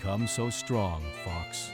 become so strong, Fox?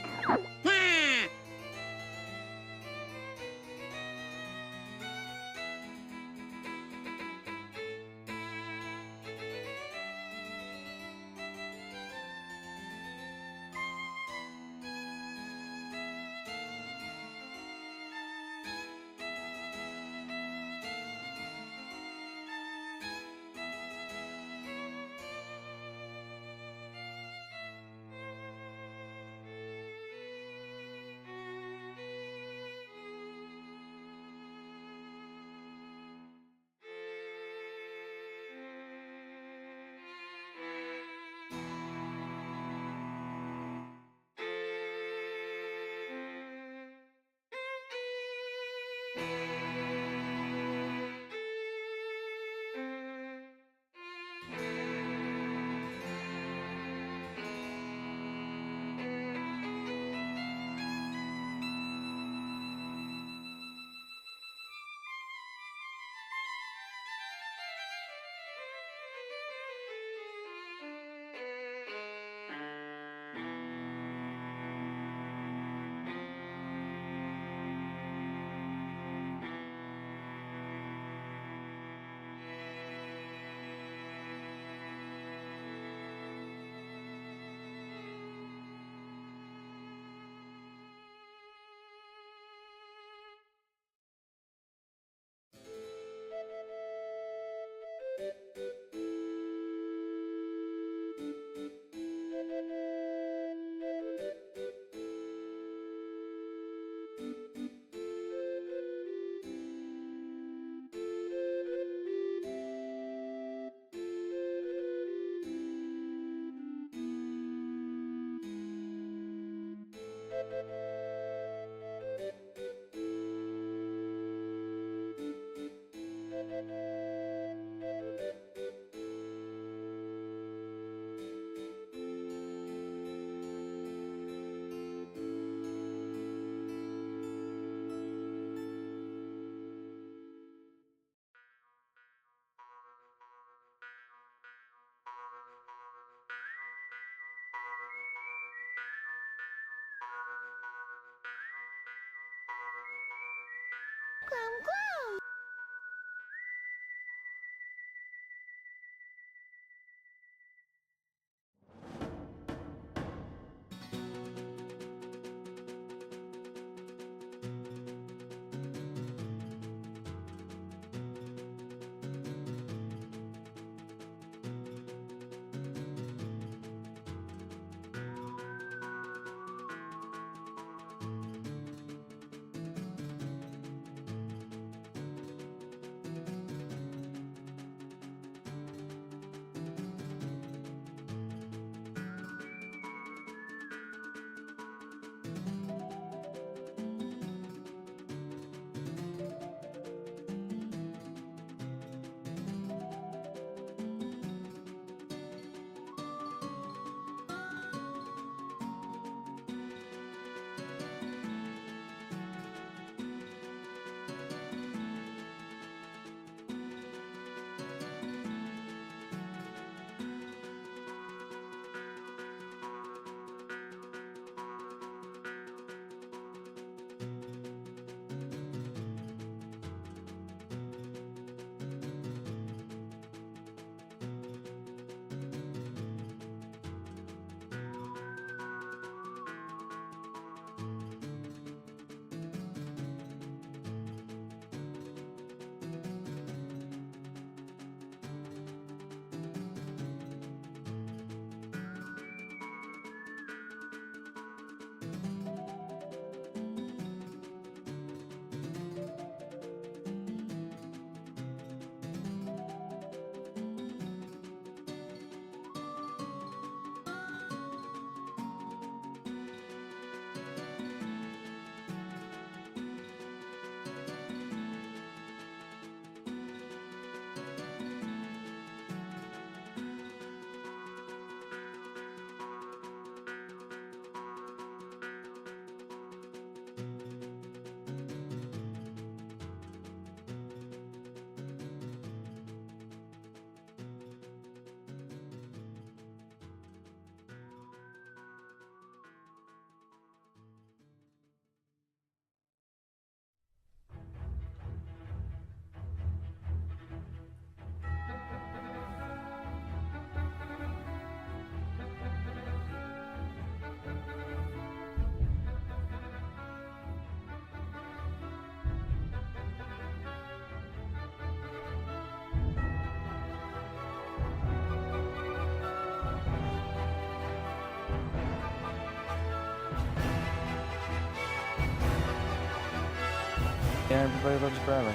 And everybody loves Bradley.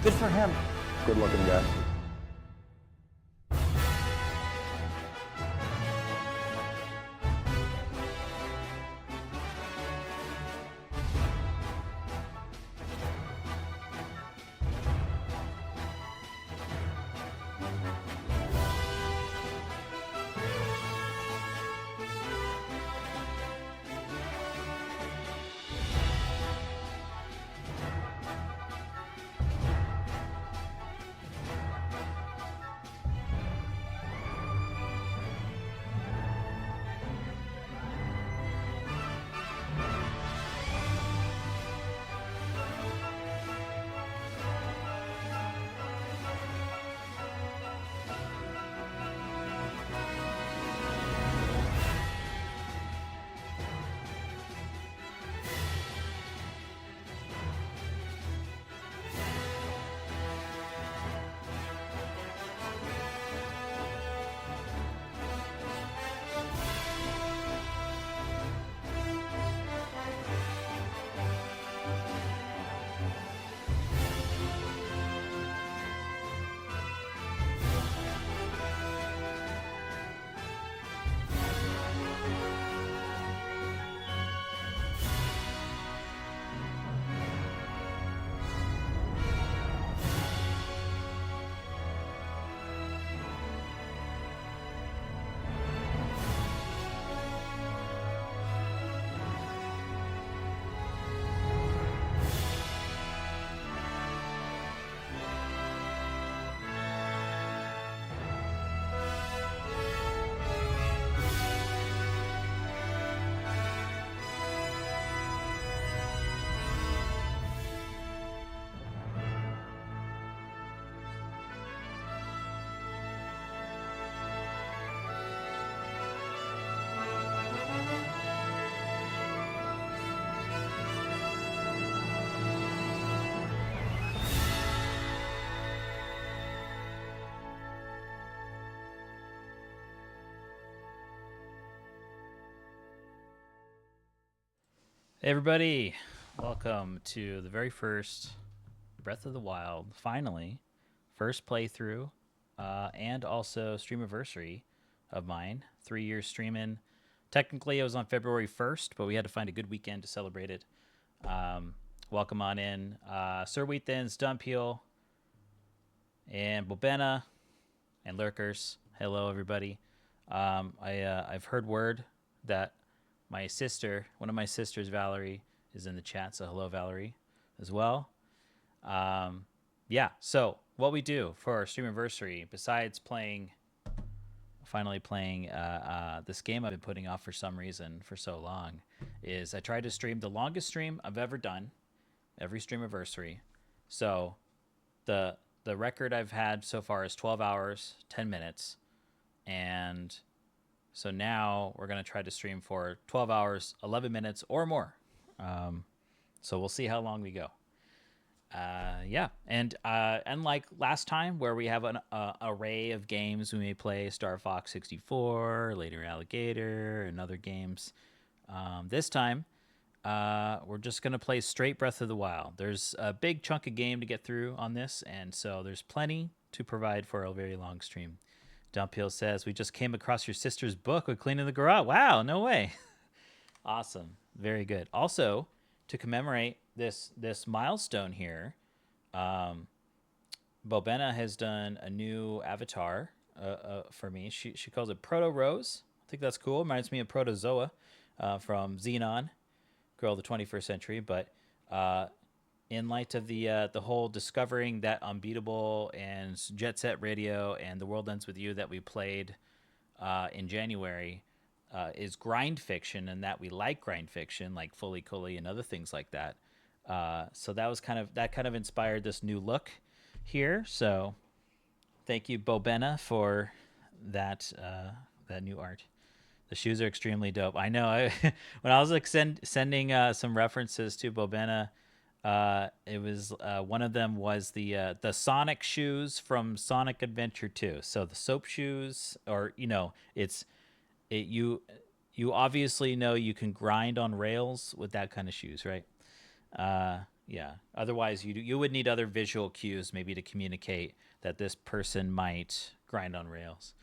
Good for him. Good looking guy. Hey everybody, welcome to the very first Breath of the Wild, finally, first playthrough, and also streamiversary of mine. 3 years streaming. Technically, it was on February 1st, but we had to find a good weekend to celebrate it. Welcome on in, Sir Wheatthins, Dunpeel, and Bobena, and Lurkers. Hello, everybody. I've heard word that my sister, one of my sisters, Valerie, is in the chat. So hello, Valerie, as well. Yeah. So what we do for our streamiversary, besides finally playing this game I've been putting off for some reason for so long, is I try to stream the longest stream I've ever done, every streamiversary. So the record I've had so far is 12 hours, 10 minutes, and so now we're going to try to stream for 12 hours, 11 minutes or more. So we'll see how long we go. Yeah. And unlike last time where we have an array of games we may play, Star Fox 64, Later Alligator, and other games, this time we're just going to play straight Breath of the Wild. There's a big chunk of game to get through on this, and so there's plenty to provide for a very long stream. Dunpeel says, we just came across your sister's book with cleaning the garage. Wow, no way. Awesome. Very good. Also, to commemorate this milestone here, Bobena has done a new avatar for me. She calls it Proto Rose. I think that's cool. Reminds me of Protozoa from Xenon, Girl of the 21st Century. But in light of the whole discovering that Unbeatable and Jet Set Radio and The World Ends With You that we played in January is grind fiction, and that we like grind fiction like Fully Cooley and other things like that. So that kind of inspired this new look here. So thank you, Bobena, for that new art. The shoes are extremely dope. I know. When I was like sending some references to Bobena, it was one of them was the Sonic shoes from Sonic Adventure 2. So the soap shoes, or you obviously know you can grind on rails with that kind of shoes, right? Yeah. Otherwise, you would need other visual cues maybe to communicate that this person might grind on rails.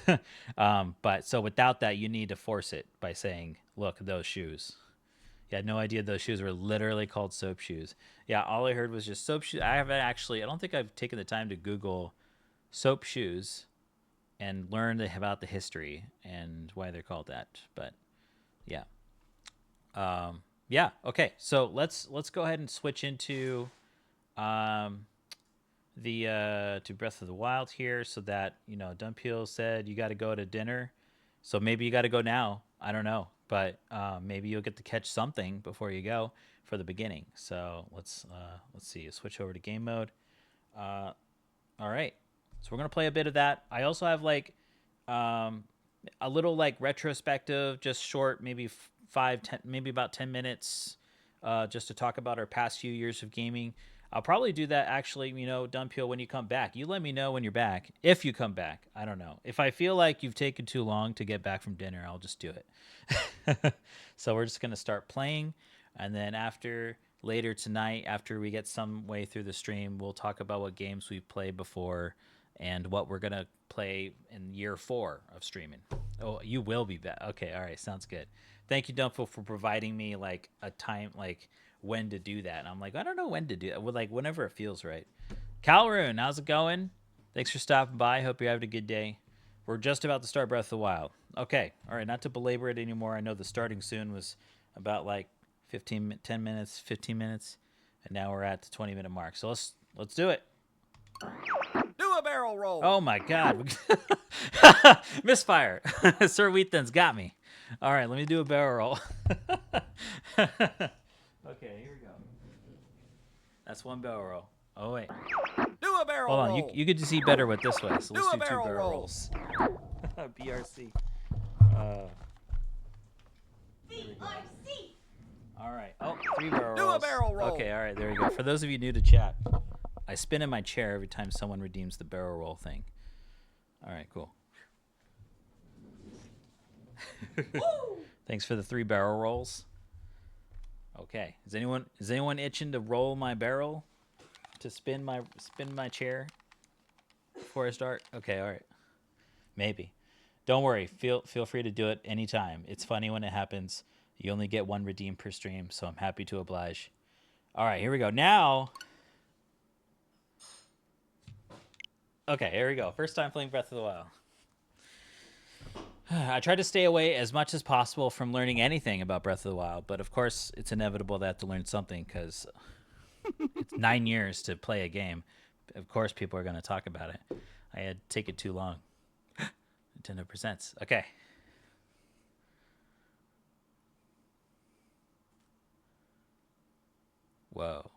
But so without that, you need to force it by saying, "Look, those shoes." You had no idea those shoes were literally called soap shoes. Yeah, all I heard was just soap shoes. I haven't actually. I don't think I've taken the time to Google soap shoes and learn about the history and why they're called that. But yeah, yeah. Okay, so let's go ahead and switch into um, the to Breath of the Wild here, so that Dunpeel said you got to go to dinner, so maybe you got to go now. I don't know, but maybe you'll get to catch something before you go for the beginning. So let's see. Switch over to game mode. All right, so we're gonna play a bit of that. I also have like a little like retrospective, just short, maybe 5, 10, maybe about 10 minutes, just to talk about our past few years of gaming. I'll probably do that actually, Dunpeel, when you come back. You let me know when you're back. If you come back, I don't know. If I feel like you've taken too long to get back from dinner, I'll just do it. So we're just gonna start playing, and then later tonight, after we get some way through the stream, we'll talk about what games we've played before and what we're gonna play in year 4 of streaming. Oh, you will be back. Okay, all right, sounds good. Thank you, Dunpeel, for providing me like a time, like when to do that. And I'm like, I don't know when to do it. Well, like whenever it feels right. Calroon, how's it going? Thanks for stopping by. Hope you're having a good day. We're just about to start Breath of the Wild. Okay, all right, not to belabor it anymore. I know the starting soon was about like 10 minutes, 15 minutes, and now we're at the 20-minute mark. So let's do it. Do a barrel roll. Oh my God. Misfire. Sir Wheathen's got me. All right, let me do a barrel roll. Okay, here we go. That's one barrel roll. Oh, wait. Do a barrel Hold on. roll. You get to see better with this way. So let's do 2 barrel barrel roll. rolls. BRC. All right. Oh, 3 barrel rolls. Do a barrel roll. Okay, all right. There we go. For those of you new to chat, I spin in my chair every time someone redeems the barrel roll thing. All right, cool. Thanks for the 3 barrel rolls. Okay. Is anyone itching to roll my barrel? To spin my chair before I start? Okay, all right. Maybe. Don't worry. Feel free to do it anytime. It's funny when it happens. You only get 1 redeem per stream, so I'm happy to oblige. All right, here we go. Now. Okay, here we go. First time playing Breath of the Wild. I try to stay away as much as possible from learning anything about Breath of the Wild, but of course it's inevitable that I have to learn something because it's 9 years to play a game. Of course people are going to talk about it. I had to take it too long. Nintendo Presents. Okay. Whoa.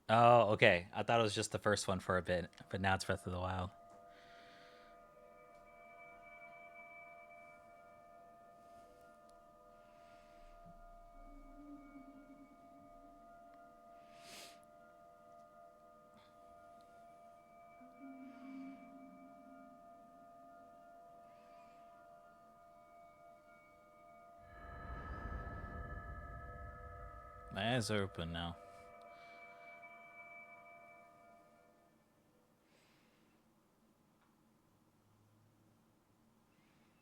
Oh, okay. I thought it was just the first one for a bit, but now it's Breath of the Wild. My eyes are open now.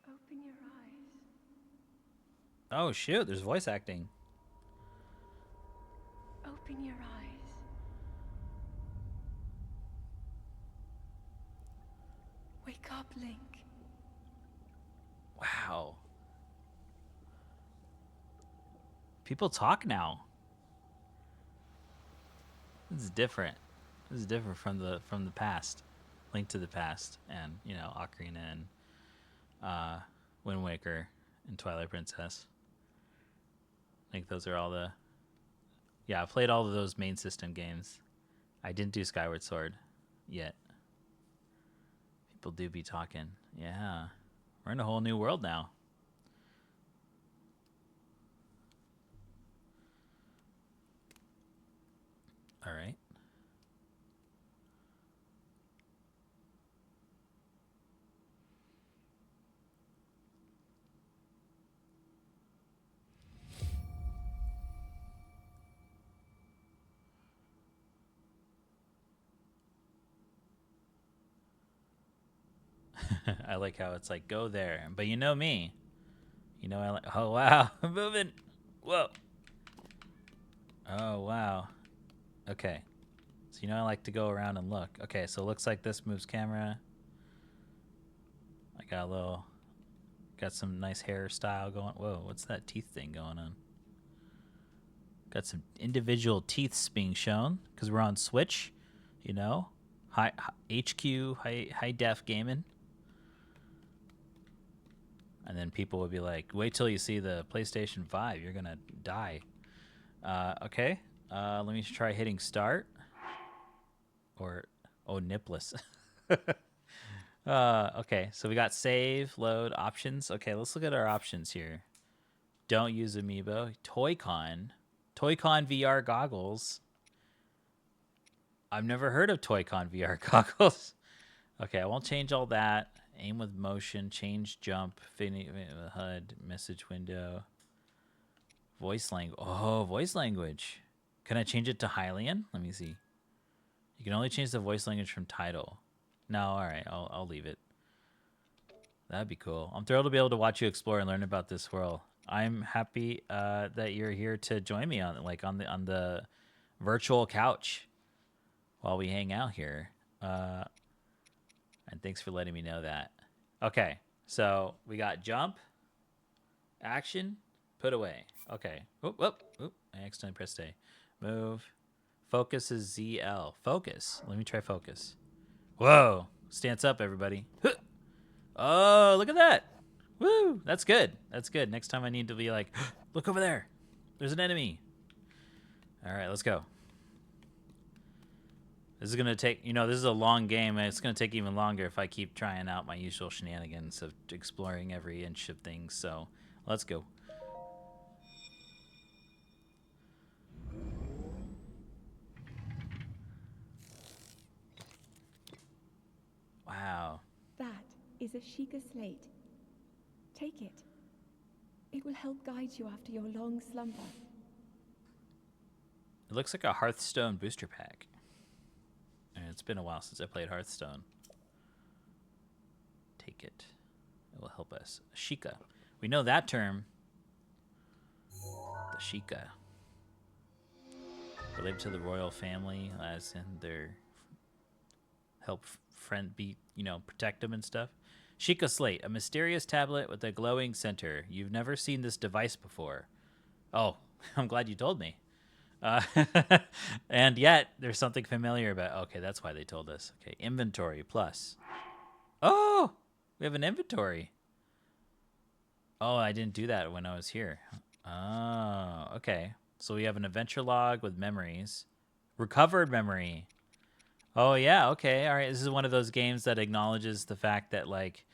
Open your eyes. Oh, shoot. There's voice acting. Open your eyes. Wake up, Link. Wow. People talk now. This is different. This is different from the past. Link to the Past and, Ocarina and Wind Waker and Twilight Princess. I think those are all the... Yeah, I played all of those main system games. I didn't do Skyward Sword yet. People do be talking. Yeah. We're in a whole new world now. All right. I like how it's like, go there. But you know me. You know, I like, oh, wow. I'm moving. Whoa. Oh, wow. Okay. So, you know, I like to go around and look. Okay, so it looks like this moves camera. I got some nice hairstyle going. Whoa, what's that teeth thing going on? Got some individual teeths being shown because we're on Switch, you know, HQ, high def gaming. And then people would be like, wait till you see the PlayStation 5. You're going to die. Okay. Let me try hitting start. Or, oh, nipless. Okay, so we got save, load, options. Okay, let's look at our options here. Don't use Amiibo. Toy-Con VR goggles. I've never heard of Toy-Con VR goggles. Okay, I won't change all that. Aim with motion, change jump, HUD, message window, voice language. Oh, voice language. Can I change it to Hylian? Let me see. You can only change the voice language from title. No, all right, I'll leave it. That'd be cool. I'm thrilled to be able to watch you explore and learn about this world. I'm happy that you're here to join me on the virtual couch while we hang out here. And thanks for letting me know that. Okay, so we got jump, action, put away. Okay. Oop, oop, oop. I accidentally pressed A. Move. Focus is ZL. Focus. Let me try focus. Whoa. Stance up, everybody. Huh. Oh, look at that. Woo. That's good. That's good. Next time I need to be like, look over there. There's an enemy. All right, let's go. This is going to take, this is a long game, and it's going to take even longer if I keep trying out my usual shenanigans of exploring every inch of things. So let's go. Wow. That is a Sheikah slate. Take it. It will help guide you after your long slumber. It looks like a Hearthstone booster pack. And it's been a while since I played Hearthstone. Take it. It will help us. Sheikah. We know that term. The Sheikah. Related to the royal family, as in their help protect them and stuff. Sheikah Slate, a mysterious tablet with a glowing center. You've never seen this device before. Oh, I'm glad you told me. And yet, there's something familiar about... Okay, that's why they told us. Okay, inventory plus. Oh, we have an inventory. Oh, I didn't do that when I was here. Oh, okay. So we have an adventure log with memories. Recovered memory. Oh, yeah, okay. All right, this is one of those games that acknowledges the fact that, like,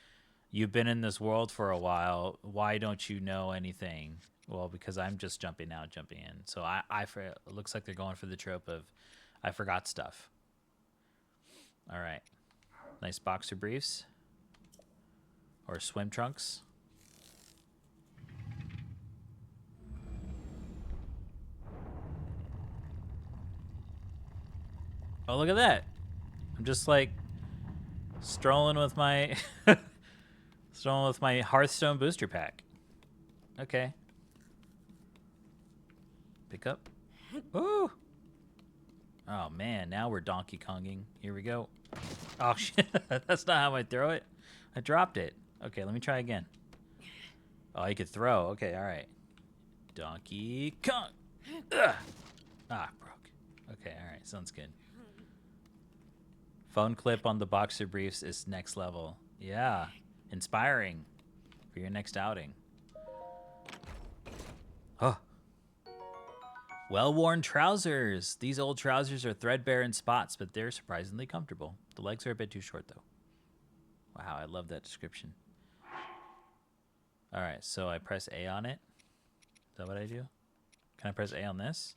you've been in this world for a while. Why don't you know anything? Well, because I'm just jumping out, jumping in. So it looks like they're going for the trope of I forgot stuff. All right. Nice boxer briefs. Or swim trunks. Oh, look at that. I'm just like strolling with my Hearthstone booster pack. Okay. Pick up. Ooh. Oh man, now we're Donkey Konging. Here we go. Oh shit, that's not how I throw it. I dropped it. Okay, let me try again. Oh, you could throw. Okay, all right. Donkey Kong. Ugh. Ah, broke. Okay, all right, sounds good. Phone clip on the boxer briefs is next level. Yeah, inspiring for your next outing. Oh. Well-worn trousers. These old trousers are threadbare in spots, but they're surprisingly comfortable. The legs are a bit too short, though. Wow, I love that description. All right, so I press A on it. Is that what I do? Can I press A on this?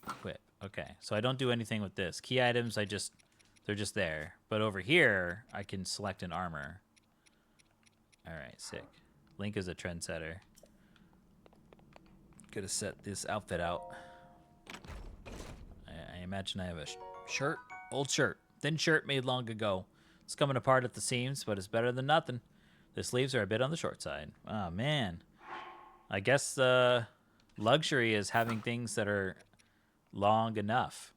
Equip. Okay, so I don't do anything with this. Key items, they're just there. But over here, I can select an armor. All right, sick. Link is a trendsetter. Gotta set this outfit out. imagine I have a shirt, old shirt, thin shirt made long ago. It's coming apart at the seams, but it's better than nothing. The sleeves are a bit on the short side. Oh, man. I guess luxury is having things that are long enough.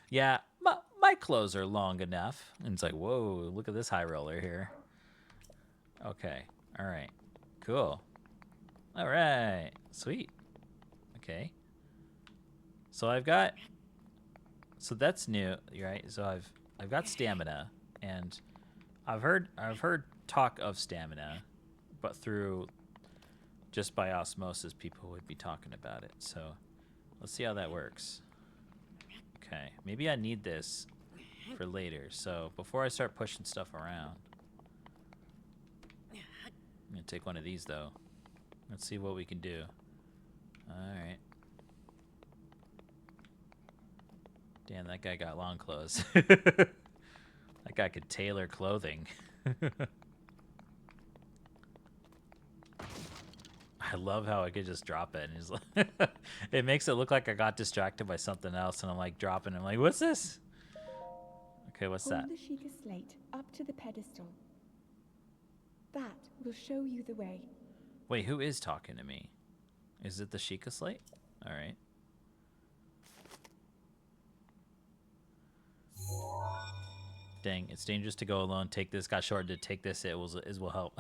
Yeah, my clothes are long enough. And it's like, whoa, look at this high roller here. Okay, all right, cool. All right, sweet. Okay. So so that's new, right? So I've got stamina, and I've heard talk of stamina, but through just by osmosis, people would be talking about it. So let's see how that works. Okay, maybe I need this for later. So before I start pushing stuff around, I'm gonna take one of these though. Let's see what we can do. All right. Damn, that guy got long clothes. That guy could tailor clothing. I love how I could just drop it. And he's like it makes it look like I got distracted by something else, and I'm like dropping it. I'm like, what's this? Okay, what's that? Hold the Sheikah slate up to the pedestal. That will show you the way. Wait, who is talking to me? Is it the Sheikah slate? All right. Dang, it's dangerous to go alone. Take this. Got shorted. Take this. It will help.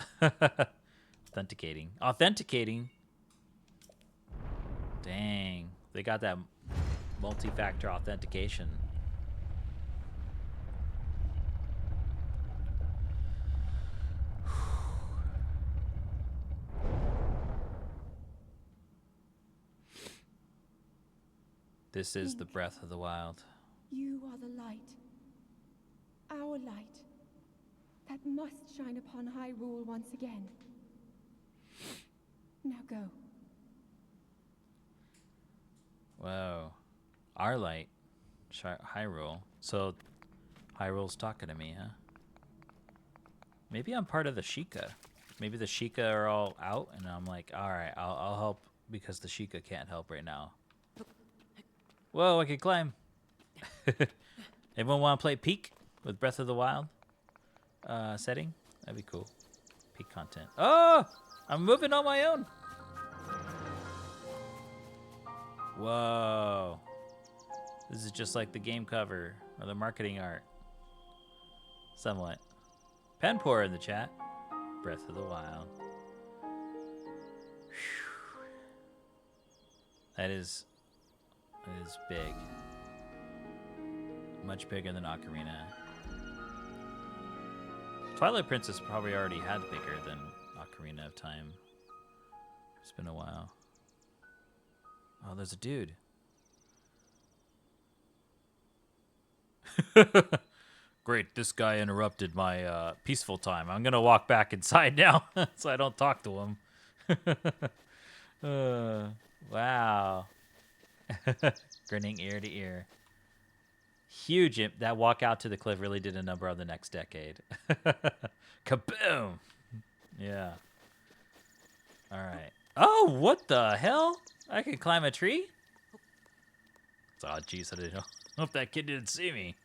Authenticating. Authenticating. Dang, they got that multi-factor authentication. This is the breath of the wild. You are the light. Our light. That must shine upon Hyrule once again. Now go. Whoa. Our light. Hyrule. So Hyrule's talking to me, huh? Maybe I'm part of the Sheikah. Maybe the Sheikah are all out, and I'm like, alright, I'll help because the Sheikah can't help right now. Whoa, I can climb. Everyone want to play Peak with Breath of the Wild setting? That'd be cool. Peak content. Oh! I'm moving on my own. Whoa. This is just like the game cover or the marketing art. Somewhat. Penpour in the chat. Breath of the Wild. Whew. That is big. Much bigger than Ocarina. Twilight Princess probably already had bigger than Ocarina of Time. It's been a while. Oh, there's a dude. Great, this guy interrupted my peaceful time. I'm gonna walk back inside now so I don't talk to him. Wow. Grinning ear to ear. Huge. That walk out to the cliff really did a number on the next decade. Kaboom! Yeah. All right. Oh, what the hell? I can climb a tree? Oh, jeez, I didn't know. Hope that kid didn't see me.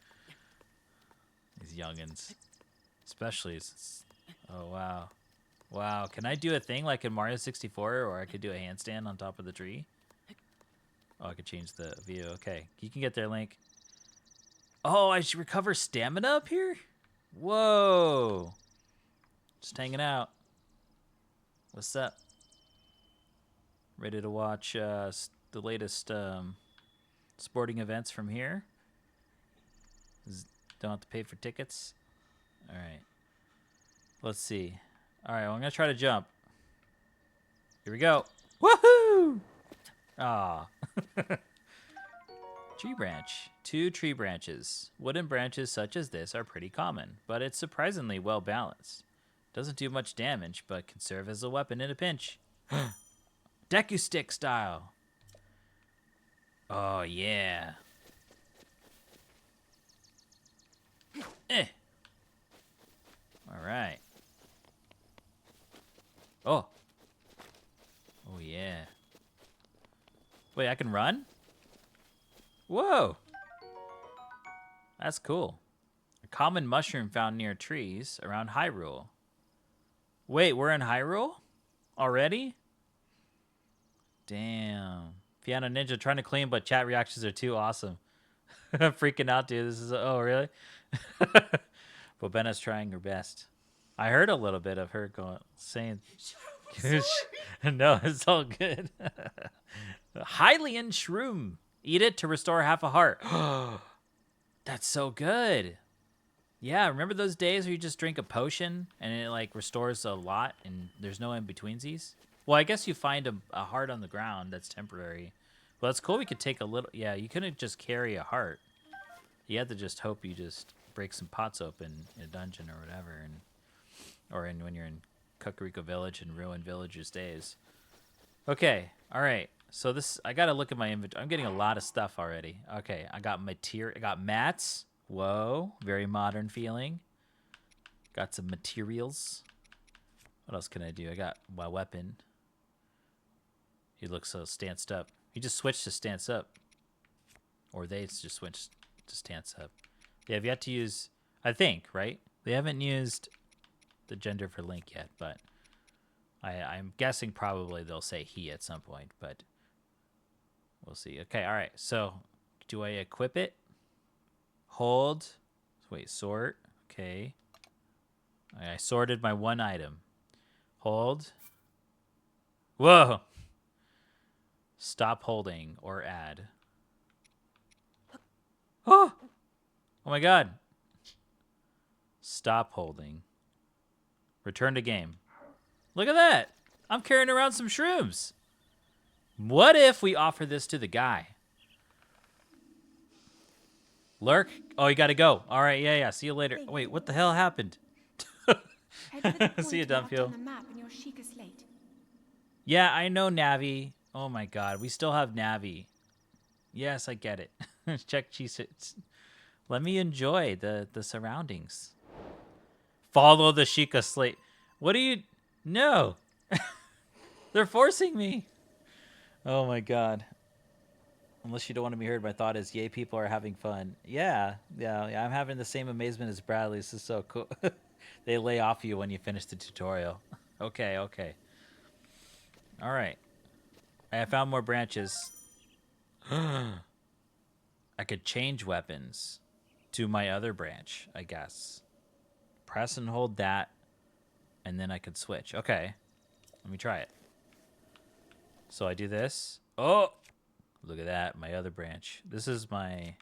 These youngins. Especially. Oh, wow. Wow. Can I do a thing like in Mario 64 or I could do a handstand on top of the tree? Oh, I could change the view. Okay. You can get there, Link. Oh, I should recover stamina up here? Whoa. Just hanging out. What's up? Ready to watch the latest sporting events from here? Don't have to pay for tickets. All right. Let's see. All right, well, I'm going to try to jump. Here we go. Woohoo! Aw. Tree branch. 2 tree branches. Wooden branches such as this are pretty common, but it's surprisingly well balanced. Doesn't do much damage, but can serve as a weapon in a pinch. Deku stick style. Oh, yeah. All right. Oh. Oh, yeah. Wait, I can run? Whoa. That's cool. A common mushroom found near trees around Hyrule. Wait, we're in Hyrule? Already? Damn. Piano Ninja trying to clean, but chat reactions are too awesome. I'm freaking out, dude. This is... Oh, really? Bobena's trying her best. I heard a little bit of her saying... No, it's all good. Hylian Shroom. Eat it to restore half a heart. That's so good. Yeah, remember those days where you just drink a potion and it like restores a lot and there's no in-betweensies? Well, I guess you find a heart on the ground that's temporary. Well, that's cool. We could take a little... Yeah, you couldn't just carry a heart. You had to just hope you just break some pots open in a dungeon or whatever. When you're in Kakariko Village and Ruin Village's days. Okay, all right. So this... I got to look at my inventory. I'm getting a lot of stuff already. Okay, I got material. I got mats. Whoa, very modern feeling. Got some materials. What else can I do? I got my weapon. He looks so stanced up. He just switched to stance up. Or they just switched to stance up. They have yet to use, I think, right? They haven't used the gender for Link yet, but I'm guessing probably they'll say he at some point, but we'll see. Okay, all right. So do I equip it? Hold. Wait, sort. Okay. I sorted my one item. Hold. Whoa. Stop holding or add. Oh! Oh my god. Stop holding. Return to game. Look at that. I'm carrying around some shrooms. What if we offer this to the guy? Lurk? Oh, you gotta go. All right, yeah. See you later. Wait, what the hell happened? See you, Dunfield. Yeah, I know Navi. Oh my god, we still have Navi. Yes, I get it. Check Cheez-Its. Let me enjoy the surroundings. Follow the Sheikah slate. What do you... No. They're forcing me. Oh my god. Unless you don't want to be heard, my thought is, yay, people are having fun. Yeah. I'm having the same amazement as Bradley. This is so cool. They lay off you when you finish the tutorial. Okay. All right. I found more branches. I could change weapons to my other branch, I guess. Press and hold that, and then I could switch. Okay. Let me try it. So I do this. Oh! Look at that, my other branch. This is my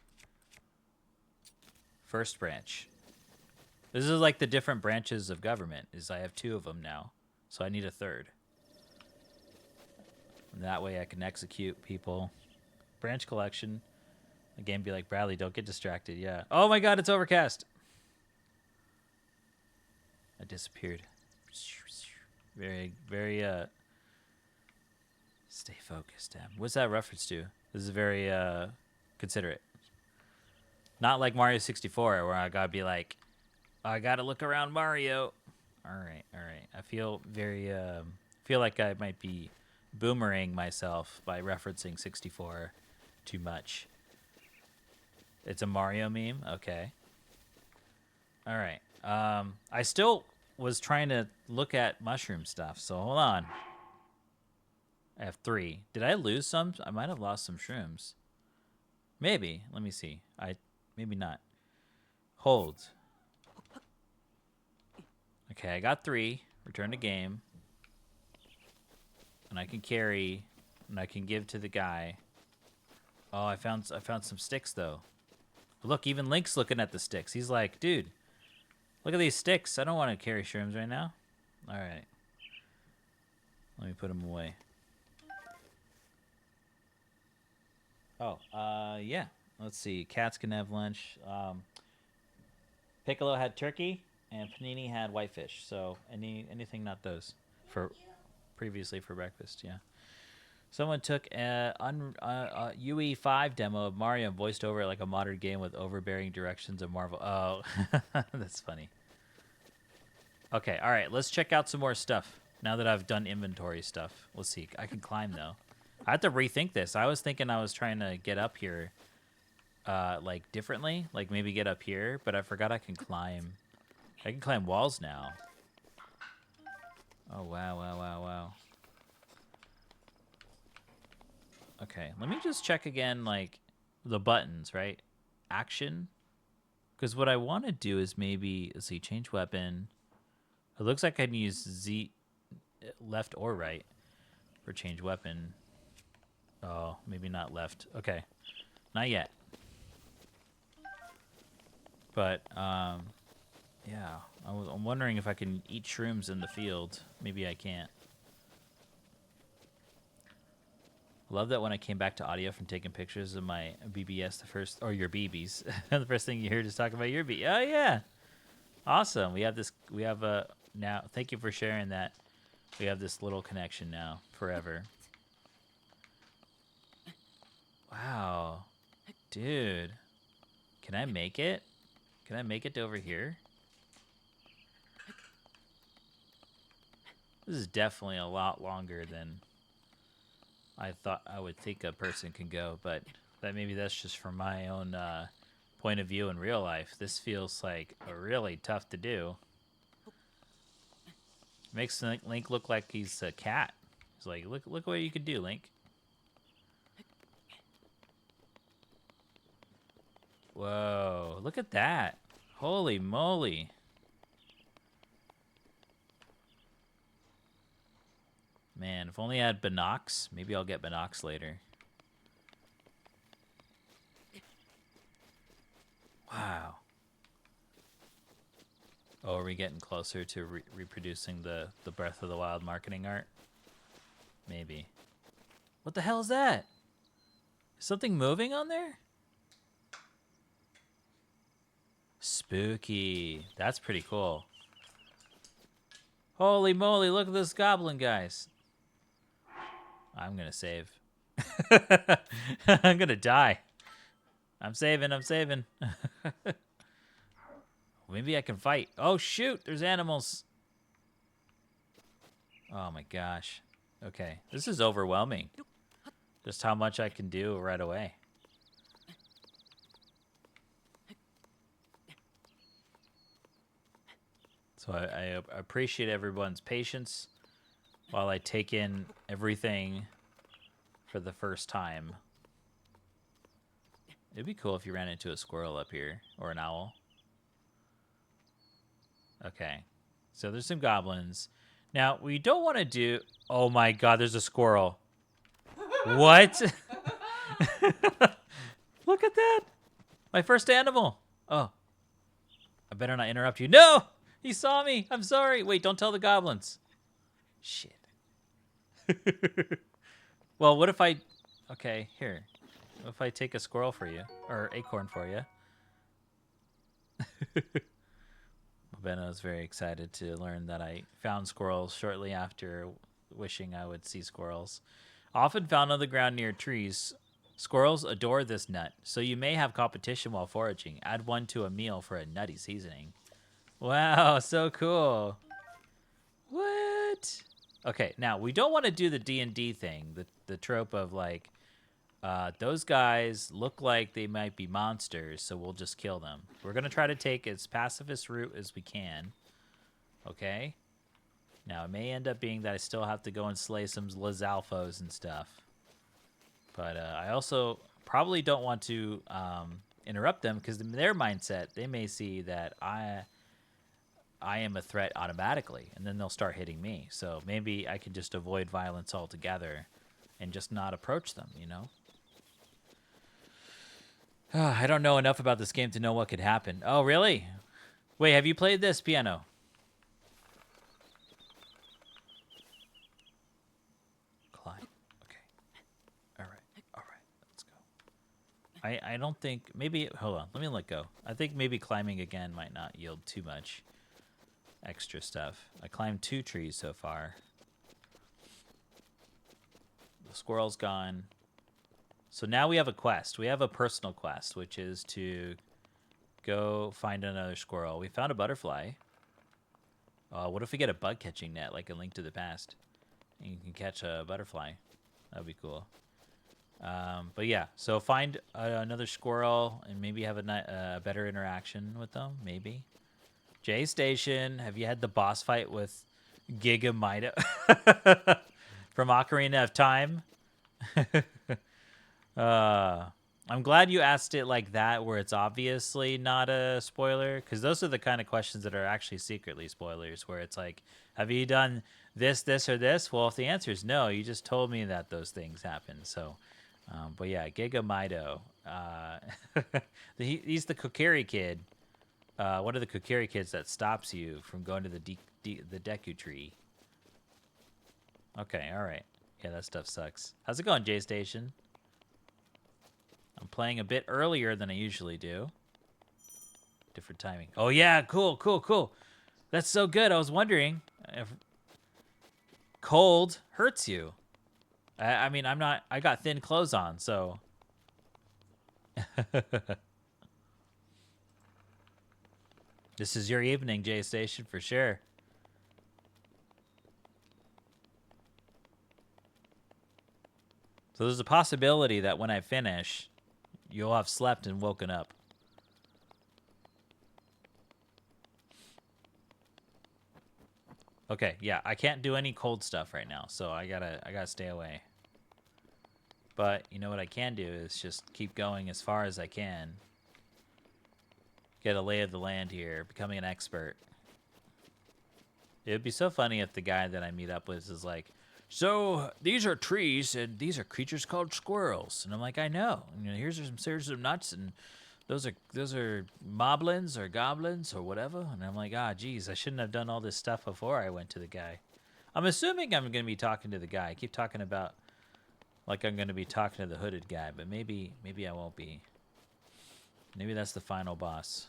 first branch. This is like the different branches of government. I have 2 of them now, so I need a 3rd. And that way I can execute people. Branch collection. Again, be like, Bradley, don't get distracted. Yeah. Oh my god, it's overcast. I disappeared. Very, stay focused, Em. What's that reference to? This is very, considerate. Not like Mario 64, where I gotta be like, I gotta look around Mario. Alright. I feel very, feel like I might be boomerang myself by referencing 64 too much. It's a Mario meme? Okay. Alright. I still was trying to look at mushroom stuff, so hold on. I have 3. Did I lose some? I might have lost some shrooms. Maybe. Let me see. Maybe not. Hold. Okay, I got 3. Return to game. And I can carry, and I can give to the guy. Oh, I found some sticks though. Look, even Link's looking at the sticks. He's like, dude, look at these sticks. I don't want to carry shrooms right now. All right. Let me put them away. Oh, yeah. Let's see. Cats can have lunch. Piccolo had turkey, and Panini had whitefish. So anything not those for previously for breakfast. Yeah. Someone took a UE5 demo of Mario and voiced over it like a modern game with overbearing directions of Marvel. Oh, that's funny. Okay, all right. Let's check out some more stuff now that I've done inventory stuff. Let's see. I can climb though. I have to rethink this. I was thinking I was trying to get up here like differently, like maybe get up here, but I forgot I can climb. I can climb walls now. Oh, wow, wow, wow, wow. Okay, let me just check again, like, the buttons, right? Action. Because what I want to do is maybe, let's see, change weapon. It looks like I can use Z, left or right for change weapon. Oh, maybe not left. Okay, not yet. But, yeah, I'm wondering if I can eat shrooms in the field. Maybe I can't. Love that when I came back to audio from taking pictures of my BBS, or your BBs, the first thing you heard is talking about your B. Oh, yeah. Awesome. We have this, now, thank you for sharing that. We have this little connection now, forever. Wow. Dude. Can I make it? Can I make it to over here? This is definitely a lot longer than I thought I would think a person can go, but maybe that's just from my own point of view in real life. This feels like really tough to do. Makes Link look like he's a cat. He's like, look what you can do, Link. Whoa, look at that. Holy moly. Man, if only I had Binox. Maybe I'll get Binox later. Wow. Oh, are we getting closer to reproducing the Breath of the Wild marketing art? Maybe. What the hell is that? Is something moving on there? Spooky. That's pretty cool. Holy moly, look at this goblin, guys. I'm gonna save. I'm gonna die. I'm saving. Maybe I can fight. Oh, shoot, there's animals. Oh my gosh. Okay, this is overwhelming. Just how much I can do right away. So I appreciate everyone's patience while I take in everything for the first time. It'd be cool if you ran into a squirrel up here, or an owl. Okay, so there's some goblins. Now, we don't want to do... Oh my god, there's a squirrel. What? Look at that. My first animal. Oh. I better not interrupt you. No! He saw me. I'm sorry. Wait, don't tell the goblins. Shit. Well, what if I... Okay, here. What if I take a squirrel for you? Or acorn for you? Benno is very excited to learn that I found squirrels shortly after wishing I would see squirrels. Often found on the ground near trees, squirrels adore this nut, so you may have competition while foraging. Add one to a meal for a nutty seasoning. Wow, so cool. What? Okay, now we don't want to do the D&D thing, the trope of like, those guys look like they might be monsters, so we'll just kill them. We're going to try to take as pacifist route as we can. Okay? Now, it may end up being that I still have to go and slay some Lizalfos and stuff. But I also probably don't want to interrupt them, because in their mindset, they may see that I am a threat automatically, and then they'll start hitting me. So maybe I can just avoid violence altogether and just not approach them, you know? I don't know enough about this game to know what could happen. Oh, really? Wait, have you played this, Piano? Climb. Okay. All right, let's go. I don't think... Maybe... Hold on, let me let go. I think maybe climbing again might not yield too much extra stuff. I climbed 2 trees so far. The squirrel's gone. So now we have a quest. We have a personal quest, which is to go find another squirrel. We found a butterfly. What if we get a bug catching net, like a Link to the Past? And you can catch a butterfly. That'd be cool. But yeah, so find another squirrel and maybe have a better interaction with them. Maybe. J Station, have you had the boss fight with Giga Mido from Ocarina of Time? I'm glad you asked it like that, where it's obviously not a spoiler, because those are the kind of questions that are actually secretly spoilers, where it's like, have you done this, this, or this? Well, if the answer is no, you just told me that those things happen. So, but yeah, Giga Mido, he's the Kokiri kid. One of the Kokiri kids that stops you from going to the Deku Tree. Okay, all right. Yeah, that stuff sucks. How's it going, J Station? I'm playing a bit earlier than I usually do. Different timing. Oh yeah, cool, cool, cool. That's so good. I was wondering if cold hurts you. I mean, I got thin clothes on, so. This is your evening, J Station, for sure. So there's a possibility that when I finish, you'll have slept and woken up. Okay, yeah, I can't do any cold stuff right now, so I gotta stay away. But you know what I can do is just keep going as far as I can. Get a lay of the land here, becoming an expert. It would be so funny if the guy that I meet up with is like, so these are trees and these are creatures called squirrels, and I'm like, I know. You know, here's some series of nuts, and those are moblins or goblins or whatever. And I'm like, geez, I shouldn't have done all this stuff before I went to the guy. I'm assuming I'm gonna be talking to the guy. I keep talking about like I'm gonna be talking to the hooded guy, but maybe I won't be. Maybe that's the final boss.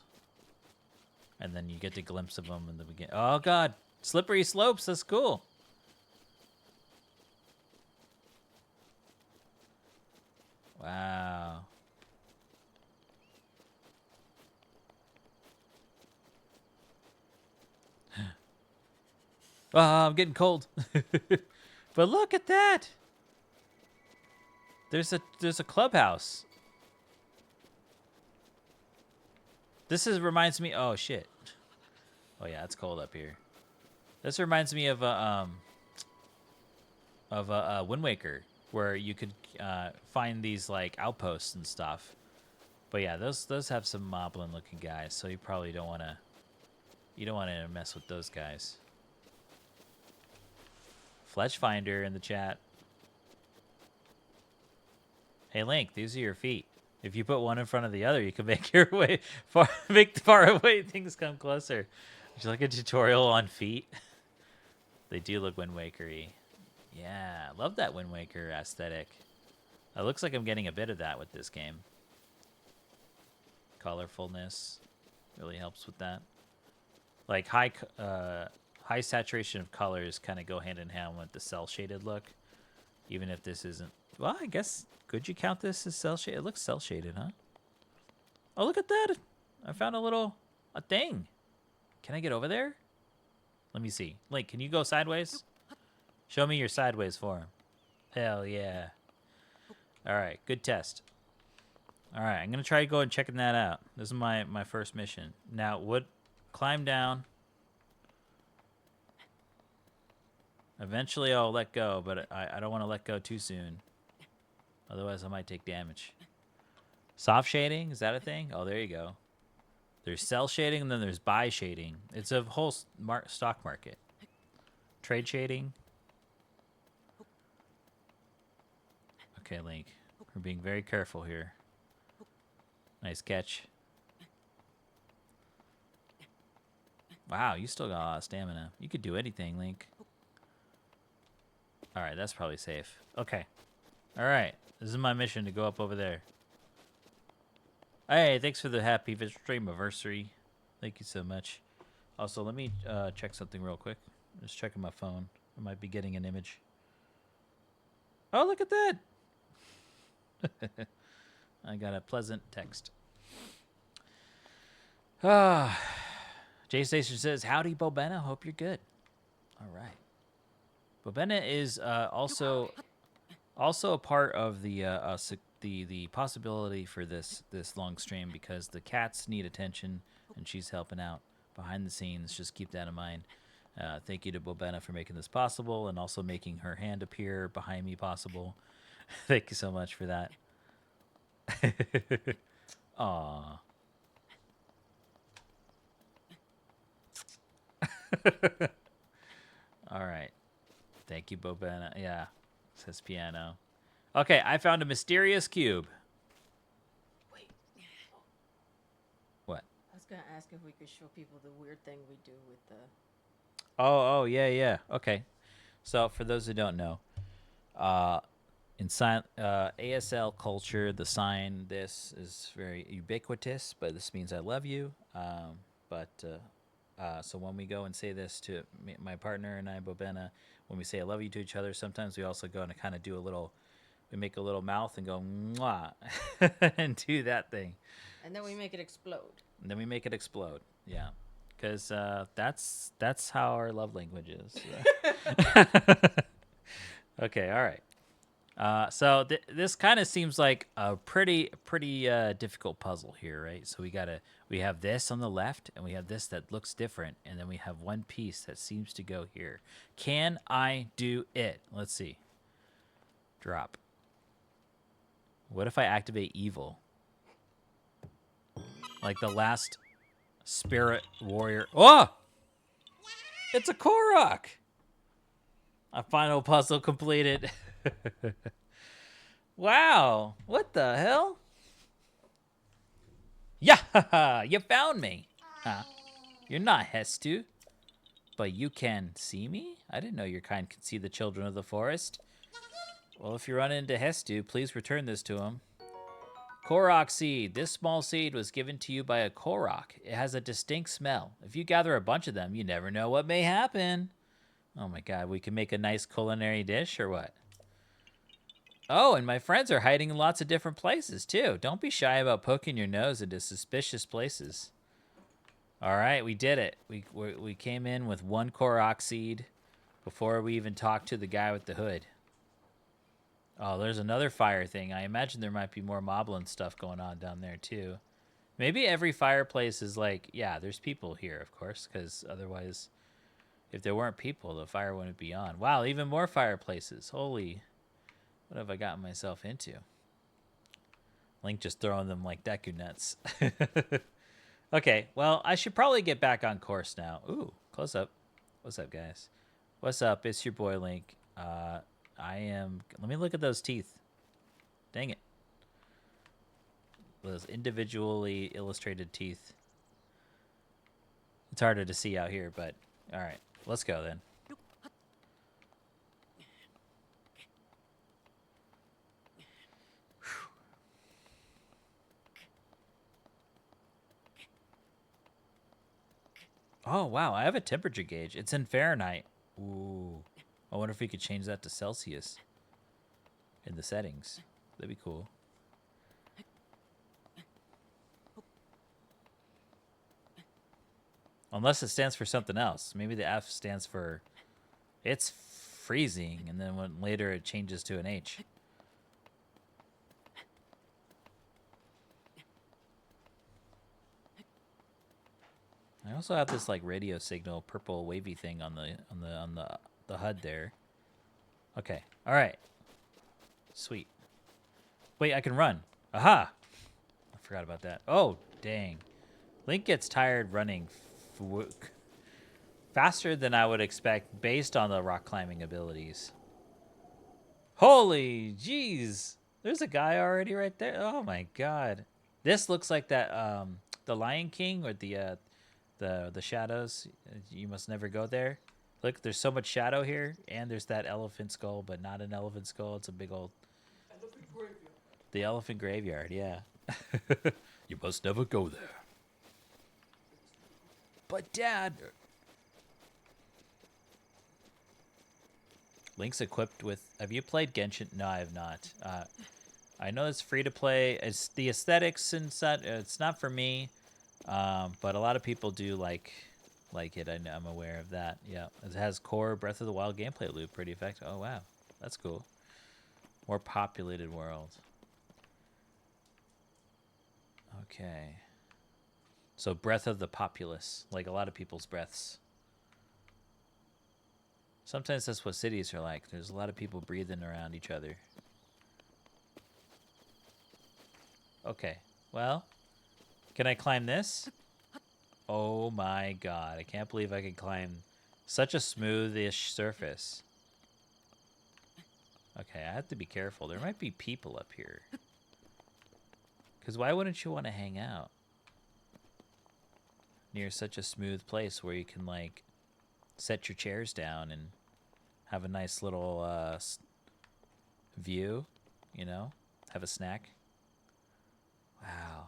And then you get a glimpse of him in the beginning. Oh god, slippery slopes. That's cool. Wow. Oh, I'm getting cold. But look at that. There's a clubhouse. Reminds me. Oh shit. Oh yeah, it's cold up here. This reminds me of a Wind Waker, where you could find these like outposts and stuff. But yeah, those have some moblin looking guys, so you probably don't want to mess with those guys. Fletch Finder in the chat. Hey Link, these are your feet. If you put one in front of the other, you can make make far away things come closer. Would you like a tutorial on feet? They do look Wind Waker-y. Yeah, love that Wind Waker aesthetic. It looks like I'm getting a bit of that with this game. Colorfulness really helps with that. Like high saturation of colors kind of go hand in hand with the cell shaded look. Even if this isn't, well, I guess could you count this as cell shaded? It looks cell shaded, huh? Oh, look at that! I found a thing. Can I get over there? Let me see. Link, can you go sideways? Show me your sideways form. Hell yeah. All right, good test. All right, I'm gonna try to go and checking that out. This is my first mission. Now, climb down. Eventually, I'll let go, but I don't want to let go too soon. Otherwise, I might take damage. Soft shading, is that a thing? Oh, there you go. There's cell shading, and then there's buy shading. It's a whole stock market. Trade shading. Okay, Link. We're being very careful here. Nice catch. Wow, you still got a lot of stamina. You could do anything, Link. Alright, that's probably safe. Okay. Alright, this is my mission to go up over there. Hey, thanks for the happy stream anniversary. Thank you so much. Also, let me check something real quick. Just checking my phone. I might be getting an image. Oh, look at that! I got a pleasant text. J Station says, howdy, Bobena. Hope you're good. All right. Bobena is also Also a part of the possibility for this long stream because the cats need attention and she's helping out behind the scenes. Just keep that in mind. Thank you to Bobena for making this possible and also making her hand appear behind me possible. Thank you so much for that. Aw. All right. Thank you, Bobena. Yeah, says piano. Okay, I found a mysterious cube. Wait, What? I was gonna ask if we could show people the weird thing we do with the. Oh, yeah. Okay. So for those who don't know, in ASL culture, the sign this is very ubiquitous, but this means I love you. So when we go and say this to my partner and I, Bobena, when we say I love you to each other, sometimes we also go and kind of do we make a little mouth and go mwah, and do that thing. And then we make it explode. And then we make it explode. Yeah. Because that's how our love language is. Okay, all right. So this kind of seems like a pretty difficult puzzle here, right? So we have this on the left, and we have this that looks different, and then we have one piece that seems to go here. Can I do it? Let's see. Drop. What if I activate evil? Like the last spirit warrior. Oh! It's a Korok! A final puzzle completed. Wow! What the hell? Yeah! You found me! Huh? You're not Hestu. But you can see me? I didn't know your kind could see the children of the forest. Well, if you run into Hestu, please return this to him. Korok seed. This small seed was given to you by a Korok. It has a distinct smell. If you gather a bunch of them, you never know what may happen. Oh my god, we can make a nice culinary dish or what? Oh, and my friends are hiding in lots of different places too. Don't be shy about poking your nose into suspicious places. All right, we did it. We came in with one Korok seed before we even talked to the guy with the hood. Oh, there's another fire thing. I imagine there might be more Moblin stuff going on down there, too. Maybe every fireplace is like, yeah, there's people here, of course, because otherwise, if there weren't people, the fire wouldn't be on. Wow, even more fireplaces. Holy, what have I gotten myself into? Link just throwing them like Deku nuts. Okay, well, I should probably get back on course now. Ooh, close up. What's up, guys? What's up? It's your boy, Link. Let me look at those teeth. Dang it. Those individually illustrated teeth. It's harder to see out here, but all right. Let's go then. Oh, wow. I have a temperature gauge. It's in Fahrenheit. Ooh. I wonder if we could change that to Celsius in the settings. That'd be cool. Unless it stands for something else. Maybe the F stands for it's freezing, and then when later it changes to an H. I also have this like radio signal purple wavy thing on the HUD there. Okay. All right. Sweet. Wait, I can run. Aha! I forgot about that. Oh, dang. Link gets tired running faster than I would expect based on the rock climbing abilities. Holy jeez. There's a guy already right there. Oh my god. This looks like that the Lion King or the shadows. You must never go there. Look, there's so much shadow here, and there's that elephant skull, but not an elephant skull. It's a big old... Elephant graveyard. The elephant graveyard, yeah. You must never go there. But, Dad... Link's equipped with... Have you played Genshin? No, I have not. I know it's free to play. It's the aesthetics and such. It's not for me, but a lot of people do like it. I'm aware of that. Yeah, it has core Breath of the Wild gameplay loop, pretty effective. Oh wow, that's cool. More populated world. Okay. So breath of the populace, like a lot of people's breaths. Sometimes that's what cities are like. There's a lot of people breathing around each other. Okay, well, can I climb this? Oh my god, I can't believe I can climb such a smooth-ish surface. Okay, I have to be careful. There might be people up here. Because why wouldn't you want to hang out near such a smooth place where you can, like, set your chairs down and have a nice little view, you know? Have a snack. Wow.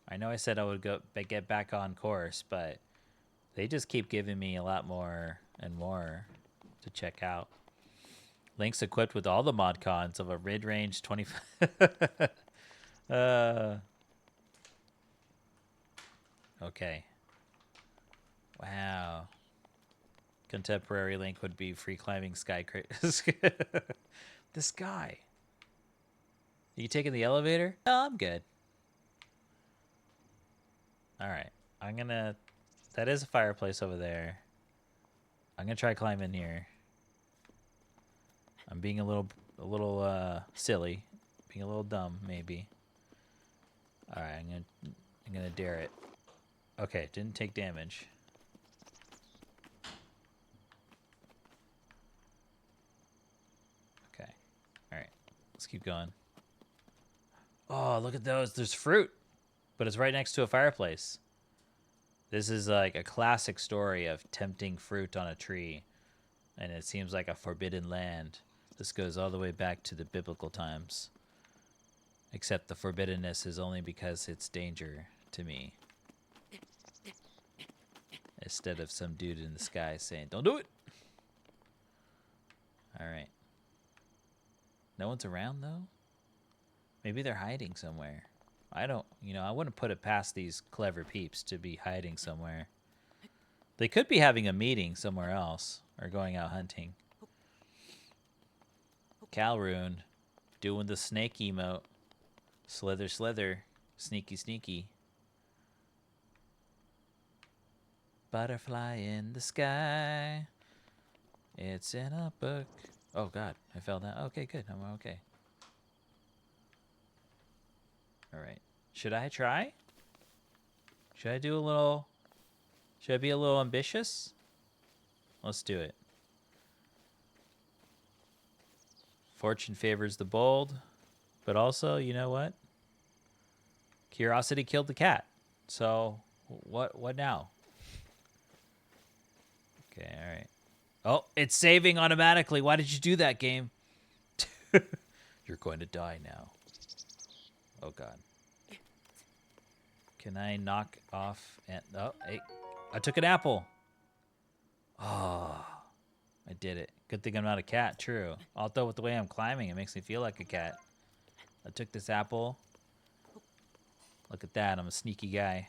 I know I said I would get back on course, but they just keep giving me a lot more and more to check out. Link's equipped with all the mod cons of a mid-range 25. Okay. Wow. Contemporary Link would be free climbing skyscrapers. This guy. You taking the elevator? Oh, I'm good. All right. I'm gonna. That is a fireplace over there. I'm gonna try climbing here. I'm being a little silly, being a little dumb maybe. All right, I'm gonna dare it. Okay, didn't take damage. Okay, all right, let's keep going. Oh, look at those! There's fruit, but it's right next to a fireplace. This is like a classic story of tempting fruit on a tree, and it seems like a forbidden land. This goes all the way back to the biblical times. Except the forbiddenness is only because it's danger to me. Instead of some dude in the sky saying, "Don't do it!" Alright. No one's around, though? Maybe they're hiding somewhere. I wouldn't put it past these clever peeps to be hiding somewhere. They could be having a meeting somewhere else, or going out hunting. Calrune, doing the snake emote. Slither, slither. Sneaky, sneaky. Butterfly in the sky. It's in a book. Oh, God. I fell down. Okay, good. I'm okay. All right. Should I try? Should I do a little... Should I be a little ambitious? Let's do it. Fortune favors the bold. But also, you know what? Curiosity killed the cat. So, what now? Okay, all right. Oh, it's saving automatically. Why did you do that, game? You're going to die now. Oh, God. Can I knock off... Oh, hey. I took an apple. Oh, I did it. Good thing I'm not a cat, true. Although with the way I'm climbing, it makes me feel like a cat. I took this apple. Look at that. I'm a sneaky guy.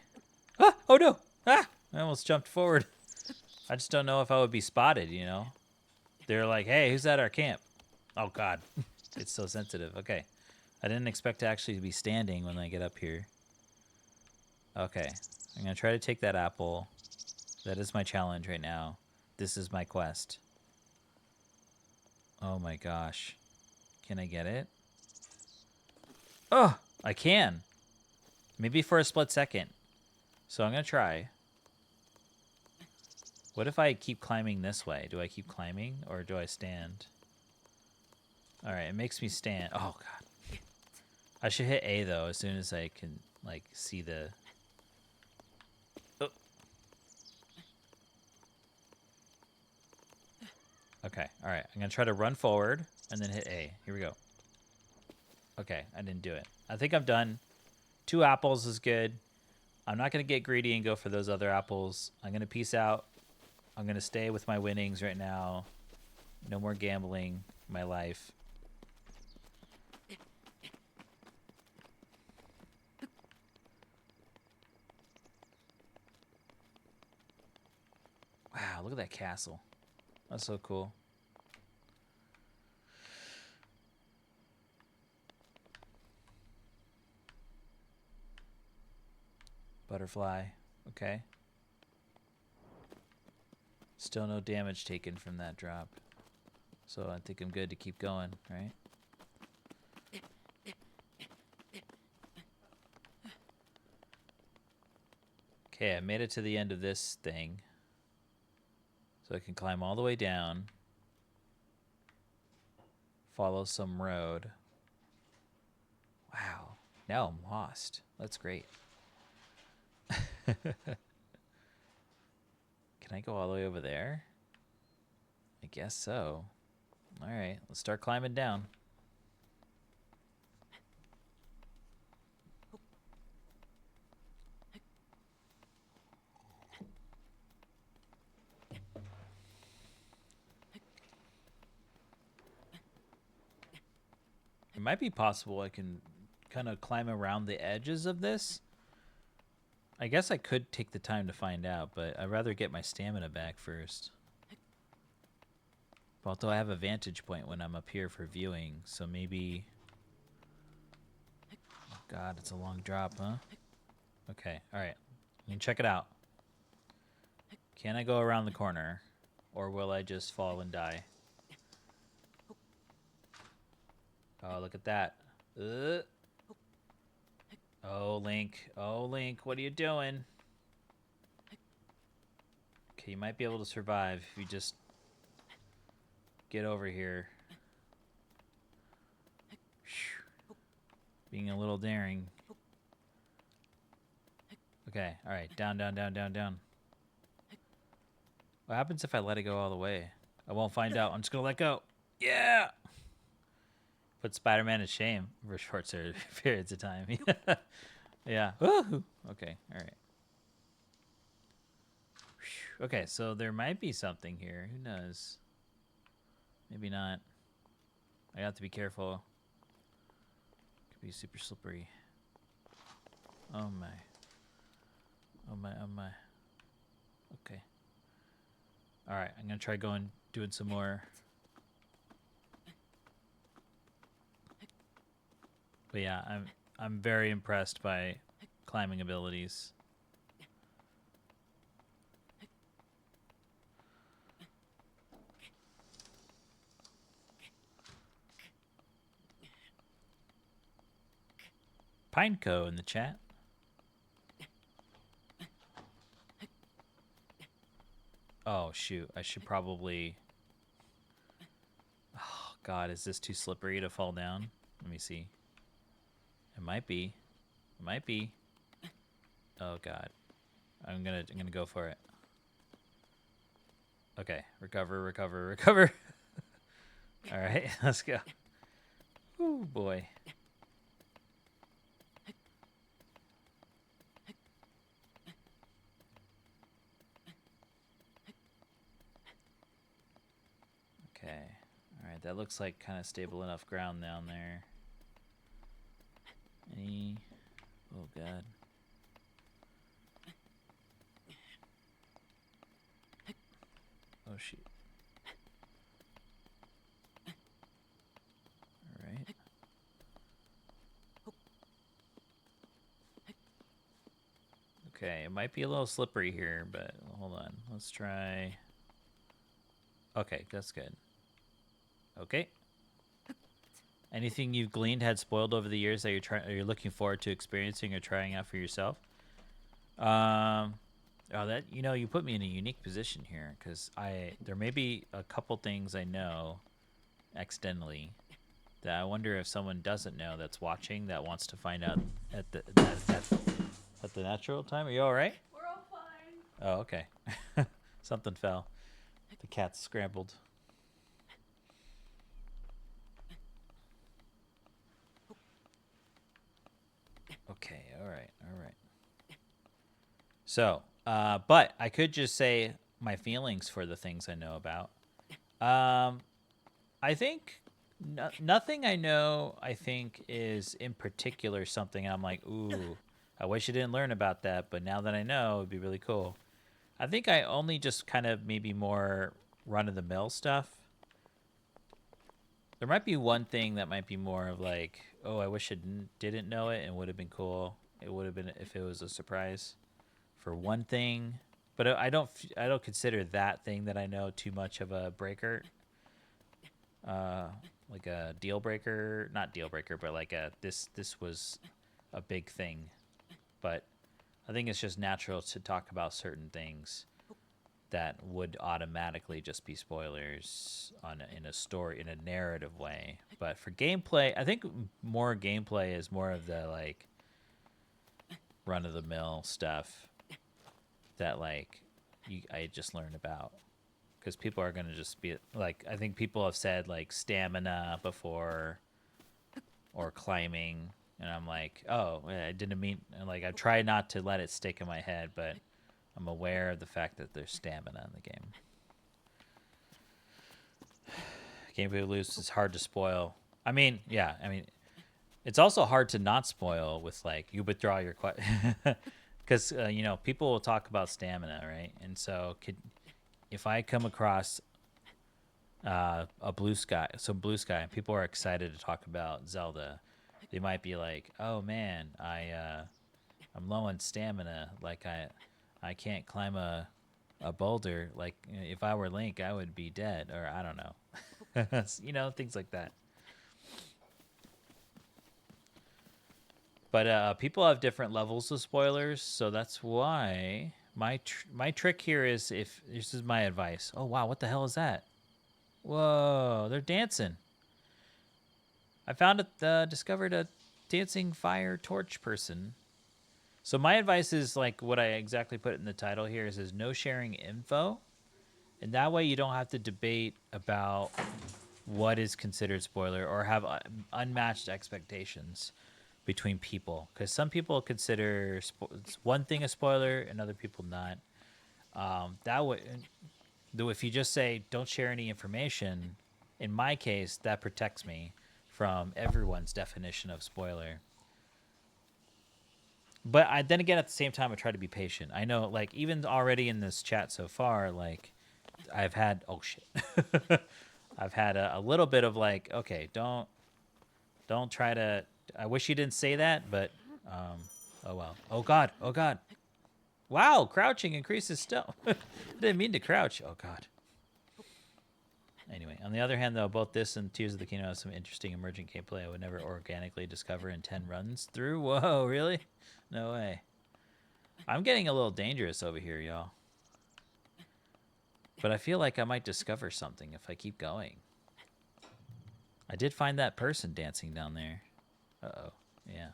Ah! Oh, no. Ah! I almost jumped forward. I just don't know if I would be spotted, you know? They're like, hey, who's at our camp? Oh, God. It's so sensitive. Okay. I didn't expect to actually be standing when I get up here. Okay. I'm going to try to take that apple. That is my challenge right now. This is my quest. Oh, my gosh. Can I get it? Oh, I can. Maybe for a split second. So I'm going to try. What if I keep climbing this way? Do I keep climbing or do I stand? All right, it makes me stand. Oh, God. I should hit A, though, as soon as I can, like, see the... Oh. Okay, all right. I'm going to try to run forward and then hit A. Here we go. Okay, I didn't do it. I think I'm done. 2 apples is good. I'm not going to get greedy and go for those other apples. I'm going to peace out. I'm going to stay with my winnings right now. No more gambling in my life. Wow, look at that castle. That's so cool. Butterfly. Okay. Still no damage taken from that drop. So I think I'm good to keep going, right? Okay, I made it to the end of this thing. So I can climb all the way down. Follow some road. Wow. Now I'm lost. That's great. Can I go all the way over there? I guess so. All right, let's start climbing down. It might be possible I can kind of climb around the edges of this. I guess I could take the time to find out, but I'd rather get my stamina back first. Although I have a vantage point when I'm up here for viewing, so maybe... Oh God, it's a long drop, huh? Okay, alright. You can check it out. Can I go around the corner? Or will I just fall and die? Oh, look at that. Oh, Link. Oh, Link, what are you doing? Okay, you might be able to survive if you just get over here. Being a little daring. Okay, alright. Down, down, down, down, down. What happens if I let it go all the way? I won't find out. I'm just gonna let go. Yeah! Put Spider-Man to shame for short periods of time. Yeah. Woo-hoo. Okay, alright. Okay, so there might be something here. Who knows? Maybe not. I have to be careful. Could be super slippery. Oh my. Oh my, oh my. Okay. Alright, I'm gonna try doing some more. But yeah, I'm very impressed by climbing abilities. Pineco in the chat. Oh shoot, I should probably... Oh God, is this too slippery to fall down? Let me see. It might be. It might be. Oh God. I'm gonna go for it. Okay, recover, recover, recover. All right, let's go. Oh boy. Okay. All right, that looks like kind of stable enough ground down there. Any... Oh God. Oh shoot. All right. Okay, it might be a little slippery here, but hold on. Let's try... Okay, that's good. Okay. Anything you've gleaned had spoiled over the years that you're looking forward to experiencing or trying out for yourself? That you put me in a unique position here because there may be a couple things I know accidentally that I wonder if someone doesn't know that's watching that wants to find out at the natural time. Are you all right? We're all fine. Oh, okay. Something fell. The cat scrambled. Okay, all right. So, but I could just say my feelings for the things I know about. I think nothing I know, I think, is in particular something I'm like, ooh, I wish I didn't learn about that, but now that I know, it'd be really cool. I think I only just kind of maybe more run-of-the-mill stuff. There might be one thing that might be more of like, oh, I wish I didn't know it and would have been cool. it would have been if it was a surprise for one thing. But I don't consider that thing that I know too much of a breaker. Like a deal breaker, not deal breaker, but like this was a big thing. But I think it's just natural to talk about certain things that would automatically just be spoilers in a story, in a narrative way. But for gameplay, I think more gameplay is more of the like run of the mill stuff that like I just learned about. Because people are going to just be like, I think people have said like stamina before or climbing. And I'm like, oh, I didn't mean, like, I try not to let it stick in my head, but I'm aware of the fact that there's stamina in the game. Gameplay loose is hard to spoil. I mean, yeah, it's also hard to not spoil with like, you withdraw your question. Because, you know, people will talk about stamina, right? And so if I come across a blue sky, and people are excited to talk about Zelda, they might be like, "Oh man, I'm low on stamina. Like I can't climb a boulder. Like if I were Link, I would be dead." Or I don't know, you know, things like that. But people have different levels of spoilers, so that's why my trick here is, if this is my advice. Oh wow, what the hell is that? Whoa, they're dancing. I discovered a dancing fire torch person. So my advice is like what I exactly put in the title here is no sharing info. And that way you don't have to debate about what is considered spoiler or have unmatched expectations between people. Because some people consider one thing a spoiler and other people not. That way, though, if you just say don't share any information, in my case, that protects me from everyone's definition of spoiler. But then again, at the same time, I try to be patient. I know, like, even already in this chat so far, like, I've had, oh shit. I've had a little bit of like, okay, don't try to, I wish you didn't say that, but, oh well. Oh God. Wow, crouching increases stealth. Didn't mean to crouch. Oh God. Anyway, on the other hand, though, both this and Tears of the Kingdom have some interesting emergent gameplay I would never organically discover in 10 runs through. Whoa, really? No way. I'm getting a little dangerous over here, y'all. But I feel like I might discover something if I keep going. I did find that person dancing down there. Uh-oh. Yeah.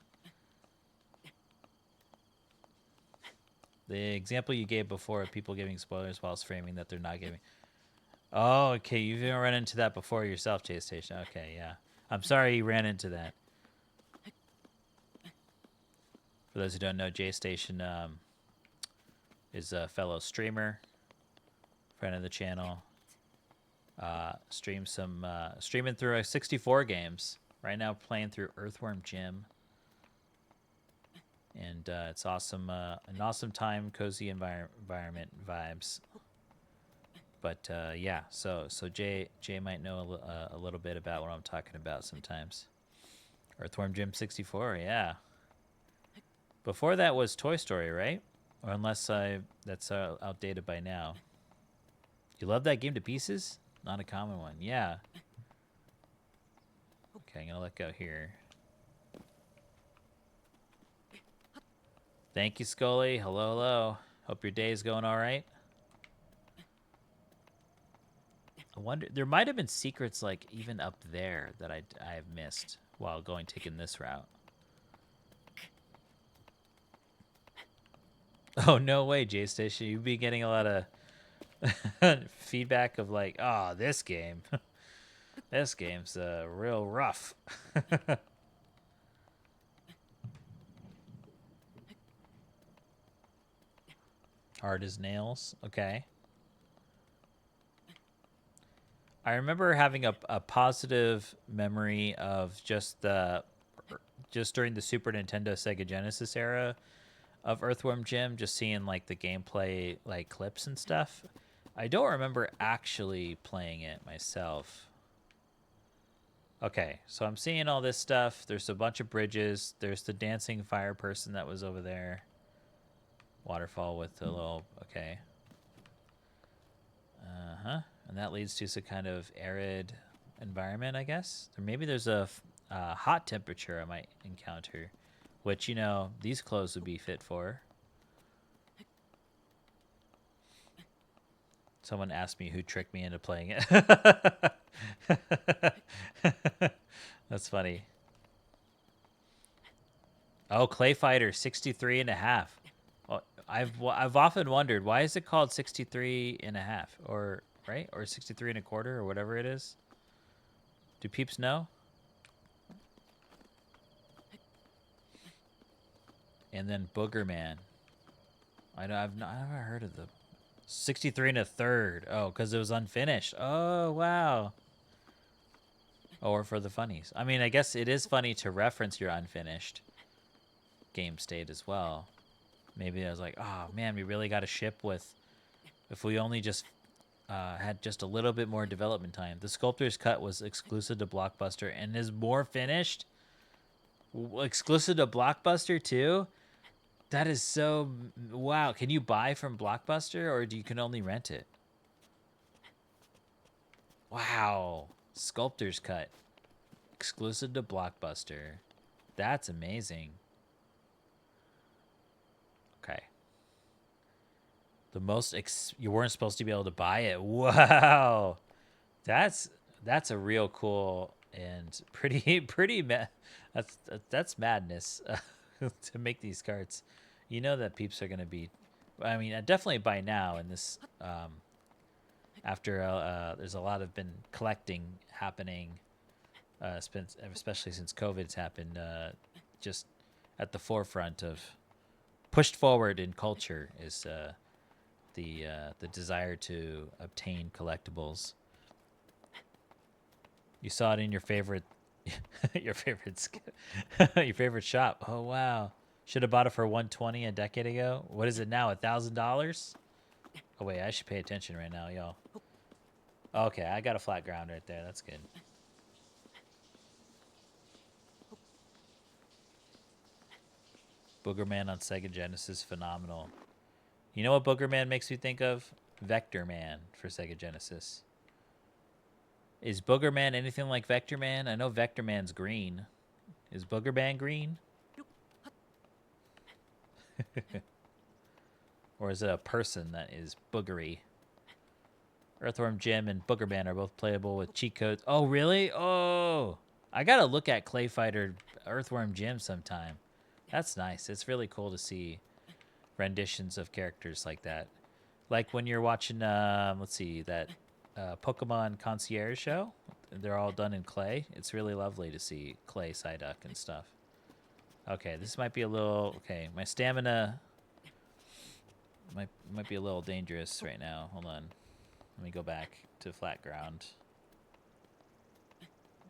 The example you gave before of people giving spoilers whilst framing that they're not giving... Oh, okay. You've even run into that before yourself, J-Station. Okay, yeah. I'm sorry you ran into that. For those who don't know, J-Station is a fellow streamer, friend of the channel. Streaming through 64 games. Right now playing through Earthworm Jim. And it's awesome. An awesome time, cozy environment vibes. But yeah, so Jay might know a little bit about what I'm talking about sometimes. Earthworm Jim 64, yeah. Before that was Toy Story, right? Or unless that's outdated by now. You love that game to pieces? Not a common one, yeah. Okay, I'm gonna let go here. Thank you, Scully. Hello. Hope your day is going all right. I wonder, there might have been secrets like even up there that I've missed while taking this route. Oh, no way, J-Station. You'd be getting a lot of feedback of like, oh, this game's real rough. Hard as nails. Okay. I remember having a positive memory of just during the Super Nintendo Sega Genesis era of Earthworm Jim, just seeing like the gameplay like clips and stuff. I don't remember actually playing it myself. Okay, so I'm seeing all this stuff. There's a bunch of bridges. There's the dancing fire person that was over there. Waterfall with a little... Okay. Uh-huh. And that leads to some kind of arid environment, I guess. Or maybe there's a hot temperature I might encounter, which, you know, these clothes would be fit for. Someone asked me who tricked me into playing it. That's funny. Oh, Clay Fighter 63 and a half. Oh, I've often wondered, why is it called 63 and a half, or right, or 63 and a quarter, or whatever it is? Do peeps know? And then Booger Man. I know I've never heard of the 63 and a third. Oh, because it was unfinished. Oh, wow. Or for the funnies. I mean, I guess it is funny to reference your unfinished game state as well. Maybe I was like, oh man, we really got to ship with, if we only just had just a little bit more development time. The Sculptor's Cut was exclusive to Blockbuster and is more finished. Exclusive to Blockbuster too? That is so, wow. Can you buy from Blockbuster, or you can only rent it? Wow. Sculptor's Cut. Exclusive to Blockbuster. That's amazing. Okay. The most you weren't supposed to be able to buy it. Wow. That's a real cool and pretty that's madness to make these cards. You know that peeps are going to be, I mean, definitely by now in this after there's a lot of been collecting happening, especially since COVID's happened, just at the forefront of pushed forward in culture is the desire to obtain collectibles. You saw it in your favorite your favorite shop. Oh wow. Should have bought it for $120 a decade ago. What is it now? $1,000? Oh wait, I should pay attention right now, y'all. Okay, I got a flat ground right there. That's good. Booger Man on Sega Genesis, phenomenal. You know what Booger Man makes me think of? Vector Man for Sega Genesis. Is Booger Man anything like Vector Man? I know Vector Man's green. Is Booger Man green? Or is it a person that is boogery? Earthworm Jim and Booger Man are both playable with cheat codes. Oh, really? Oh, I gotta look at Clay Fighter Earthworm Jim sometime. That's nice. It's really cool to see renditions of characters like that. Like when you're watching, let's see, that Pokemon Concierge show. They're all done in clay. It's really lovely to see clay Psyduck and stuff. Okay, this might be a little... Okay, my stamina might be a little dangerous right now. Hold on. Let me go back to flat ground.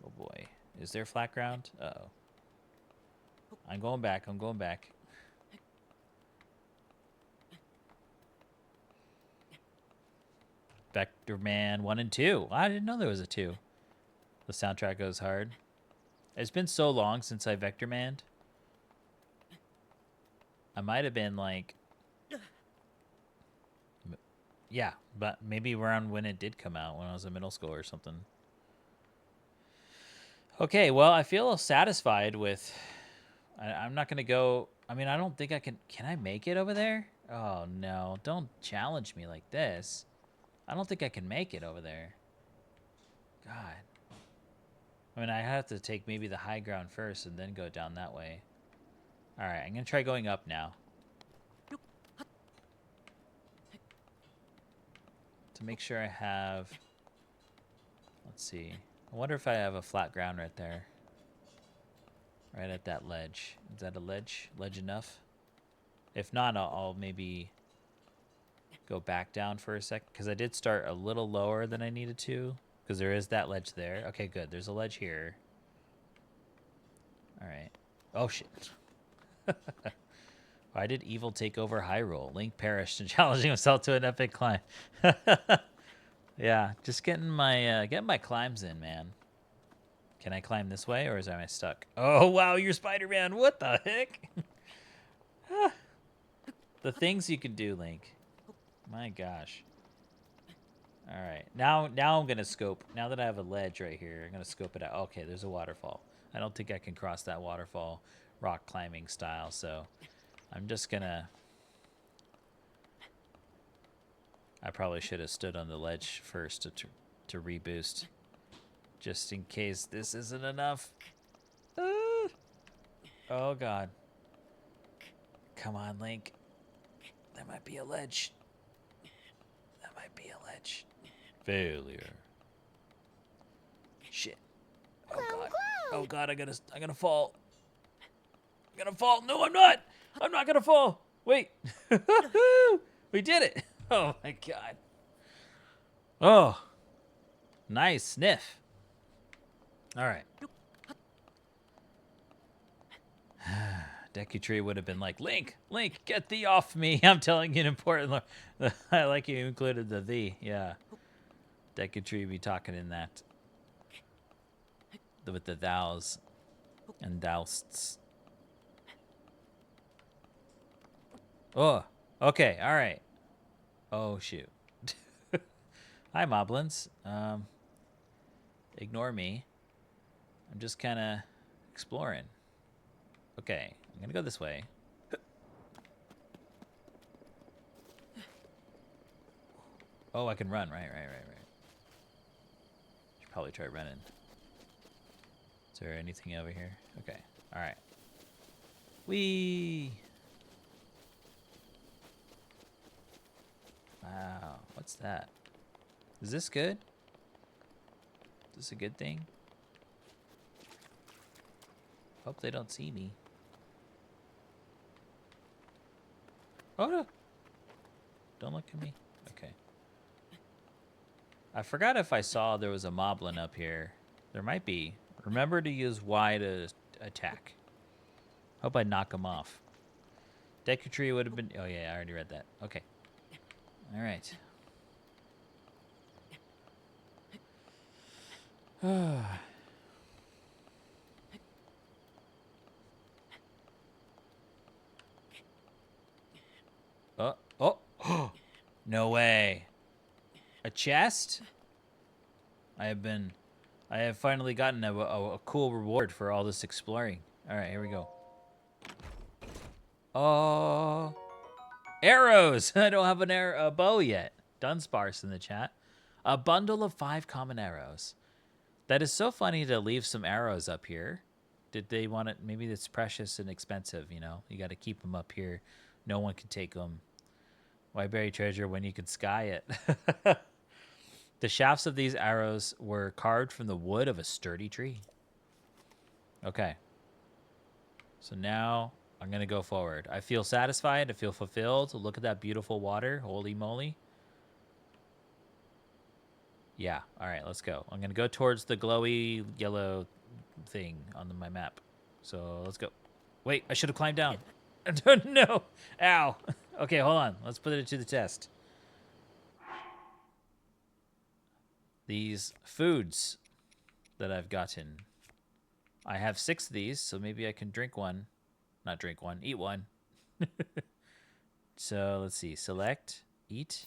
Oh boy. Is there flat ground? Uh-oh. I'm going back. I'm going back. Vector Man 1 and 2. I didn't know there was a 2. The soundtrack goes hard. It's been so long since I Vector Manned. I might have been like... Yeah, but maybe around when it did come out, when I was in middle school or something. Okay, well, I feel satisfied with... I'm not going to go... I mean, I don't think I can... Can I make it over there? Oh, no. Don't challenge me like this. I don't think I can make it over there. God. I mean, I have to take maybe the high ground first and then go down that way. All right, I'm going to try going up now. To make sure I have... Let's see. I wonder if I have a flat ground right there. Right at that ledge. Is that a ledge? Ledge enough? If not, I'll maybe go back down for a sec. Because I did start a little lower than I needed to. Because there is that ledge there. Okay, good. There's a ledge here. Alright. Oh, shit. Why did evil take over Hyrule? Link perished and challenging himself to an epic climb. Yeah, just getting my climbs in, man. Can I climb this way, or am I stuck? Oh, wow, you're Spider-Man. What the heck? The things you can do, Link. My gosh. All right. Now I'm going to scope. Now that I have a ledge right here, I'm going to scope it out. Okay, there's a waterfall. I don't think I can cross that waterfall rock climbing style, so I'm just going to... I probably should have stood on the ledge first to reboost. Just in case this isn't enough. Oh, God. Come on, Link. There might be a ledge. That might be a ledge. Failure. Shit. Oh, God. Oh, God, I'm gonna fall. I'm gonna fall. No, I'm not. I'm not gonna fall. Wait. We did it. Oh, my God. Oh. Nice sniff. All right. Deku Tree would have been like, Link, get thee off me. I'm telling you an important... I like you included the thee. Yeah. Deku Tree be talking in that. With the thous and thousts. Oh, okay. All right. Oh, shoot. Hi, Moblins. Ignore me. I'm just kind of exploring. Okay, I'm gonna go this way. Oh, I can run. Right. Should probably try running. Is there anything over here? Okay, all right. Whee! Wow, what's that? Is this good? Is this a good thing? Hope they don't see me. Oh no! Don't look at me. Okay. I forgot if I saw there was a moblin up here. There might be. Remember to use Y to attack. Hope I knock him off. Deku Tree would have been... Oh yeah, I already read that. Okay. All right. Oh, no way. A chest? I have finally gotten a cool reward for all this exploring. All right, here we go. Oh, arrows. I don't have a bow yet. Dunsparce in the chat. A bundle of 5 common arrows. That is so funny to leave some arrows up here. Did they want it? Maybe it's precious and expensive, you know? You got to keep them up here. No one can take them. Why bury treasure when you can sky it? The shafts of these arrows were carved from the wood of a sturdy tree. Okay. So now I'm going to go forward. I feel satisfied. I feel fulfilled. Look at that beautiful water. Holy moly. Yeah. All right, let's go. I'm going to go towards the glowy yellow thing on my map. So let's go. Wait, I should have climbed down. No. Ow. Okay, hold on. Let's put it to the test. These foods that I've gotten. I have 6 of these, so maybe I can drink one. Not drink one, eat one. So let's see. Select, eat.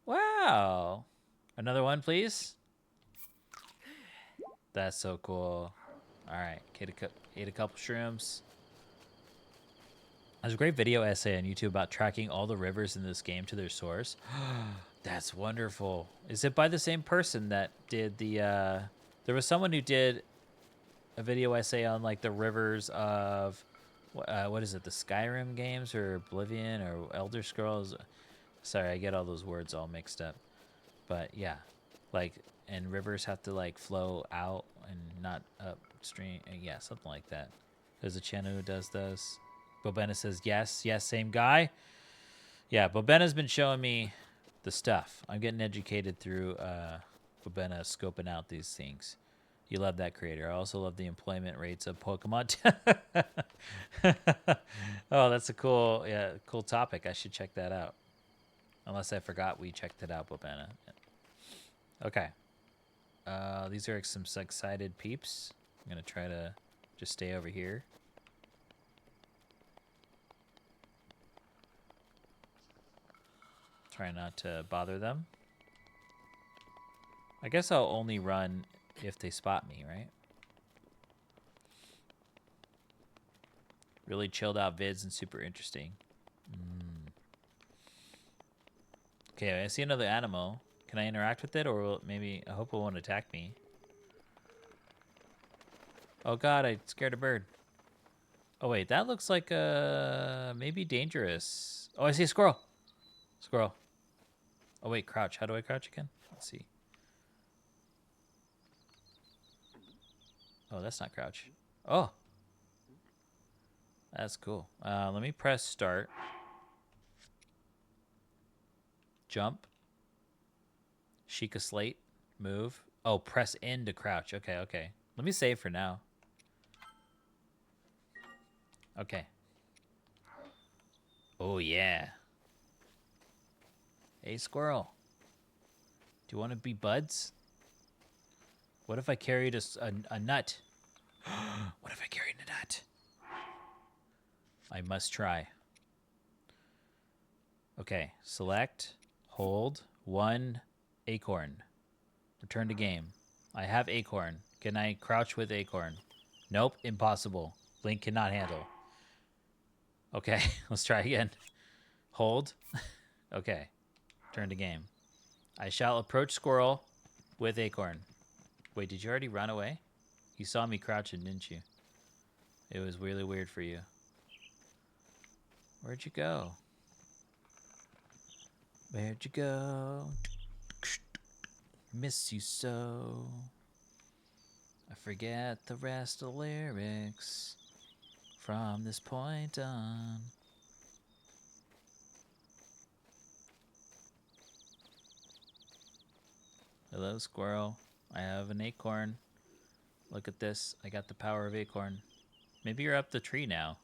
Wow. Another one, please. That's so cool. All right, ate a couple shrooms. There's a great video essay on YouTube about tracking all the rivers in this game to their source. That's wonderful. Is it by the same person that did the... There was someone who did a video essay on, like, the rivers of... what is it? The Skyrim games or Oblivion or Elder Scrolls? Sorry, I get all those words all mixed up. But, yeah. Like, and rivers have to, like, flow out and not upstream. Yeah, something like that. There's a channel who does those. Bobena says, yes, same guy. Yeah, Bobena's been showing me the stuff. I'm getting educated through Bobena scoping out these things. You love that creator. I also love the employment rates of Pokemon. Oh, that's a cool topic. I should check that out. Unless I forgot we checked it out, Bobena. Okay. These are some excited peeps. I'm gonna try to just stay over here. Try not to bother them. I guess I'll only run if they spot me, right? Really chilled out vids and super interesting. Okay, I see another animal. Can I interact with it, or will it maybe? I hope it won't attack me. Oh God, I scared a bird. Oh wait, that looks like maybe dangerous. Oh, I see a squirrel. Squirrel. Oh wait, crouch. How do I crouch again? Let's see. Oh, that's not crouch. Oh, that's cool. Let me press start. Jump. Sheikah Slate. Move. Oh, press in to crouch. Okay, okay. Let me save for now. Okay. Oh, yeah. Hey, squirrel. Do you want to be buds? What if I carried a nut? What if I carried a nut? I must try. Okay, select, hold, 1 acorn. Return to game. I have acorn. Can I crouch with acorn? Nope, impossible. Link cannot handle. Okay, let's try again. Hold. Okay, turn to game. I shall approach squirrel with acorn. Wait, did you already run away? You saw me crouching, didn't you? It was really weird for you. Where'd you go? Where'd you go? Miss you so. I forget the rest of the lyrics from this point on. Hello, squirrel. I have an acorn. Look at this. I got the power of acorn. Maybe you're up the tree now.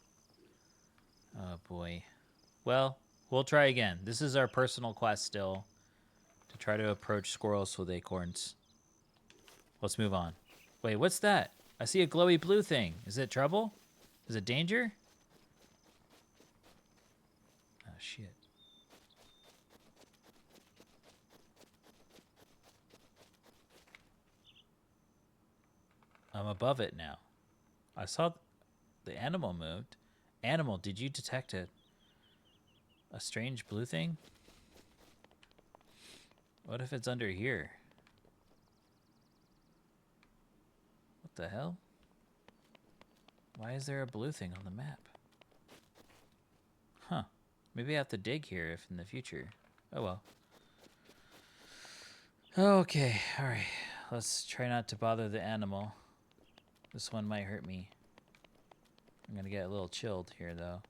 Oh, boy. Well, we'll try again. This is our personal quest still, to try to approach squirrels with acorns. Let's move on. Wait, what's that? I see a glowy blue thing. Is it trouble? Is it danger? Oh, shit. I'm above it now. I saw the animal moved. Animal, did you detect it? A strange blue thing? What if it's under here? What the hell? Why is there a blue thing on the map? Huh. Maybe I have to dig here if in the future. Oh well. Okay, alright. Let's try not to bother the animal. This one might hurt me. I'm gonna get a little chilled here though.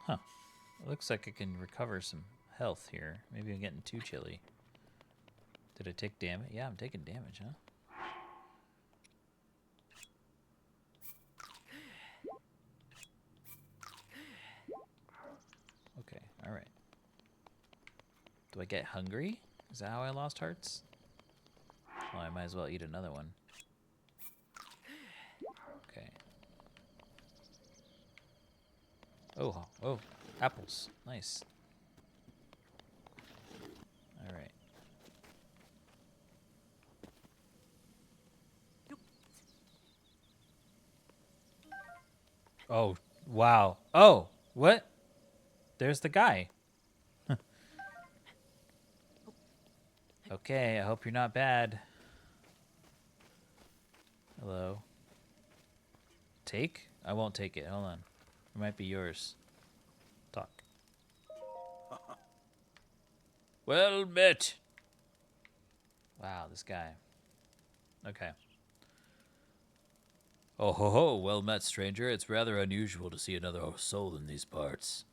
Huh. It looks like I can recover some health here. Maybe I'm getting too chilly. Did I take damage? Yeah, I'm taking damage, huh? Okay, alright. Do I get hungry? Is that how I lost hearts? Well, I might as well eat another one. Okay. Oh, oh, apples. Nice. Alright. Oh, wow. Oh, what? There's the guy. Okay, I hope you're not bad. Hello. Take? I won't take it. Hold on. It might be yours. Talk. Well met. Wow, this guy. Okay. Oh ho ho, well met, stranger. It's rather unusual to see another soul in these parts.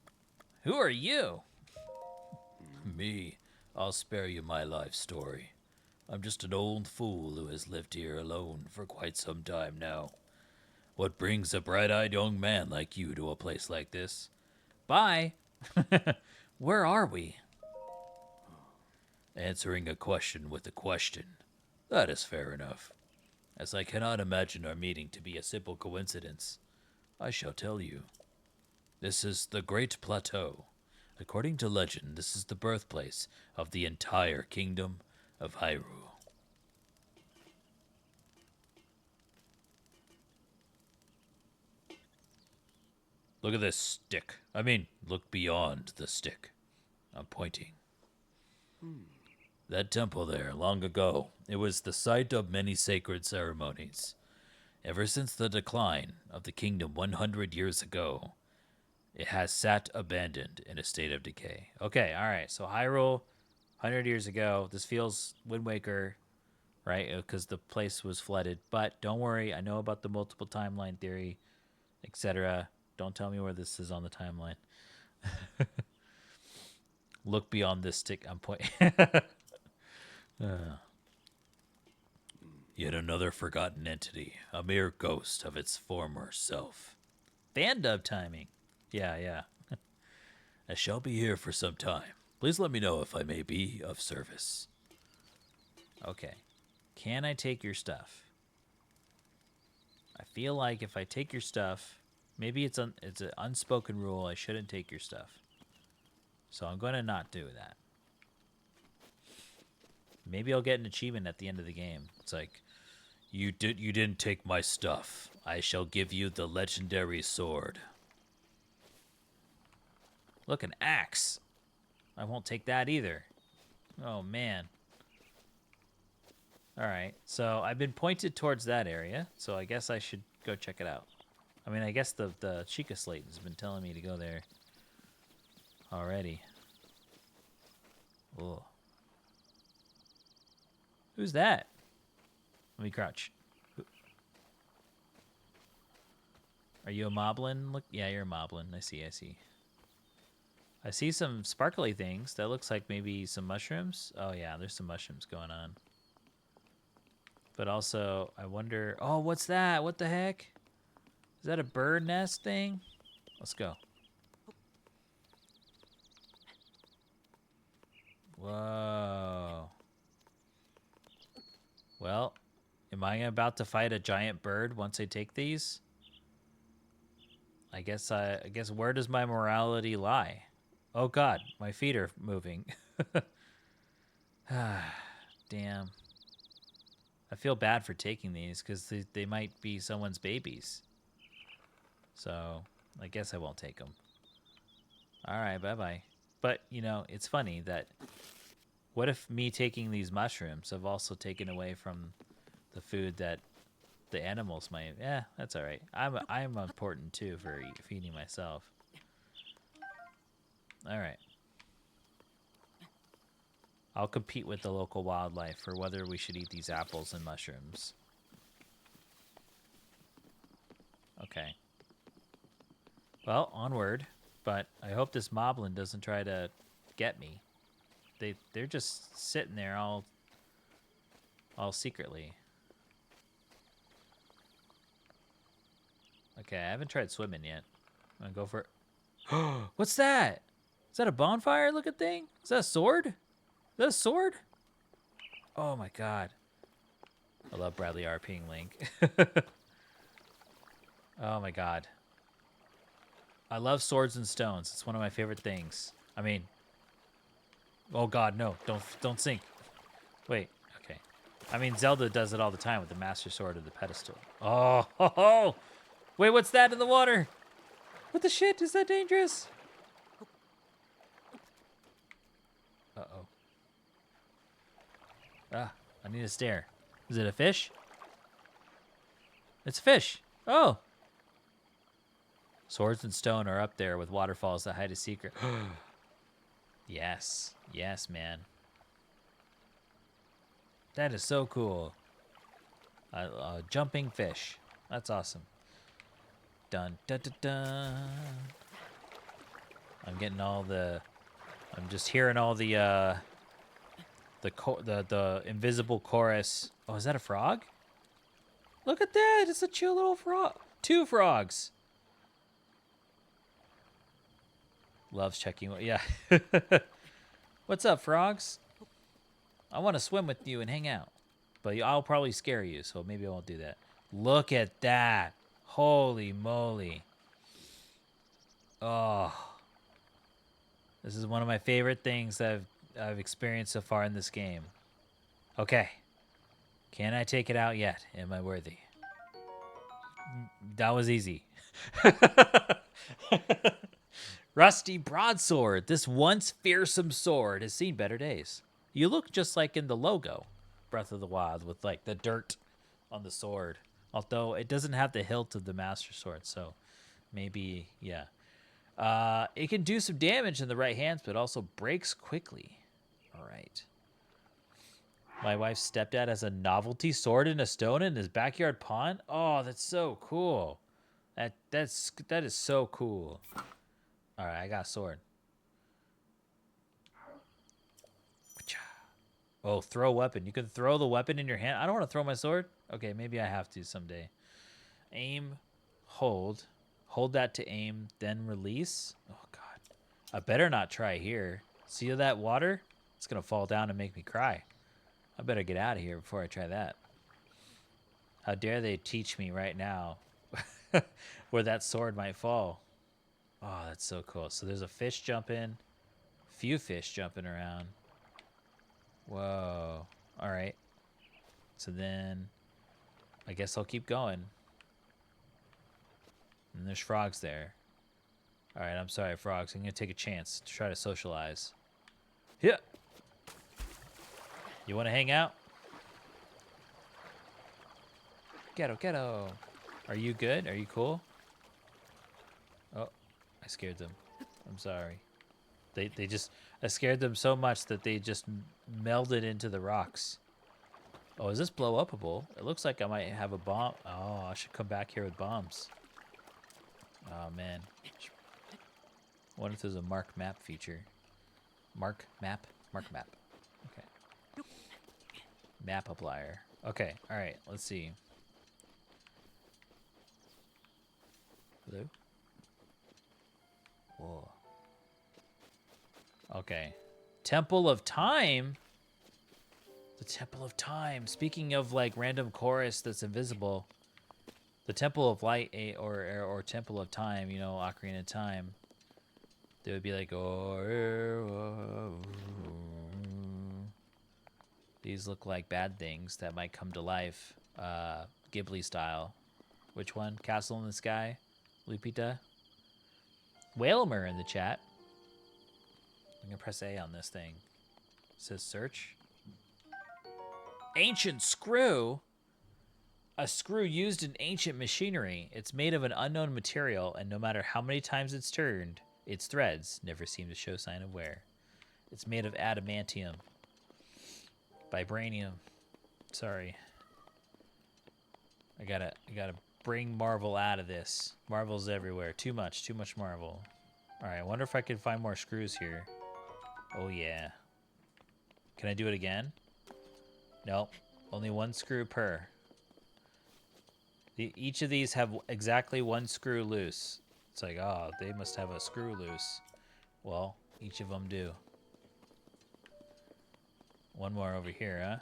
Who are you? me, I'll spare you my life story. I'm just an old fool who has lived here alone for quite some time now. What brings a bright-eyed young man like you to a place like this? Bye. Where are we? Answering a question with a question. That is fair enough. As I cannot imagine our meeting to be a simple coincidence, I shall tell you. This is the Great Plateau. According to legend, this is the birthplace of the entire kingdom of Hyrule. Look at this stick. I mean, look beyond the stick. I'm pointing. That temple there, long ago, it was the site of many sacred ceremonies. Ever since the decline of the kingdom 100 years ago, it has sat abandoned in a state of decay. Okay, all right. So Hyrule, 100 years ago. This feels Wind Waker, right? Because the place was flooded. But don't worry, I know about the multiple timeline theory, etc. Don't tell me where this is on the timeline. Look beyond this stick. I'm pointing. Yet another forgotten entity, a mere ghost of its former self. Fan dub timing. Yeah. I shall be here for some time. Please let me know if I may be of service. Okay. Can I take your stuff? I feel like if I take your stuff, maybe it's an unspoken rule I shouldn't take your stuff. So I'm going to not do that. Maybe I'll get an achievement at the end of the game. It's like, You didn't take my stuff. I shall give you the legendary sword. look, an axe. I won't take that either. Oh, man. All right, so I've been pointed towards that area, so I guess I should go check it out. I mean, I guess the Sheikah Slate has been telling me to go there already. Oh. Who's that? Let me crouch. Are you a moblin? Look, yeah, you're a moblin. I see. I see some sparkly things. That looks like maybe some mushrooms. Oh yeah, there's some mushrooms going on. But also, I wonder... Oh, what's that? What the heck? Is that a bird nest thing? Let's go. Whoa. Well, am I about to fight a giant bird once I take these? I guess where does my morality lie? Oh god, my feet are moving. Damn. I feel bad for taking these because they might be someone's babies. So, I guess I won't take them. Alright, bye-bye. But, you know, it's funny that... What if me taking these mushrooms have also taken away from the food that the animals might... Yeah, that's alright. I'm important, too, for feeding myself. Alright. I'll compete with the local wildlife for whether we should eat these apples and mushrooms. Okay. Well, onward. But I hope this moblin doesn't try to get me. They're just sitting there all secretly. Okay, I haven't tried swimming yet. I'm gonna go for it. What's that? Is that a bonfire looking thing? Is that a sword? Is that a sword? Oh my god. I love Bradley RPing Link. Oh my god. I love swords and stones. It's one of my favorite things. I mean... Oh god, no. Don't sink. Wait, okay. I mean, Zelda does it all the time with the Master Sword of the pedestal. Oh, ho, ho. Wait, what's that in the water? What the shit? Is that dangerous? Uh-oh. Ah, I need a stare. Is it a fish? It's a fish. Oh. Swords and stone are up there with waterfalls that hide a secret. Yes. Yes, man. That is so cool. A jumping fish. That's awesome. Dun, dun, dun, dun. I'm getting all the I'm just hearing all the invisible chorus. Oh, is that a frog? Look at that! It's a chill little frog. 2 frogs. Loves checking. Yeah. What's up, frogs? I want to swim with you and hang out, but I'll probably scare you, so maybe I won't do that. Look at that! Holy moly! Oh, this is one of my favorite things that I've experienced so far in this game. Okay, can I take it out yet? Am I worthy? That was easy. Rusty broadsword. This once fearsome sword has seen better days. You look just like in the logo, Breath of the Wild, with like the dirt on the sword. Although it doesn't have the hilt of the Master Sword, so maybe, yeah. It can do some damage in the right hands, but also breaks quickly. All right. My wife's stepdad has a novelty sword in a stone in his backyard pond. Oh, that's so cool. That is so cool. All right, I got a sword. Oh, throw a weapon. You can throw the weapon in your hand. I don't want to throw my sword. Okay, maybe I have to someday. Aim, hold. Hold that to aim, then release. Oh, God. I better not try here. See that water? It's going to fall down and make me cry. I better get out of here before I try that. How dare they teach me right now where that sword might fall. Oh, that's so cool. So there's a fish jumping. Few fish jumping around. Whoa. All right. So then I guess I'll keep going. And there's frogs there. All right, I'm sorry, frogs. I'm going to take a chance to try to socialize. Yeah. You want to hang out? Ghetto. Are you good? Are you cool? Oh, I scared them. I'm sorry. They just... I scared them so much that they just melded into the rocks. Oh, is this blow-upable? It looks like I might have a bomb. Oh, I should come back here with bombs. Oh, man. What if there's a mark map feature? Mark map? Mark map. Okay. Map applier. Okay, alright, let's see. Hello? Whoa. Okay. Temple of Time? The Temple of Time. Speaking of, like, random chorus that's invisible, the Temple of Light or Temple of Time, you know, Ocarina of Time, they would be like, oh, these look like bad things that might come to life, Ghibli style. Which one? Castle in the Sky? Lupita? Whalmer in the chat. I'm gonna press A on this thing. It says search. Ancient screw? A screw used in ancient machinery. It's made of an unknown material, and no matter how many times it's turned, its threads never seem to show sign of wear. It's made of adamantium. Vibranium. Sorry. I gotta bring Marvel out of this. Marvel's everywhere. Too much Marvel. Alright, I wonder if I can find more screws here. Oh yeah. Can I do it again? Nope. Only 1 screw per. Each of these have exactly 1 screw loose. It's like, oh, they must have a screw loose. Well, each of them do. One more over here, huh?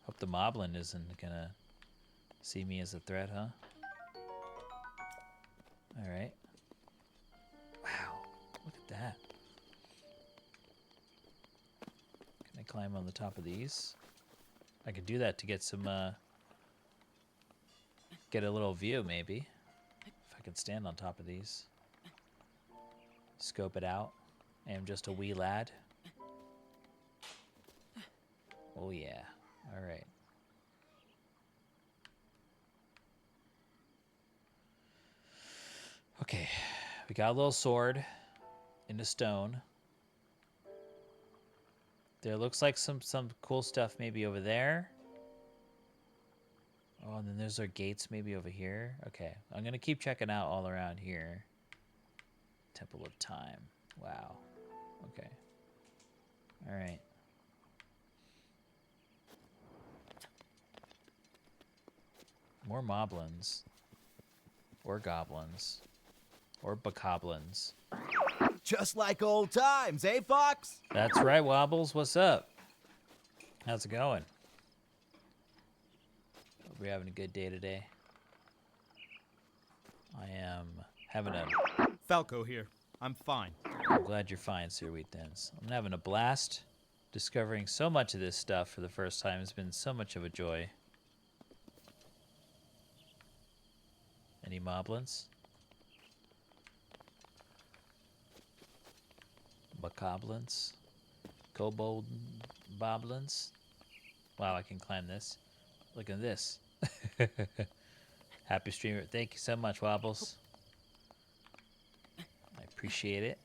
Hope the moblin isn't gonna see me as a threat, huh? Alright. Wow, look at that. Can I climb on the top of these? I could do that to get some, get a little view, maybe. If I could stand on top of these. Scope it out. I am just a wee lad. Oh yeah. Alright. Okay. We got a little sword into stone. There looks like some cool stuff maybe over there. Oh, and then there's our gates maybe over here. Okay. I'm going to keep checking out all around here. Temple of Time. Wow. Okay. All right. More moblins. Or goblins. Or bokoblins. Just like old times, eh, Fox? That's right, Wobbles. What's up? How's it going? Hope you're having a good day today. I am having a... Falco here. I'm fine. I'm glad you're fine, Sir Wheat Thins. I'm having a blast discovering so much of this stuff for the first time. It's been so much of a joy. Any moblins? Bokoblins? Kobold boblins? Wow, I can climb this. Look at this. Happy streamer. Thank you so much, Wobbles. I appreciate it.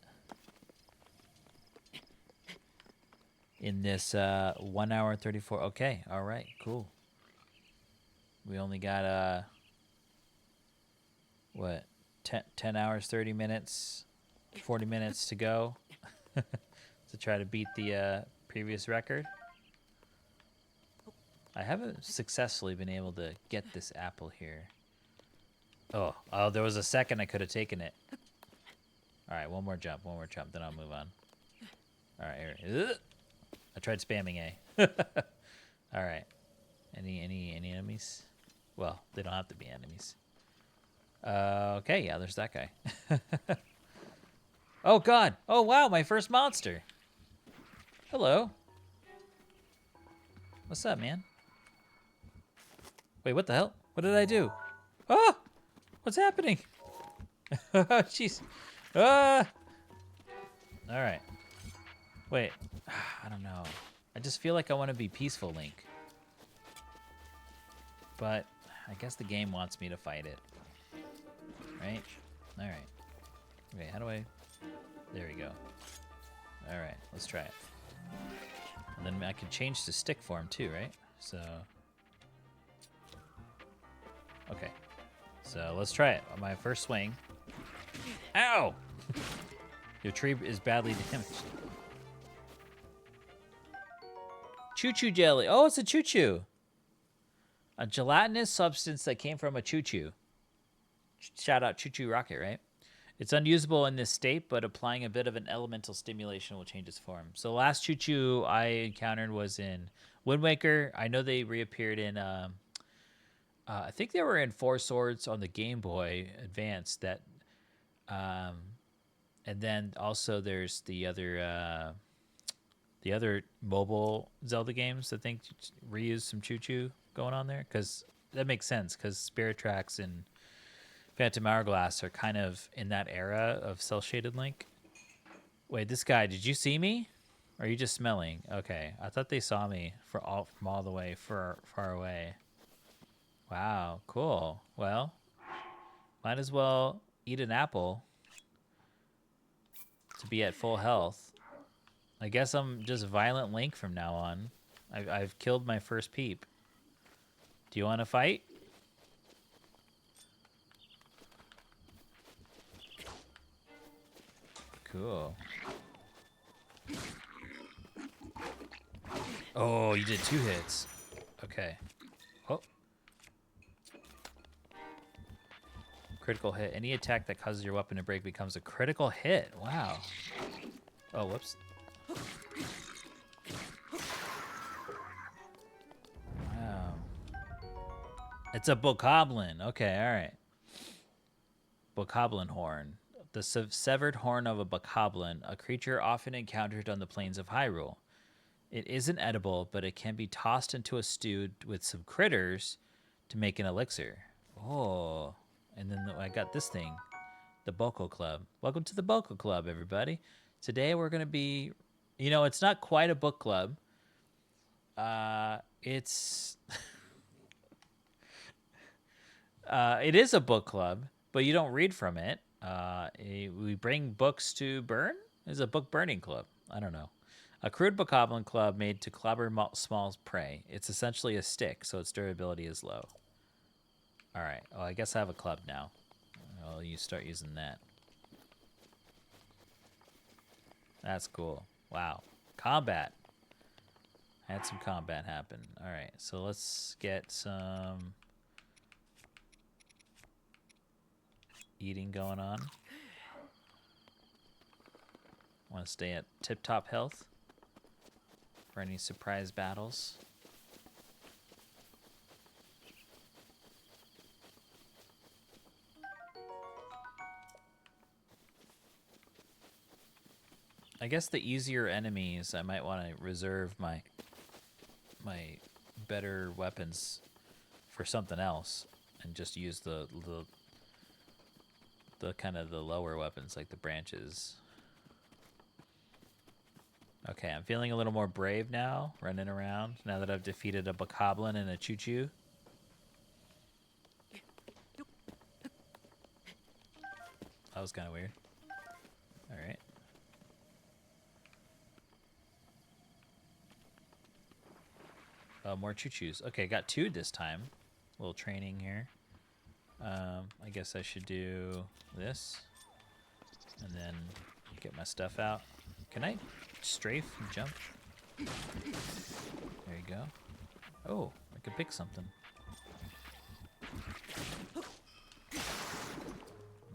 In this 1 hour 34. Okay, all right, cool. We only got what, 10 hours 30 minutes 40 minutes to go to try to beat the previous record. I haven't successfully been able to get this apple here. Oh, there was a second I could have taken it. All right, one more jump, then I'll move on. All right, here. I tried spamming A. All right. Any enemies? Well, they don't have to be enemies. Okay, yeah, there's that guy. Oh, God. Oh, wow, my first monster. Hello. What's up, man? Wait, what the hell? What did I do? Oh! What's happening? Oh, jeez. Ah! All right. Wait. I don't know. I just feel like I want to be peaceful, Link. But I guess the game wants me to fight it. Right? All right. Okay, how do I... There we go. All right, let's try it. And then I can change to stick form too, right? So... Okay. So let's try it on my first swing. Ow! Your tree is badly damaged. Choo-choo jelly. Oh, it's a choo-choo. A gelatinous substance that came from a choo-choo. Shout out Choo-Choo Rocket, right? It's unusable in this state, but applying a bit of an elemental stimulation will change its form. So the last choo-choo I encountered was in Wind Waker. I know they reappeared in... I think they were in Four Swords on the Game Boy Advance. That, and then also there's the other mobile Zelda games. I think reuse some choo-choo going on there, because that makes sense. Because Spirit Tracks and Phantom Hourglass are kind of in that era of cel-shaded Link. Wait, this guy, did you see me? Or are you just smelling? Okay, I thought they saw me from all the way far away. Wow, cool. Well, might as well eat an apple to be at full health. I guess I'm just Violent Link from now on. I've killed my first peep. Do you want to fight? Cool. Oh, you did 2 hits. Okay. Oh. Critical hit. Any attack that causes your weapon to break becomes a critical hit. Wow. Oh, whoops. Wow. It's a bokoblin. Okay, all right. Bokoblin horn. The severed horn of a bokoblin, a creature often encountered on the plains of Hyrule. It isn't edible, but it can be tossed into a stew with some critters to make an elixir. Oh, and then I got this thing, the Boko Club. Welcome to the Boko Club, everybody. Today we're going to be, you know, it's not quite a book club. It is a book club, but you don't read from it. We bring books to burn? It's a book burning club. I don't know. A crude bokoblin club made to clobber small prey. It's essentially a stick, so its durability is low. All right. Oh, I guess I have a club now. Well, you start using that. That's cool. Wow. Combat. Had some combat happen. All right, so let's get some eating going on. Want to stay at tip-top health for any surprise battles. I guess the easier enemies, I might want to reserve my better weapons for something else, and just use the kind of the lower weapons like the branches. Okay, I'm feeling a little more brave now, running around now that I've defeated a bokoblin and a choo-choo. That was kind of weird. All right. More choo-choos. Okay, got 2 this time. A little training here. I guess I should do this. And then get my stuff out. Can I strafe and jump? There you go. Oh, I could pick something.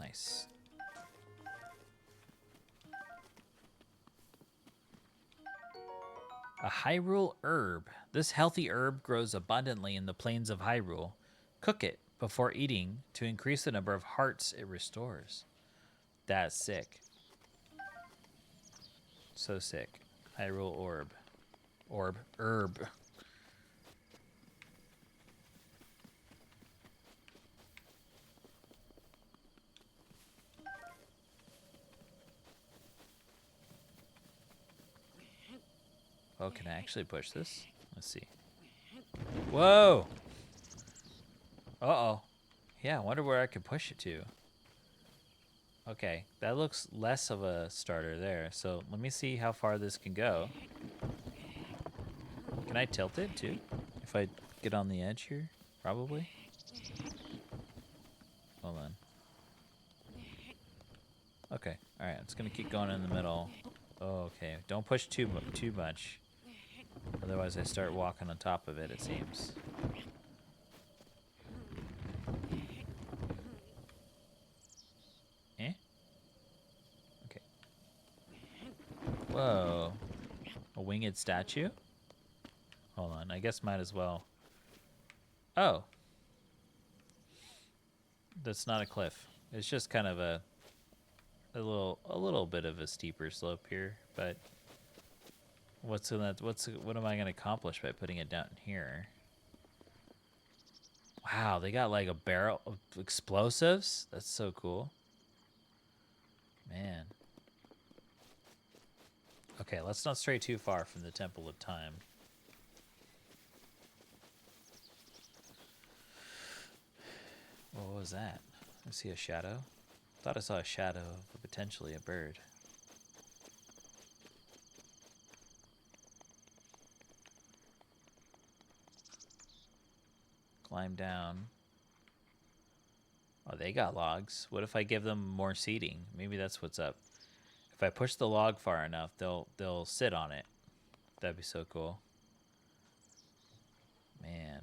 Nice. A Hyrule herb. This healthy herb grows abundantly in the plains of Hyrule. Cook it before eating to increase the number of hearts it restores. That's sick. So sick. Hyrule orb. Herb. Oh, can I actually push this? Let's see. Whoa! Uh-oh. Yeah, I wonder where I could push it to. Okay, that looks less of a starter there. So let me see how far this can go. Can I tilt it too? If I get on the edge here? Probably. Hold on. Okay, alright, it's gonna keep going in the middle. Oh, okay, don't push too much. Otherwise I start walking on top of it, it seems. Eh? Okay. Whoa. A winged statue? Hold on, I guess might as well. Oh. That's not a cliff. It's just kind of a little bit of a steeper slope here, but what am I gonna accomplish by putting it down here? Wow, they got like a barrel of explosives? That's so cool. Man. Okay, let's not stray too far from the Temple of Time. What was that? I see a shadow. Thought I saw a shadow of potentially a bird. Climb down. Oh, they got logs. What if I give them more seating? Maybe that's what's up. If I push the log far enough, they'll sit on it. That'd be so cool. Man,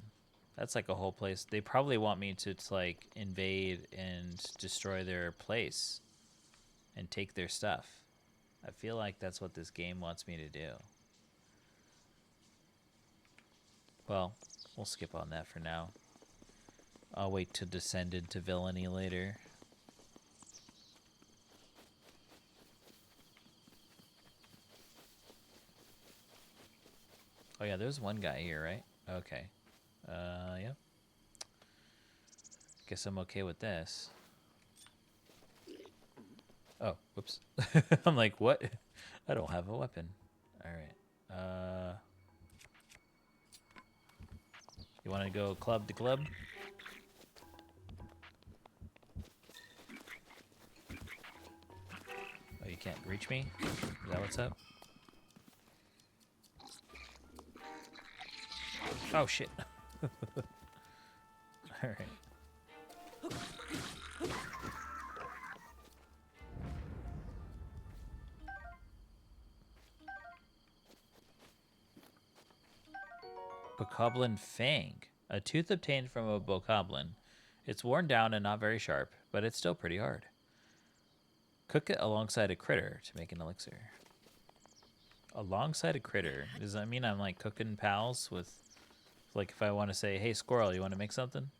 that's like a whole place. They probably want me to like invade and destroy their place and take their stuff. I feel like that's what this game wants me to do. Well, we'll skip on that for now. I'll wait to descend into villainy later. Oh yeah, there's one guy here, right? Okay. Yep. Guess I'm okay with this. Oh, whoops. I'm like, what? I don't have a weapon. Alright. You want to go club to club? Oh, you can't reach me? Is that what's up? Oh, shit. Alright. Bokoblin Fang. A tooth obtained from a Bokoblin. It's worn down and not very sharp, but it's still pretty hard. Cook it alongside a critter to make an elixir. Alongside a critter? Does that mean I'm like cooking pals with, like if I want to say, hey squirrel, you want to make something?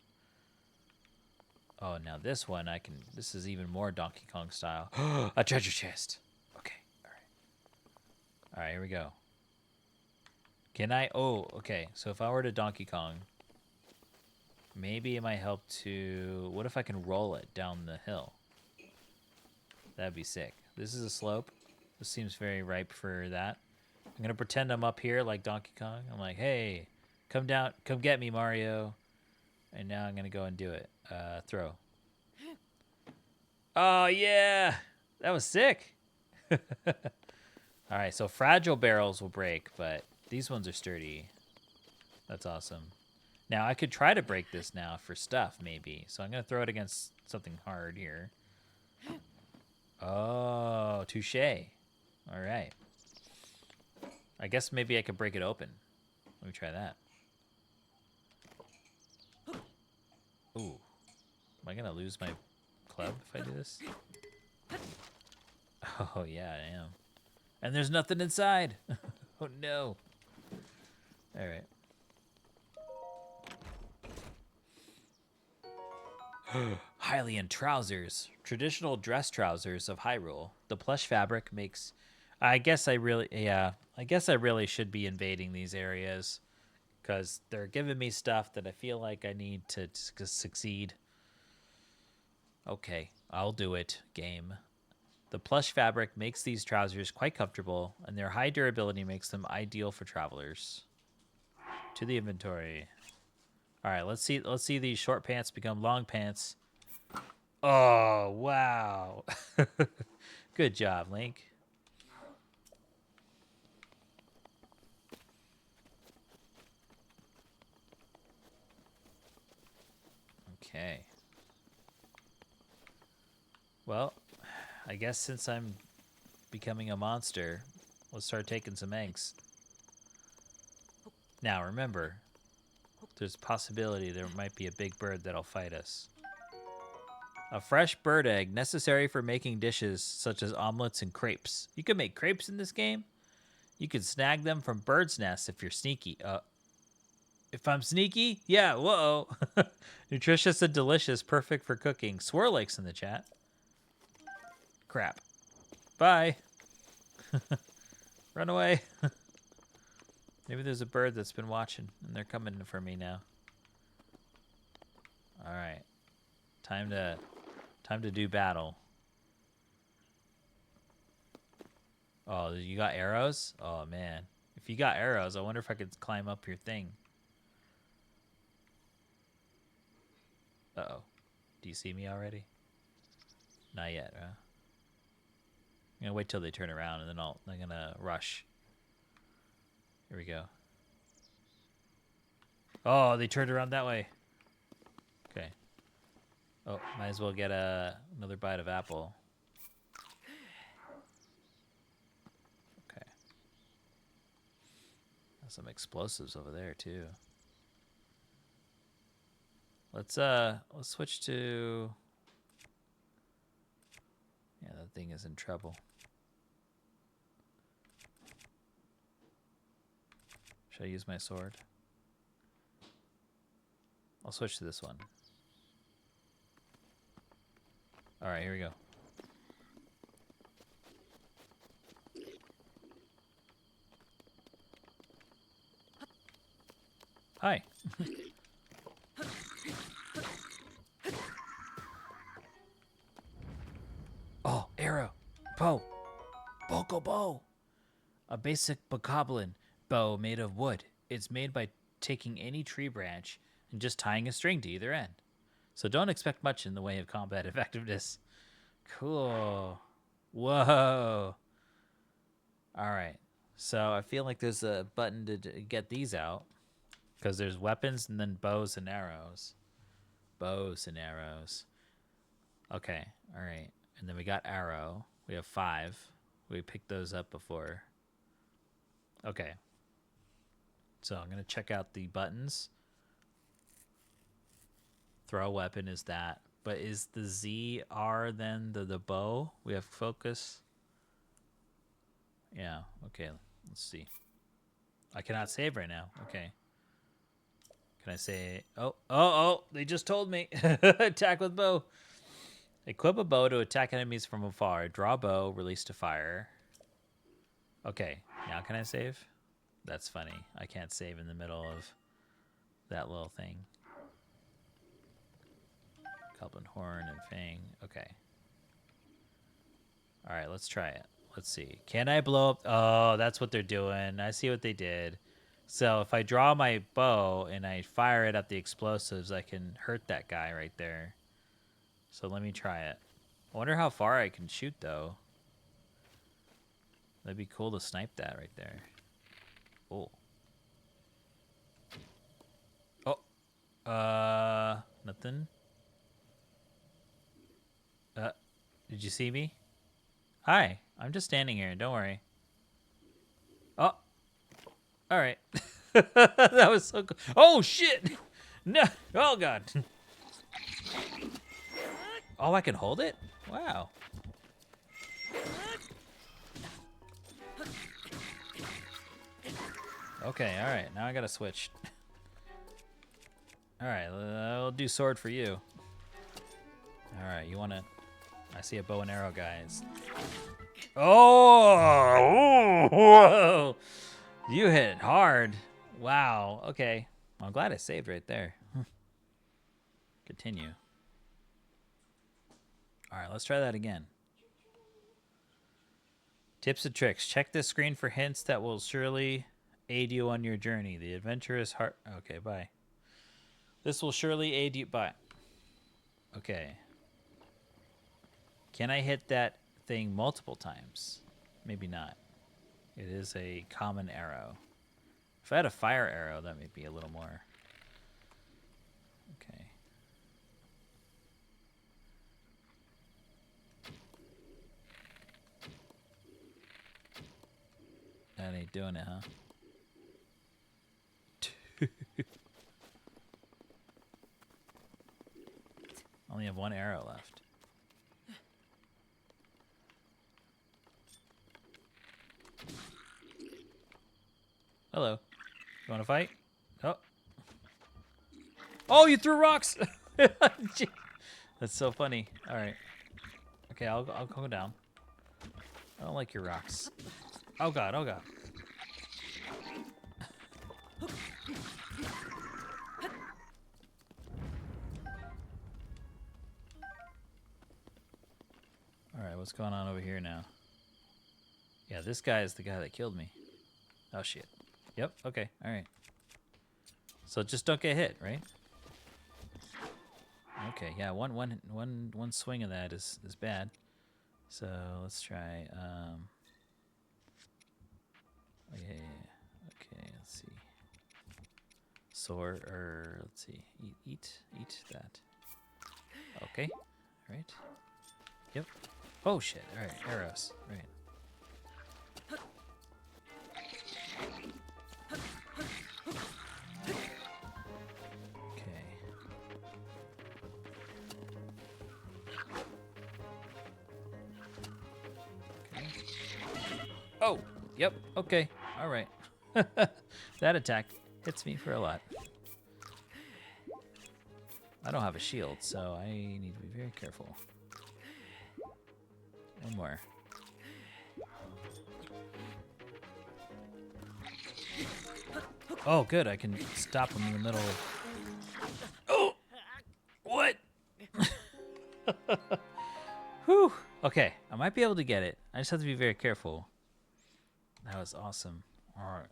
Oh, now this one I can, this is even more Donkey Kong style. A treasure chest. Okay, all right. All right, here we go. Can I, oh, okay. So if I were to Donkey Kong, maybe it might help to, what if I can roll it down the hill? That'd be sick. This is a slope. This seems very ripe for that. I'm going to pretend I'm up here like Donkey Kong. I'm like, hey, come down, come get me, Mario. And now I'm going to go and do it. Throw. Oh, yeah. That was sick. All right, so fragile barrels will break, but these ones are sturdy. That's awesome. Now, I could try to break this now for stuff, maybe. So I'm going to throw it against something hard here. Oh, touche. All right. I guess maybe I could break it open. Let me try that. Ooh. Am I going to lose my club if I do this? Oh, yeah, I am. And there's nothing inside. Oh, no. All right. Hylian trousers. Traditional dress trousers of Hyrule. The plush fabric makes... I guess I really should be invading these areas. Because they're giving me stuff that I feel like I need to succeed. Okay, I'll do it, game. The plush fabric makes these trousers quite comfortable, and their high durability makes them ideal for travelers. To the inventory. All right, let's see these short pants become long pants. Oh, wow. Good job, Link. Okay. Well, I guess since I'm becoming a monster, let's start taking some eggs. Now, remember, there's a possibility there might be a big bird that'll fight us. A fresh bird egg, necessary for making dishes such as omelets and crepes. You can make crepes in this game. You can snag them from birds' nests if you're sneaky. If I'm sneaky? Yeah, whoa. Nutritious and delicious, perfect for cooking. Swirlix in the chat. Crap. Bye. Run away. Maybe there's a bird that's been watching, and they're coming for me now. All right. Time to do battle. Oh, you got arrows? Oh, man. If you got arrows, I wonder if I could climb up your thing. Uh-oh. Do you see me already? Not yet, huh? I'm gonna wait till they turn around, and then I'm gonna rush. Here we go. Oh, they turned around that way. Okay. Oh, might as well get another bite of apple. Okay. There's some explosives over there too. Let's switch to... Yeah, that thing is in trouble. Should I use my sword? I'll switch to this one. All right, here we go. Hi. Oh, arrow. Bow. Boko bow. A basic bokoblin bow made of wood. It's made by taking any tree branch and just tying a string to either end. So don't expect much in the way of combat effectiveness. Cool. Whoa. All right. So I feel like there's a button to get these out. Because there's weapons and then bows and arrows. Bows and arrows. Okay. All right. And then we got arrow. We have 5. We picked those up before. Okay. So I'm going to check out the buttons. Throw a weapon is that. But is the ZR then the bow? We have focus. Yeah, okay. Let's see. I cannot save right now. Okay. Can I say... Oh, they just told me. Attack with bow. Equip a bow to attack enemies from afar. Draw bow, release to fire. Okay, now can I save? That's funny. I can't save in the middle of that little thing. Goblin Horn and Fang. Okay. All right, let's try it. Let's see. Can I blow up? Oh, that's what they're doing. I see what they did. So if I draw my bow and I fire it at the explosives, I can hurt that guy right there. So let me try it. I wonder how far I can shoot, though. That'd be cool to snipe that right there. Oh. Oh. Nothing. Did you see me? Hi. I'm just standing here. Don't worry. Oh. All right. That was so cool. Oh, shit. No. Oh, God. Oh, I can hold it? Wow. Okay, all right. Now I got to switch. All right. I'll do sword for you. All right. You want to... I see a bow and arrow, guys. Oh! Whoa! You hit hard. Wow. Okay. Well, I'm glad I saved right there. Continue. All right, let's try that again. Tips and tricks. Check this screen for hints that will surely aid you on your journey. The adventure is hard. Okay, bye. This will surely aid you. Bye. Okay. Can I hit that thing multiple times? Maybe not. It is a common arrow. If I had a fire arrow, that may be a little more. Okay. That ain't doing it, huh? Only have one arrow left. Hello. You want to fight? Oh. Oh, you threw rocks! That's so funny. All right. Okay, I'll go down. I don't like your rocks. Oh, God. Oh, God. All right, what's going on over here now? Yeah, this guy is the guy that killed me. Oh, shit. Yep, okay, all right. So just don't get hit, right? Okay, yeah, one swing of that is bad. So let's try, okay, let's see. Sword, or let's see, eat that. Okay, all right. Yep. Oh, shit, all right, arrows, all right. Oh, yep, okay, all right. That attack hits me for a lot. I don't have a shield, so I need to be very careful. One more. Oh, good, I can stop him in the middle of... Oh! What? Whew. Okay, I might be able to get it. I just have to be very careful. That was awesome. All right.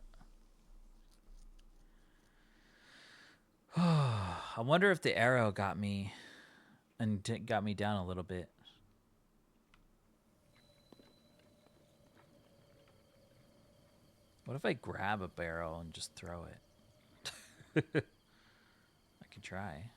I wonder if the arrow got me and got me down a little bit. What if I grab a barrel and just throw it? I could try.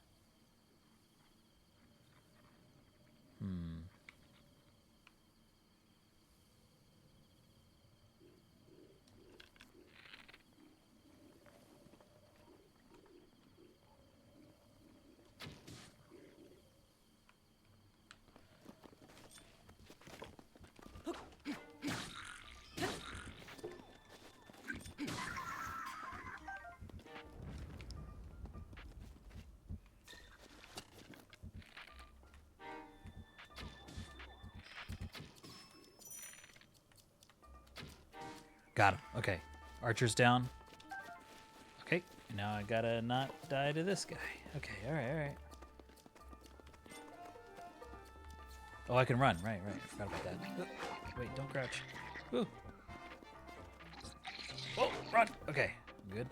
Got him. Okay. Archer's down. Okay. Now I gotta not die to this guy. Okay. All right. All right. Oh, I can run. Right. Right. I forgot about that. Wait. Don't crouch. Ooh. Oh, run. Okay. Good.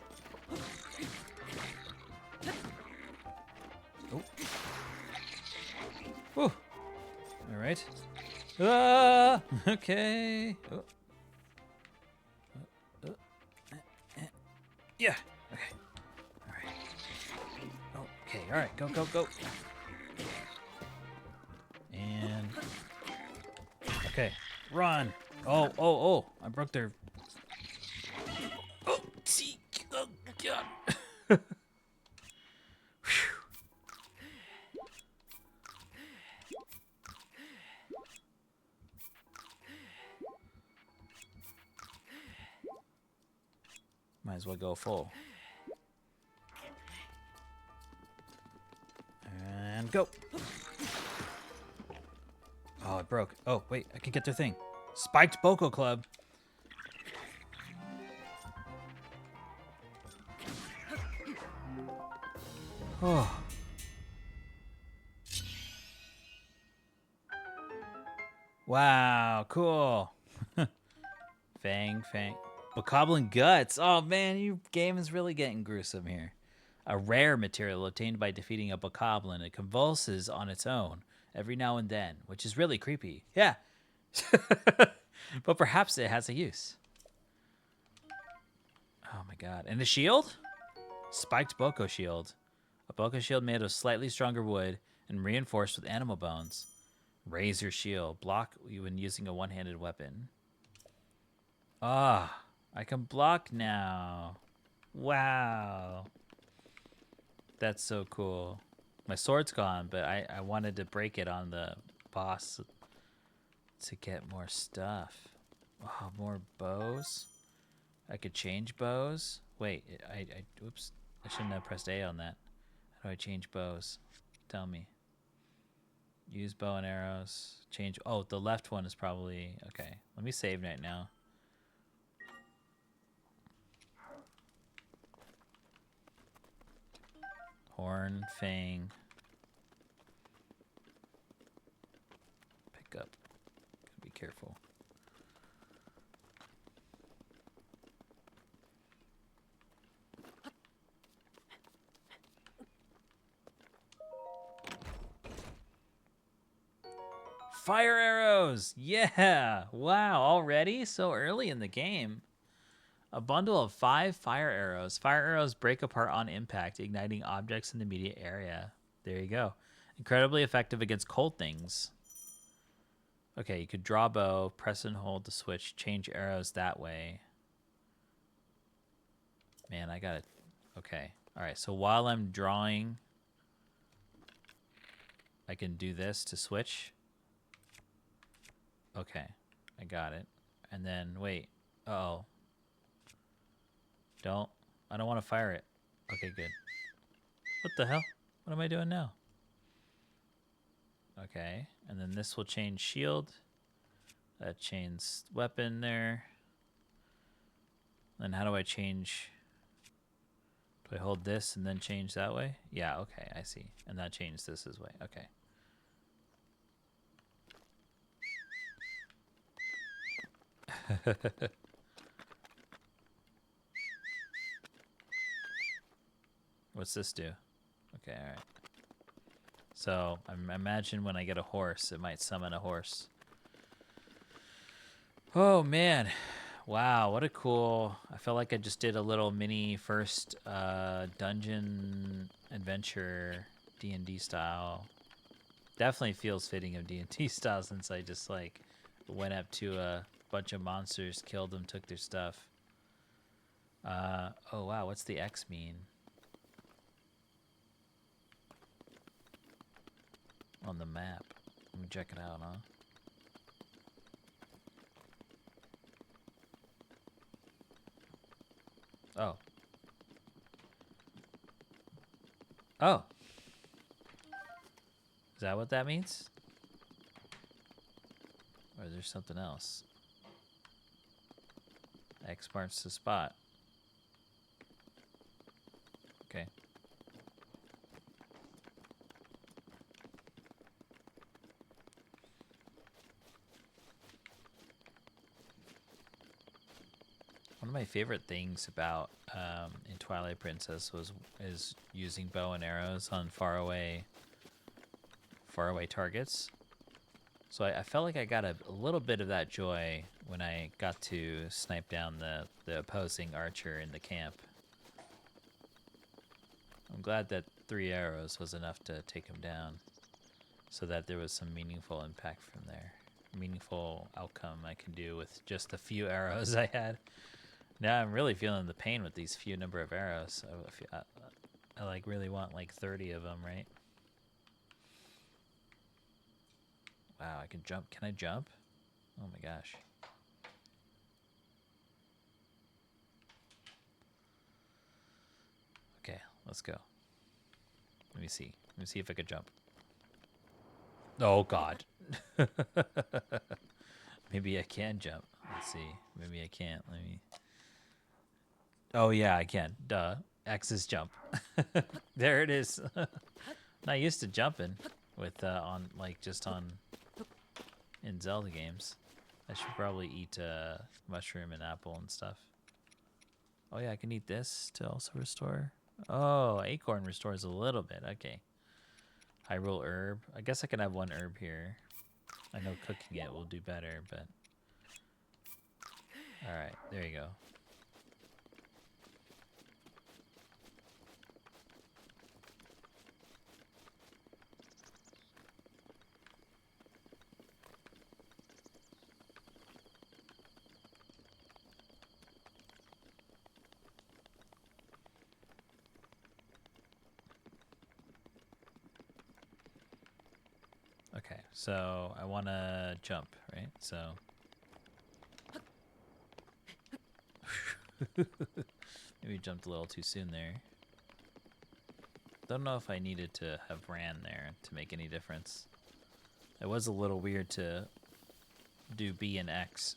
Oh. Whew. All right. Ah. Okay. Oh. Yeah. Okay. All right. Okay. All right. Go. Go. Go. And. Okay. Run. Oh. Oh. Oh. I broke their. Oh. See. Oh God. Might as well go full. And go. Oh, it broke. Oh, wait, I can get their thing. Spiked Boko Club. Oh. Wow, cool. Fang. Bokoblin Guts. Oh man, your game is really getting gruesome here. A rare material obtained by defeating a Bokoblin. It convulses on its own every now and then, which is really creepy. Yeah. But perhaps it has a use. Oh my god. And the shield? Spiked Boko Shield. A Boko Shield made of slightly stronger wood and reinforced with animal bones. Razor Shield. Block when using a one-handed weapon. Ah. I can block now. Wow. That's so cool. My sword's gone, but I wanted to break it on the boss to get more stuff. Oh, more bows. I could change bows. Wait, oops. I shouldn't have pressed A on that. How do I change bows? Tell me. Use bow and arrows. Change. Oh, the left one is probably... Okay, let me save right now. Horn, Fang. Pick up. Gotta be careful. Fire arrows! Yeah! Wow, already? So early in the game. A bundle of 5 fire arrows. Fire arrows break apart on impact, igniting objects in the immediate area. There you go. Incredibly effective against cold things. Okay, you could draw bow, press and hold the switch, change arrows that way. Man, I got it. Okay. All right, so while I'm drawing, I can do this to switch. Okay, I got it. And then, wait. Uh-oh. I don't want to fire it. Okay, good. What the hell? What am I doing now? Okay, and then this will change shield. That changes weapon there. Then how do I change? Do I hold this and then change that way? Yeah, okay, I see. And that changes this way. Okay. What's this do? Okay, all right. So I imagine when I get a horse, it might summon a horse. Oh man, wow, what a cool! I felt like I just did a little mini first dungeon adventure D&D style. Definitely feels fitting of D&D style since I just like went up to a bunch of monsters, killed them, took their stuff. Oh wow, what's the X mean? On the map. Let me check it out, huh? Oh. Oh. Is that what that means? Or is there something else? X marks the spot. Okay. One of my favorite things about in Twilight Princess is using bow and arrows on faraway targets. So I felt like I got a little bit of that joy when I got to snipe down the opposing archer in the camp. I'm glad that 3 arrows was enough to take him down, so that there was some meaningful impact from there. Meaningful outcome I can do with just the few arrows I had. Now I'm really feeling the pain with these few number of arrows. I like really want like 30 of them, right? Wow, I can jump. Can I jump? Oh my gosh. Okay, let's go. Let me see. Let me see if I could jump. Oh god. Maybe I can jump. Let's see. Maybe I can't. Let me. Oh yeah, I can. Duh. X is jump. There it is. Not used to jumping with in Zelda games. I should probably eat mushroom and apple and stuff. Oh yeah, I can eat this to also restore. Oh, acorn restores a little bit. Okay. Hyrule herb. I guess I can have 1 herb here. I know cooking it will do better, but... Alright, there you go. Okay, so I want to jump, right? So maybe jumped a little too soon there. Don't know if I needed to have ran there to make any difference. It was a little weird to do B and X.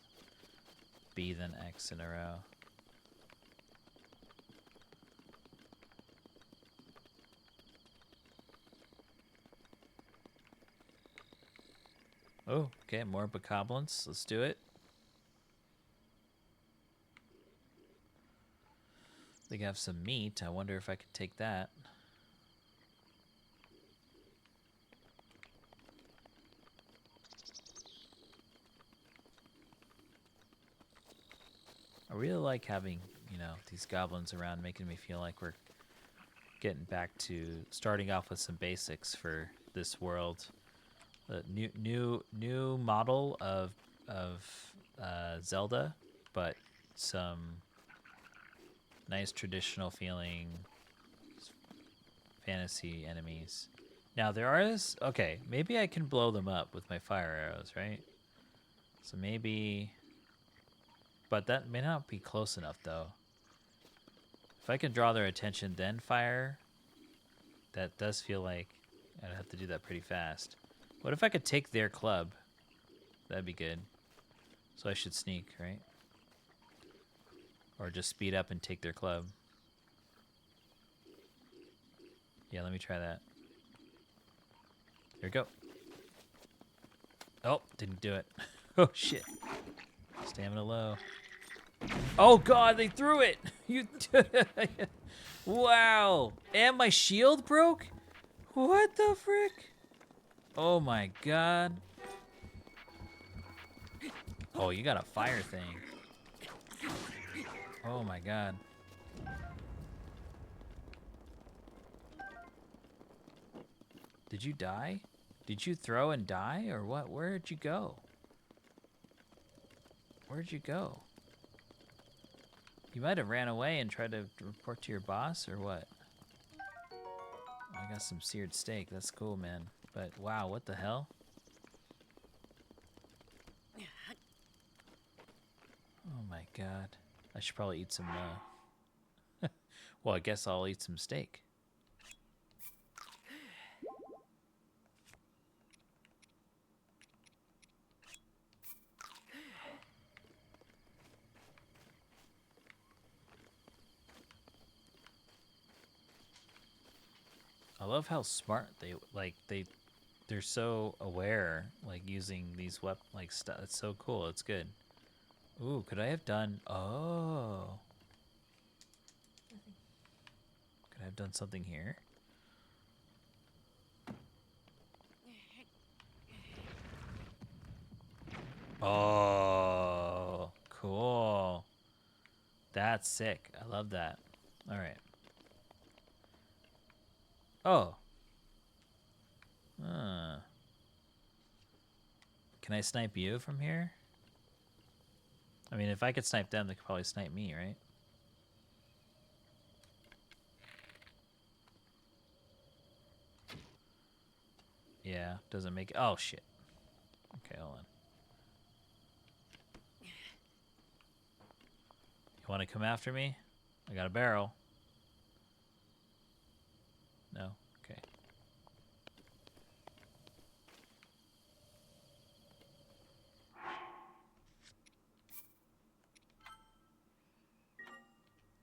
B then X in a row. Oh, okay, more bokoblins. Let's do it. They have some meat. I wonder if I could take that. I really like having, these goblins around, making me feel like we're getting back to starting off with some basics for this world. The new model of Zelda, but some nice traditional feeling fantasy enemies. Now okay, maybe I can blow them up with my fire arrows, right? So maybe, but that may not be close enough though. If I can draw their attention then fire, that does feel like I'd have to do that pretty fast. What if I could take their club? That'd be good. So I should sneak, right? Or just speed up and take their club. Yeah, let me try that. Here we go. Oh, didn't do it. Oh, shit. Stamina low. Oh, God, they threw it! You. Wow! And my shield broke? What the frick? Oh my god. Oh, you got a fire thing. Oh my god. Did you die? Did you throw and die or what? Where'd you go? Where'd you go? You might have ran away and tried to report to your boss or what? I got some seared steak. That's cool, man. But wow, what the hell? Oh my god. I should probably eat some, well, I guess I'll eat some steak. love how smart they're so aware, like using these like stuff. It's so cool. It's good. Ooh, could I have done? Oh, could I have done something here? Oh, cool. That's sick. I love that. All right. Oh. Can I snipe you from here? I mean, if I could snipe them, they could probably snipe me, right? Yeah, doesn't make... Oh, shit. Okay, hold on. You want to come after me? I got a barrel. No? Okay.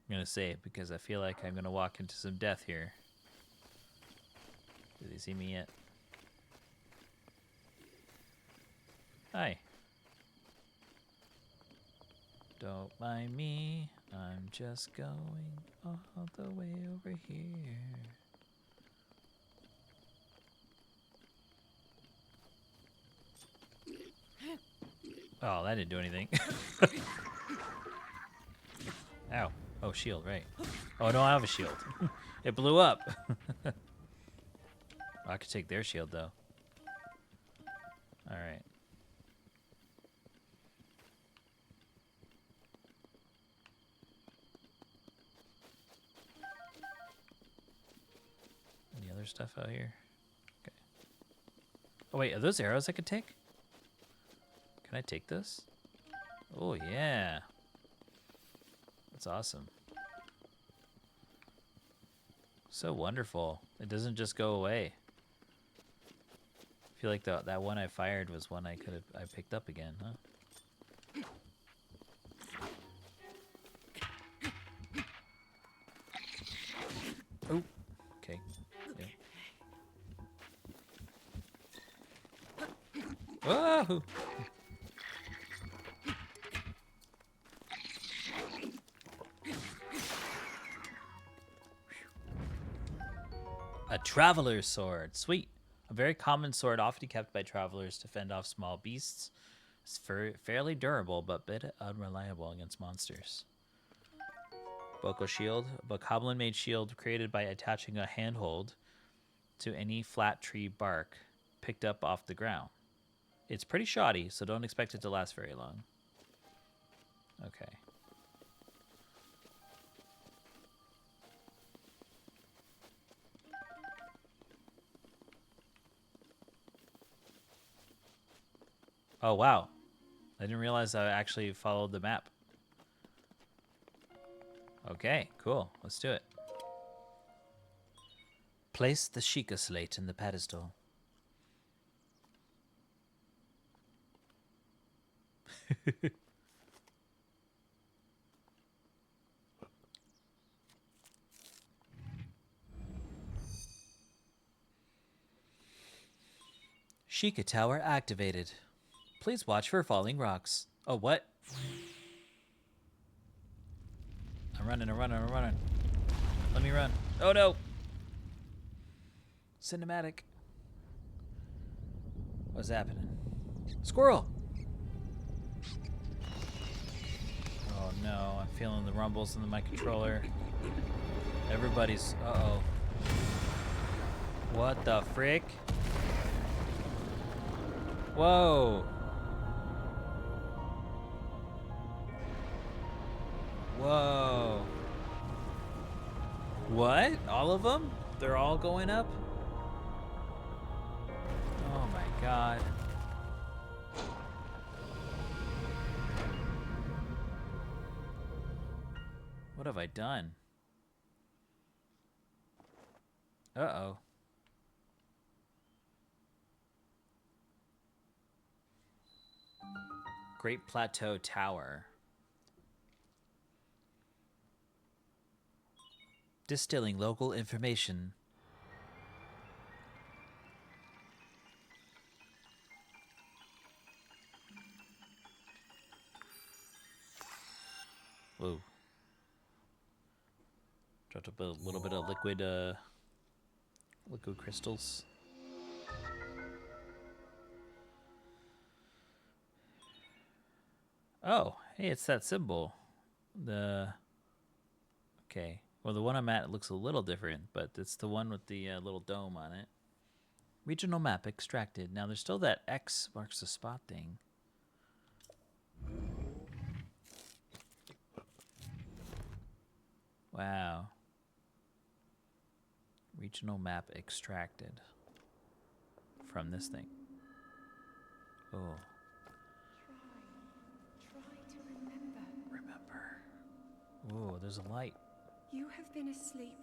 I'm gonna say it because I feel like I'm gonna walk into some death here. Do they see me yet? Hi. Don't mind me, I'm just going all the way over here. Oh, that didn't do anything. Ow. Oh, shield, right. Oh, I don't have a shield. It blew up. I could take their shield, though. Alright. Any other stuff out here? Okay. Oh, wait, are those arrows I could take? Can I take this? Oh, yeah. That's awesome. So wonderful. It doesn't just go away. I feel like that one I fired was one I picked up again, huh? Oh, okay. Yeah. Whoa! A traveler's sword. Sweet. A very common sword often kept by travelers to fend off small beasts. It's fairly durable, but a bit unreliable against monsters. Boko shield. A bokoblin-made shield created by attaching a handhold to any flat tree bark picked up off the ground. It's pretty shoddy, so don't expect it to last very long. Okay. Oh, wow. I didn't realize I actually followed the map. Okay, cool. Let's do it. Place the Sheikah slate in the pedestal. Sheikah Tower activated. Please watch for falling rocks. Oh, what? I'm running. Let me run. Oh, no. Cinematic. What's happening? Squirrel! Oh, no. I'm feeling the rumbles in my controller. Everybody's... Uh-oh. What the frick? Whoa. Whoa. What? All of them? They're all going up? Oh my god. What have I done? Uh-oh. Great Plateau Tower. Distilling local information. Dropped a little bit of liquid crystals. Oh, hey, it's that symbol. Okay. Well, the one I'm at looks a little different, but it's the one with the little dome on it. Regional map extracted. Now, there's still that X marks the spot thing. Wow. Regional map extracted from this thing. Oh. Try to remember. Oh, there's a light. You have been asleep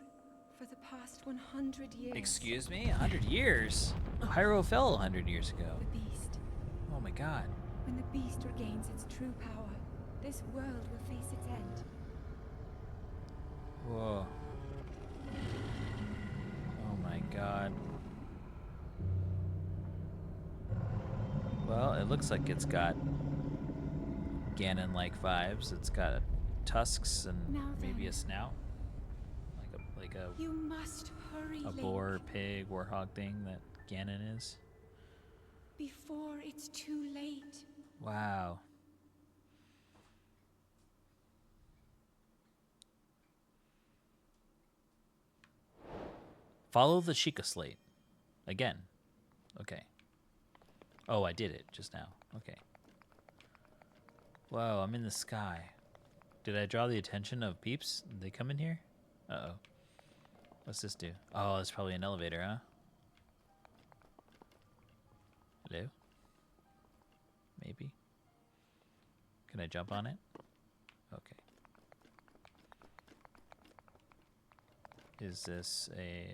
for the past 100 years. Excuse me? 100 years? Hyrule fell 100 years ago. The beast. Oh my god. When the beast regains its true power, this world will face its end. Whoa. Oh my god. Well, it looks like it's got Ganon-like vibes. It's got tusks and Now maybe then. a snout. Like You must hurry, a Link, boar, pig, warthog thing that Ganon is. before it's too late. Wow. Follow the Sheikah Slate. Again. Okay. Oh, I did it just now. Okay. Whoa, I'm in the sky. Did I draw the attention of peeps? Did they come in here? Uh-oh. What's this do? Oh, it's probably an elevator, huh? Hello? Maybe? Can I jump on it? Okay. Is this a...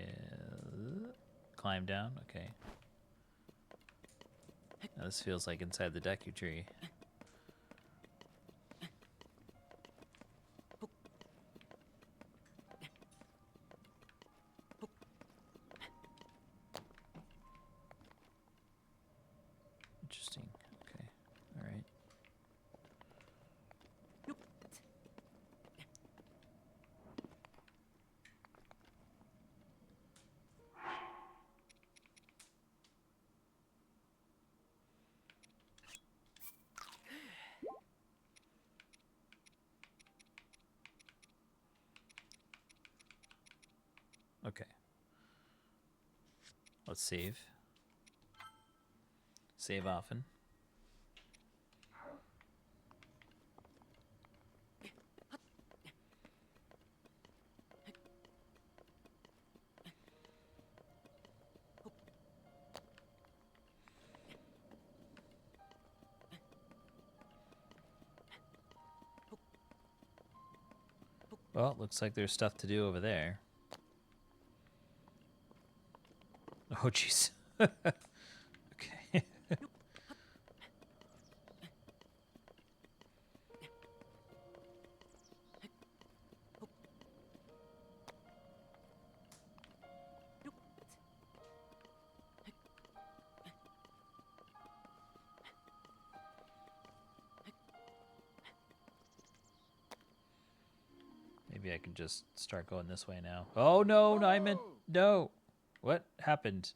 climb down? Okay. Now this feels like inside the Deku Tree. Interesting. Okay. All right. Okay. Let's save. Save often. Well, looks like there's stuff to do over there. Oh, jeez. Okay. Maybe I can just start going this way now. Oh, no, Nyman. No. What happened?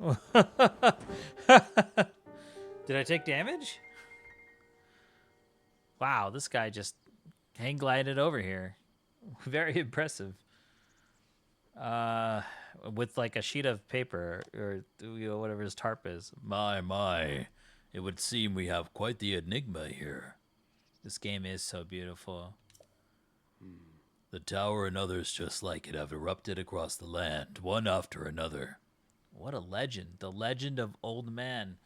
Did I take damage? Wow, this guy just hang glided over here. Very impressive. With like a sheet of paper or whatever his tarp is. My. It would seem we have quite the enigma here. This game is so beautiful. The tower and others just like it have erupted across the land, one after another. What a legend. The Legend of Old Man.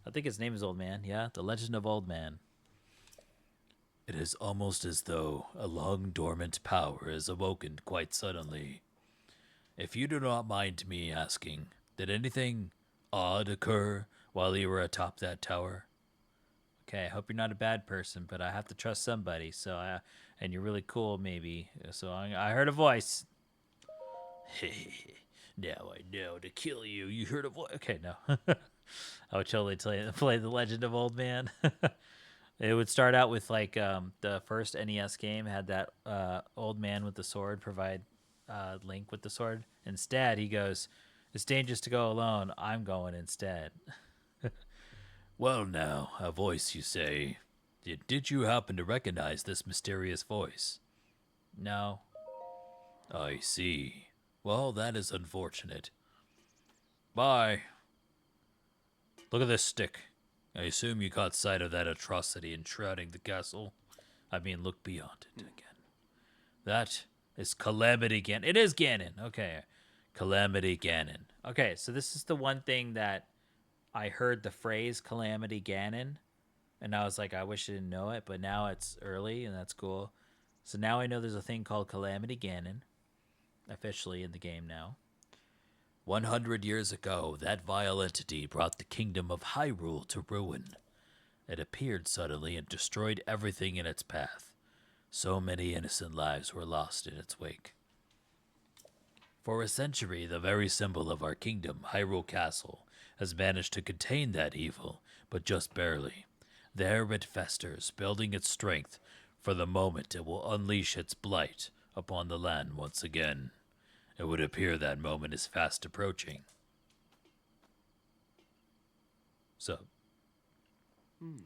I think his name is Old Man. Yeah, The Legend of Old Man. It is almost as though a long dormant power is awoken quite suddenly. If you do not mind me asking, did anything odd occur while you were atop that tower? Okay, I hope you're not a bad person, but I have to trust somebody. So, and you're really cool, maybe. So I heard a voice. Now I know to kill you. You heard a voice. Okay, no. I would totally play The Legend of Old Man. It would start out with like the first NES game had that old man with the sword provide Link with the sword. Instead, he goes, "It's dangerous to go alone. I'm going instead." Well, now, a voice, you say. Did you happen to recognize this mysterious voice? No. I see. Well, that is unfortunate. Bye. Look at this stick. I assume you caught sight of that atrocity enshrouding the castle. I mean, look beyond it again. That is Calamity Ganon. It is Ganon. Okay. Calamity Ganon. Okay, so this is the one thing that I heard the phrase Calamity Ganon, and I was like, I wish I didn't know it, but now it's early, and that's cool. So now I know there's a thing called Calamity Ganon, officially in the game now. 100 years ago, that vile entity brought the kingdom of Hyrule to ruin. It appeared suddenly and destroyed everything in its path. So many innocent lives were lost in its wake. For a century, the very symbol of our kingdom, Hyrule Castle, has managed to contain that evil, but just barely. There it festers, building its strength for the moment it will unleash its blight upon the land once again. It would appear that moment is fast approaching. So,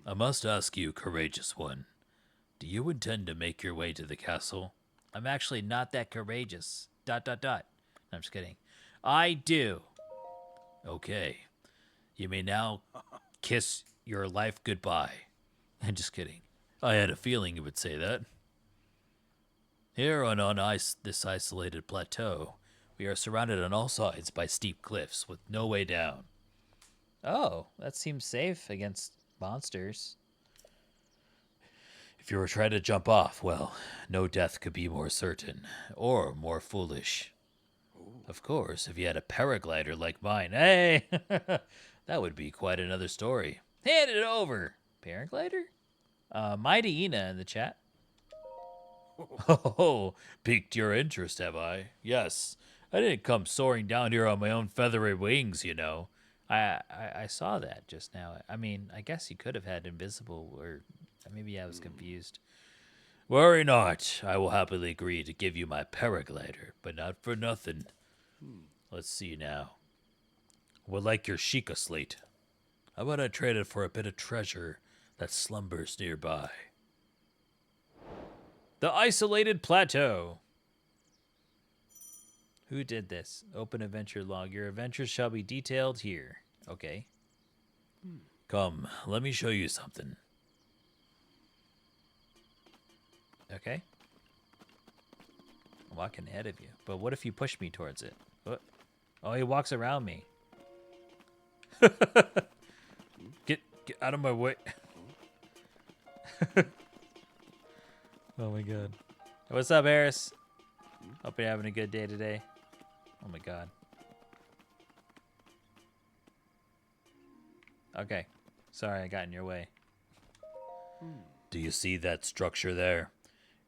I must ask you, courageous one, do you intend to make your way to the castle? I'm actually not that courageous. ... No, I'm just kidding. I do. Okay. You may now kiss your life goodbye. I'm just kidding. I had a feeling you would say that. Here on this isolated plateau, we are surrounded on all sides by steep cliffs with no way down. Oh, that seems safe against monsters. If you were trying to jump off, well, no death could be more certain or more foolish. Of course, if you had a paraglider like mine, hey, that would be quite another story. Hand it over. Paraglider? Mighty Ina in the chat. Oh, piqued your interest, have I? Yes. I didn't come soaring down here on my own feathery wings, you know. I saw that just now. I mean, I guess you could have had invisible, or maybe I was confused. Worry not. I will happily agree to give you my paraglider, but not for nothing. Let's see now. Would like your Sheikah slate. How about I trade it for a bit of treasure that slumbers nearby? The isolated plateau. Who did this? Open adventure log. Your adventures shall be detailed here. Okay. Come, let me show you something. Okay. I'm walking ahead of you. But what if you push me towards it? What? Oh, he walks around me. Get out of my way. Oh my god. What's up, Eris? Hope you're having a good day today. Oh my god. Okay. Sorry, I got in your way. Do you see that structure there?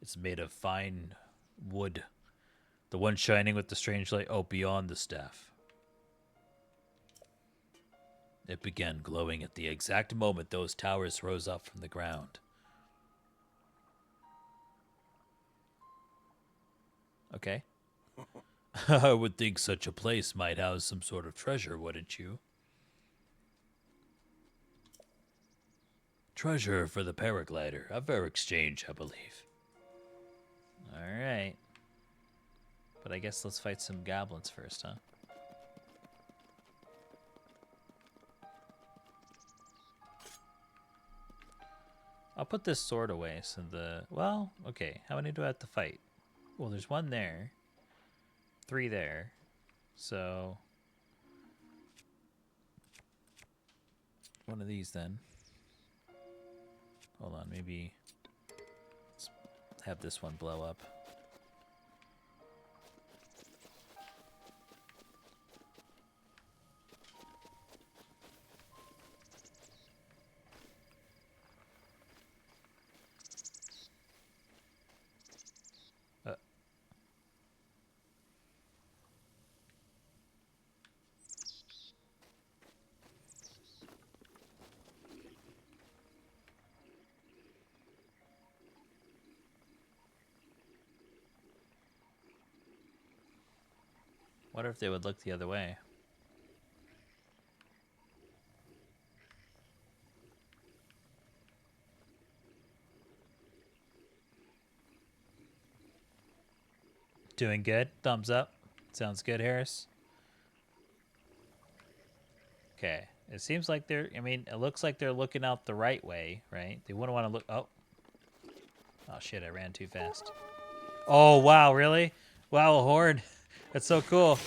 It's made of fine wood. The one shining with the strange light. Oh, beyond the staff. It began glowing at the exact moment those towers rose up from the ground. Okay. I would think such a place might house some sort of treasure, wouldn't you? Treasure for the paraglider. A fair exchange, I believe. Alright. But I guess let's fight some goblins first, huh? I'll put this sword away so well, okay. How many do I have to fight? Well, there's one there. 3 there. So one of these then. Hold on, maybe let's have this one blow up. What if they would look the other way? Doing good. Thumbs up. Sounds good, Harris. Okay. It seems like they're, I mean, it looks like they're looking out the right way, right? They wouldn't want to look, oh. Oh shit, I ran too fast. Oh, wow, really? Wow, a horde. That's so cool.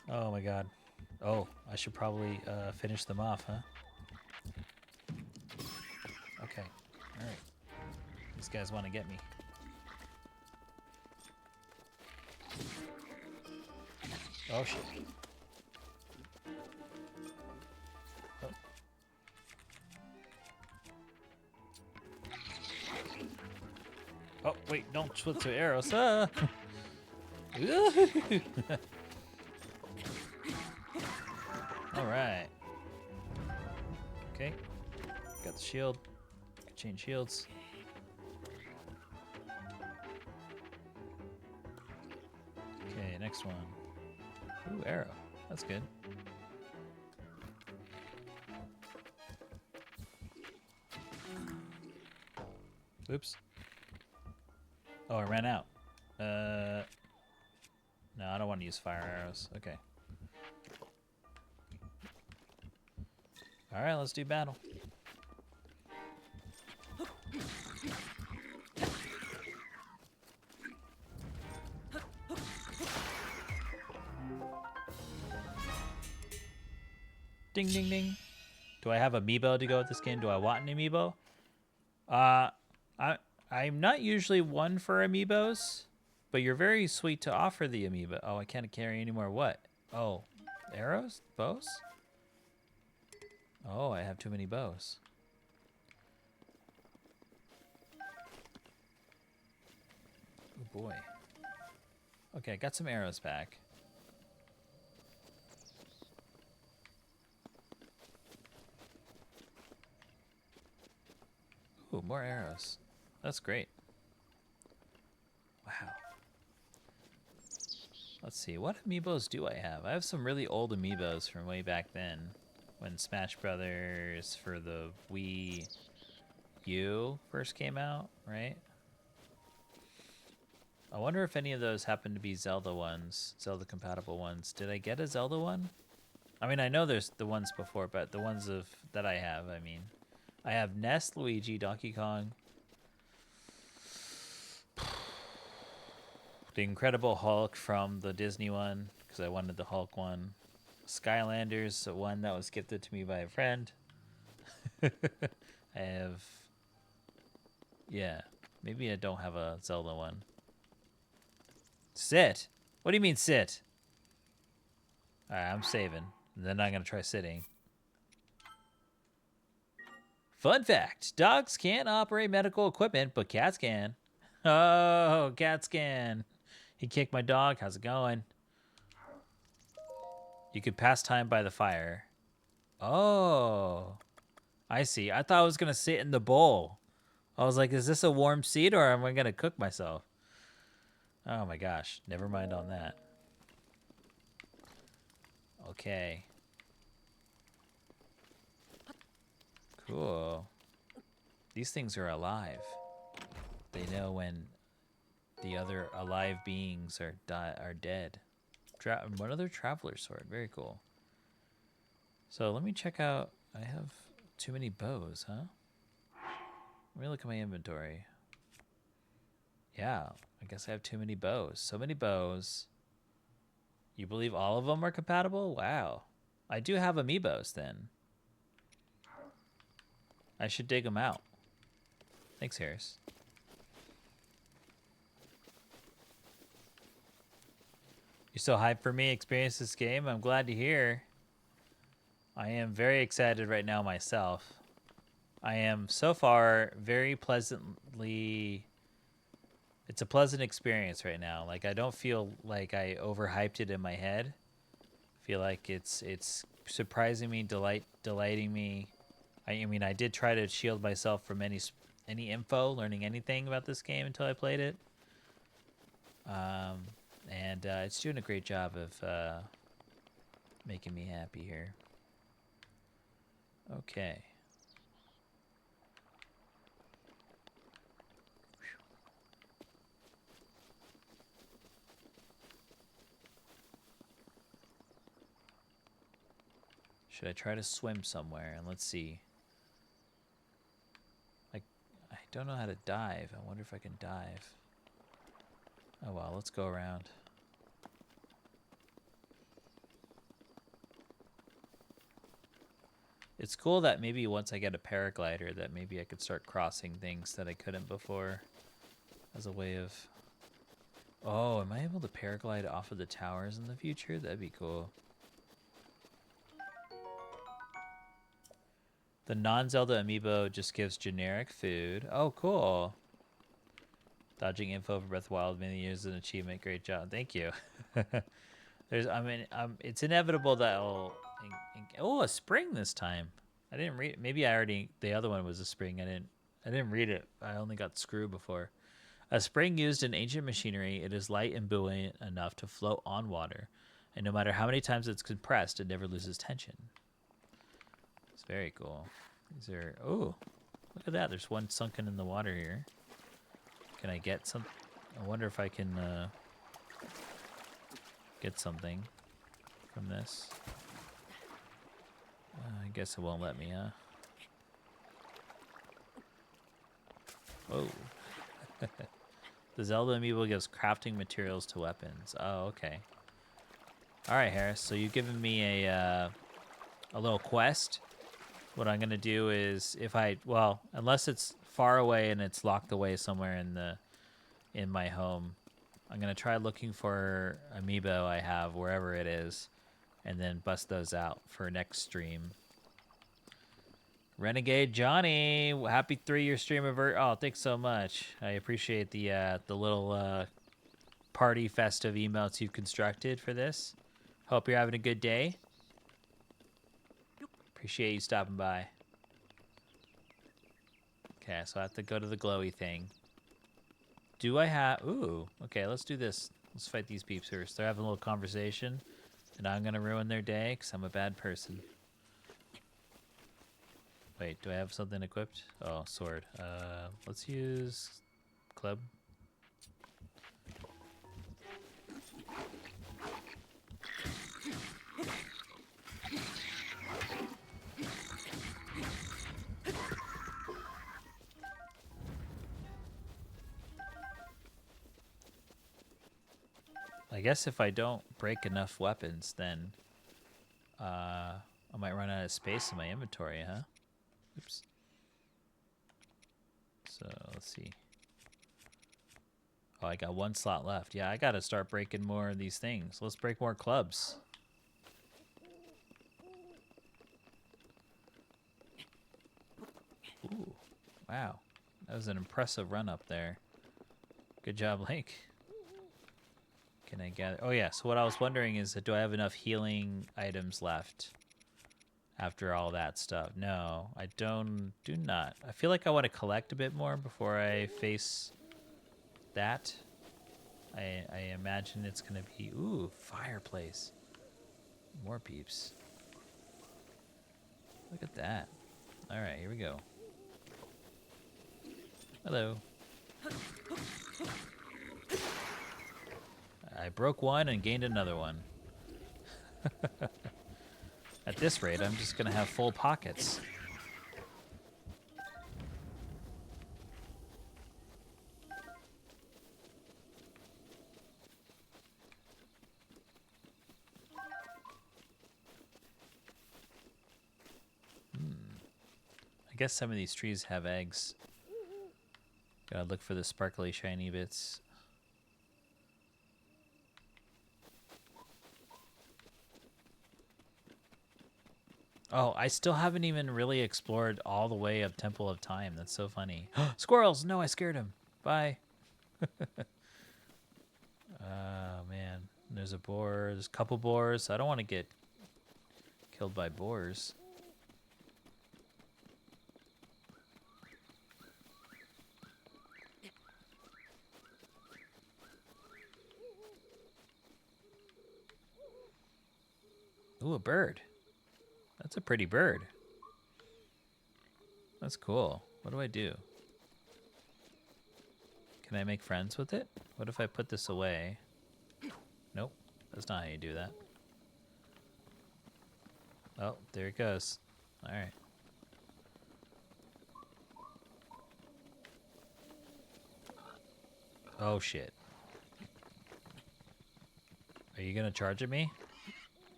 Oh my god. Oh, I should probably finish them off, huh? Okay. Alright. These guys want to get me. Oh shit. Oh. Oh, wait, don't switch to arrows. Ah! Alright. Okay. Got the shield. Can change shields. Okay, next one. Ooh, arrow. That's good. Oops. Oh, I ran out. No, I don't want to use fire arrows. Okay. Alright, let's do battle. Ding, ding, ding. Do I have amiibo to go with this game? Do I want an amiibo? I'm not usually one for amiibos, but you're very sweet to offer the amiibo. Oh, I can't carry any more what? Oh, arrows? Bows? Oh, I have too many bows. Oh boy. Okay, I got some arrows back. Ooh, more arrows. That's great. Wow. Let's see, what amiibos do I have? I have some really old amiibos from way back then, when Smash Brothers for the Wii U first came out, right? I wonder if any of those happen to be Zelda ones, Zelda compatible ones. Did I get a Zelda one? I mean, I know there's the ones before, but the ones that I have, I mean. I have Ness, Luigi, Donkey Kong, the Incredible Hulk from the Disney one, because I wanted the Hulk one. Skylanders, the one that was gifted to me by a friend. I have... Yeah, maybe I don't have a Zelda one. Sit? What do you mean sit? Alright, I'm saving. And then I'm going to try sitting. Fun fact, dogs can't operate medical equipment, but cats can. Oh, cats can. He kicked my dog. How's it going? You could pass time by the fire. Oh, I see. I thought I was going to sit in the bowl. I was like, is this a warm seat or am I going to cook myself? Oh my gosh. Never mind on that. Okay. Cool. These things are alive. They know when the other alive beings are dead. Another traveler sword. Very cool. So let me check out. I have too many bows, huh? Let me look at my inventory. Yeah, I guess I have too many bows. So many bows. You believe all of them are compatible? Wow. I do have amiibos then. I should dig them out. Thanks, Harris. You're so hyped for me to experience this game. I'm glad to hear. I am very excited right now myself. I am so far very pleasantly... It's a pleasant experience right now. Like, I don't feel like I overhyped it in my head. I feel like it's surprising me, delighting me. I mean, I did try to shield myself from any info, learning anything about this game until I played it. And And it's doing a great job of making me happy here. Okay. Should I try to swim somewhere? And let's see. I don't know how to dive. I wonder if I can dive. Oh well, let's go around. It's cool that maybe once I get a paraglider that maybe I could start crossing things that I couldn't before as a way of... Oh, am I able to paraglide off of the towers in the future? That'd be cool. The non-Zelda amiibo just gives generic food. Oh, cool. Dodging info for Breath of the Wild many years an achievement. Great job. Thank you. It's inevitable that I'll... Oh, a spring this time. I didn't read... Maybe I already... The other one was a spring. I didn't read it. I only got Screw before. A spring used in ancient machinery. It is light and buoyant enough to float on water. And no matter how many times it's compressed, it never loses tension. It's very cool. These are... Oh, look at that. There's one sunken in the water here. Can I get some... I wonder if I can get something from this. I guess it won't let me, huh? Whoa. The Zelda amiibo gives crafting materials to weapons. Oh, okay. Alright, Harris. So you've given me a little quest. What I'm going to do is, if I... Well, unless it's far away and it's locked away somewhere in my home, I'm going to try looking for amiibo I have wherever it is, and then bust those out for next stream. Renegade Johnny, happy 3-year stream Oh, thanks so much. I appreciate the little party festive emotes you've constructed for this. Hope you're having a good day. Appreciate you stopping by. Okay, so I have to go to the glowy thing. Do I have... Ooh, okay, let's do this. Let's fight these peeps first. They're having a little conversation, and I'm going to ruin their day because I'm a bad person. Wait, do I have something equipped? Oh, sword. Let's use club. I guess if I don't break enough weapons, then I might run out of space in my inventory, huh? Oops. So, let's see. Oh, I got one slot left. Yeah, I gotta start breaking more of these things. Let's break more clubs. Ooh, wow. That was an impressive run up there. Good job, Link. Can I gather? Oh, yeah. So what I was wondering is, do I have enough healing items left after all that stuff? No, I do not. I feel like I want to collect a bit more before I face that. I imagine it's going to be... Ooh, fireplace. More peeps. Look at that. All right, here we go. Hello. I broke one and gained another one. At this rate, I'm just gonna have full pockets. I guess some of these trees have eggs. Gotta look for the sparkly, shiny bits. Oh, I still haven't even really explored all the way of Temple of Time. That's so funny. Squirrels! No, I scared him. Bye. Oh, man. There's a boar. There's a couple boars. I don't want to get killed by boars. Ooh, a bird. That's a pretty bird. That's cool. What do I do? Can I make friends with it? What if I put this away? Nope. That's not how you do that. Oh, there it goes. All right. Oh, shit. Are you gonna charge at me?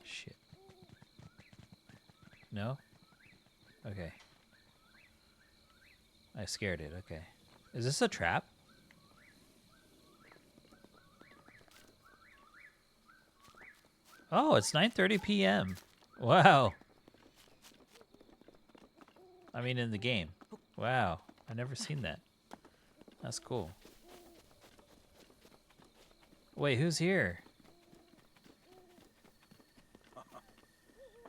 Shit. No? Okay. I scared it. Okay. Is this a trap? Oh, it's 9:30 p.m. Wow. I mean, in the game. Wow. I've never seen that. That's cool. Wait, who's here?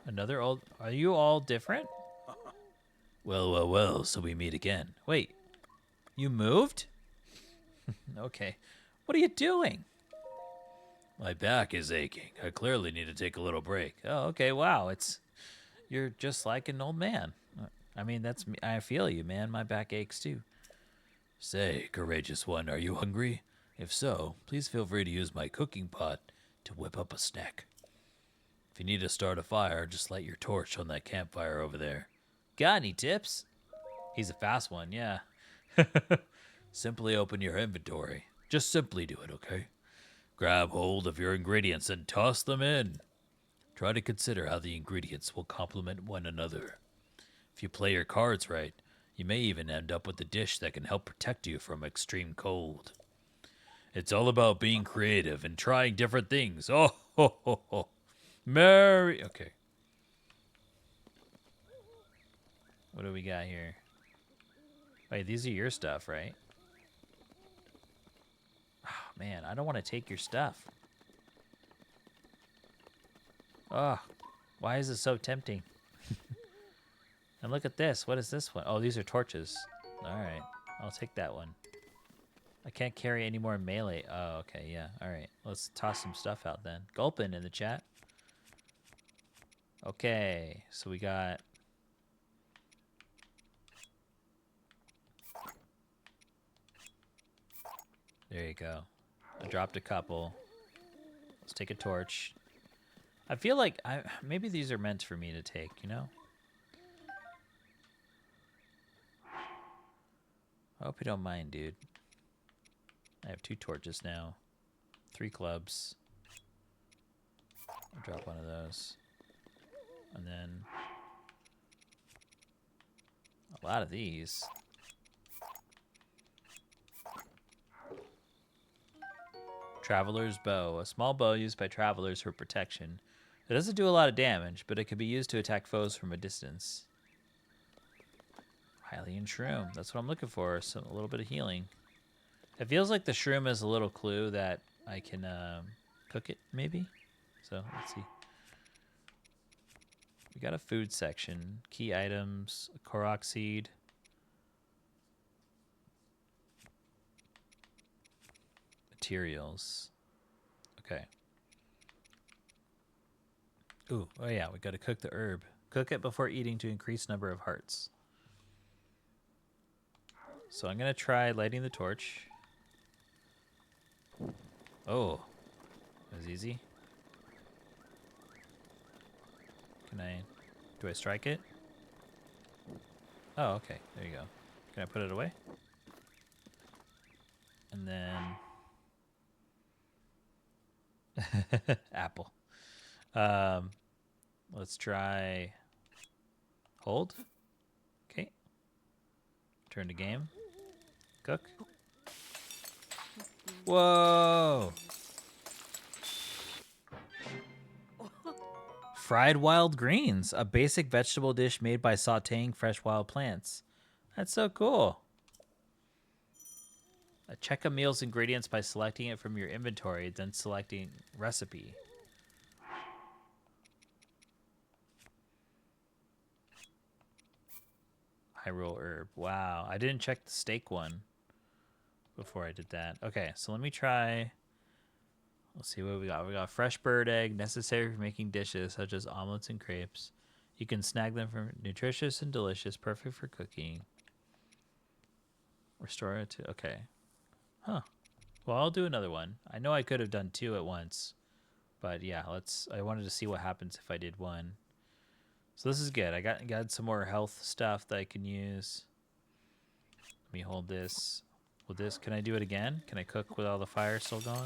Another old... Are you all different? Well, well, well, so we meet again. Wait. You moved? Okay. What are you doing? My back is aching. I clearly need to take a little break. Oh, okay. Wow. You're just like an old man. I mean, that's me. I feel you, man. My back aches too. Say, courageous one, are you hungry? If so, please feel free to use my cooking pot to whip up a snack. If you need to start a fire, just light your torch on that campfire over there. Got any tips? He's a fast one, yeah. Simply open your inventory. Just simply do it, okay? Grab hold of your ingredients and toss them in. Try to consider how the ingredients will complement one another. If you play your cards right, you may even end up with a dish that can help protect you from extreme cold. It's all about being creative and trying different things. Oh, ho, ho, ho. Merry... Okay. What do we got here? Wait, these are your stuff, right? Oh, man, I don't want to take your stuff. Oh, why is it so tempting? And look at this. What is this one? Oh, these are torches. All right, I'll take that one. I can't carry any more melee. Oh, okay, yeah. All right, let's toss some stuff out then. Gulpin in the chat. Okay, so we got... There you go. I dropped a couple. Let's take a torch. I feel like maybe these are meant for me to take, you know? I hope you don't mind, dude. I have 2 torches now. 3 clubs. I'll drop one of those. And then... a lot of these. Traveler's Bow. A small bow used by travelers for protection. It doesn't do a lot of damage, but it can be used to attack foes from a distance. Hylian Shroom. That's what I'm looking for. A little bit of healing. It feels like the shroom is a little clue that I can cook it, maybe? So, let's see. We got a food section. Key items. A Korok seed. Materials. Okay. Ooh, oh yeah, we gotta cook the herb. Cook it before eating to increase number of hearts. So I'm gonna try lighting the torch. Oh, that was easy. Do I strike it? Oh, okay, there you go. Can I put it away? And then apple. Let's try hold. Okay. Turn to game. Cook. Whoa. Fried wild greens, a basic vegetable dish made by sautéing fresh wild plants. That's so cool. Check a meal's ingredients by selecting it from your inventory, then selecting recipe. Hyrule herb. Wow, I didn't check the steak one before I did that. Okay, so let me try Let's see what we got. We got fresh bird egg, necessary for making dishes such as omelets and crepes. You can snag them from nutritious and delicious, perfect for cooking. Restore it to okay. Huh. Well, I'll do another one. I know I could have done 2 at once, but yeah, I wanted to see what happens if I did 1. So this is good. I got some more health stuff that I can use. Let me hold this. With this, can I do it again? Can I cook with all the fire still going?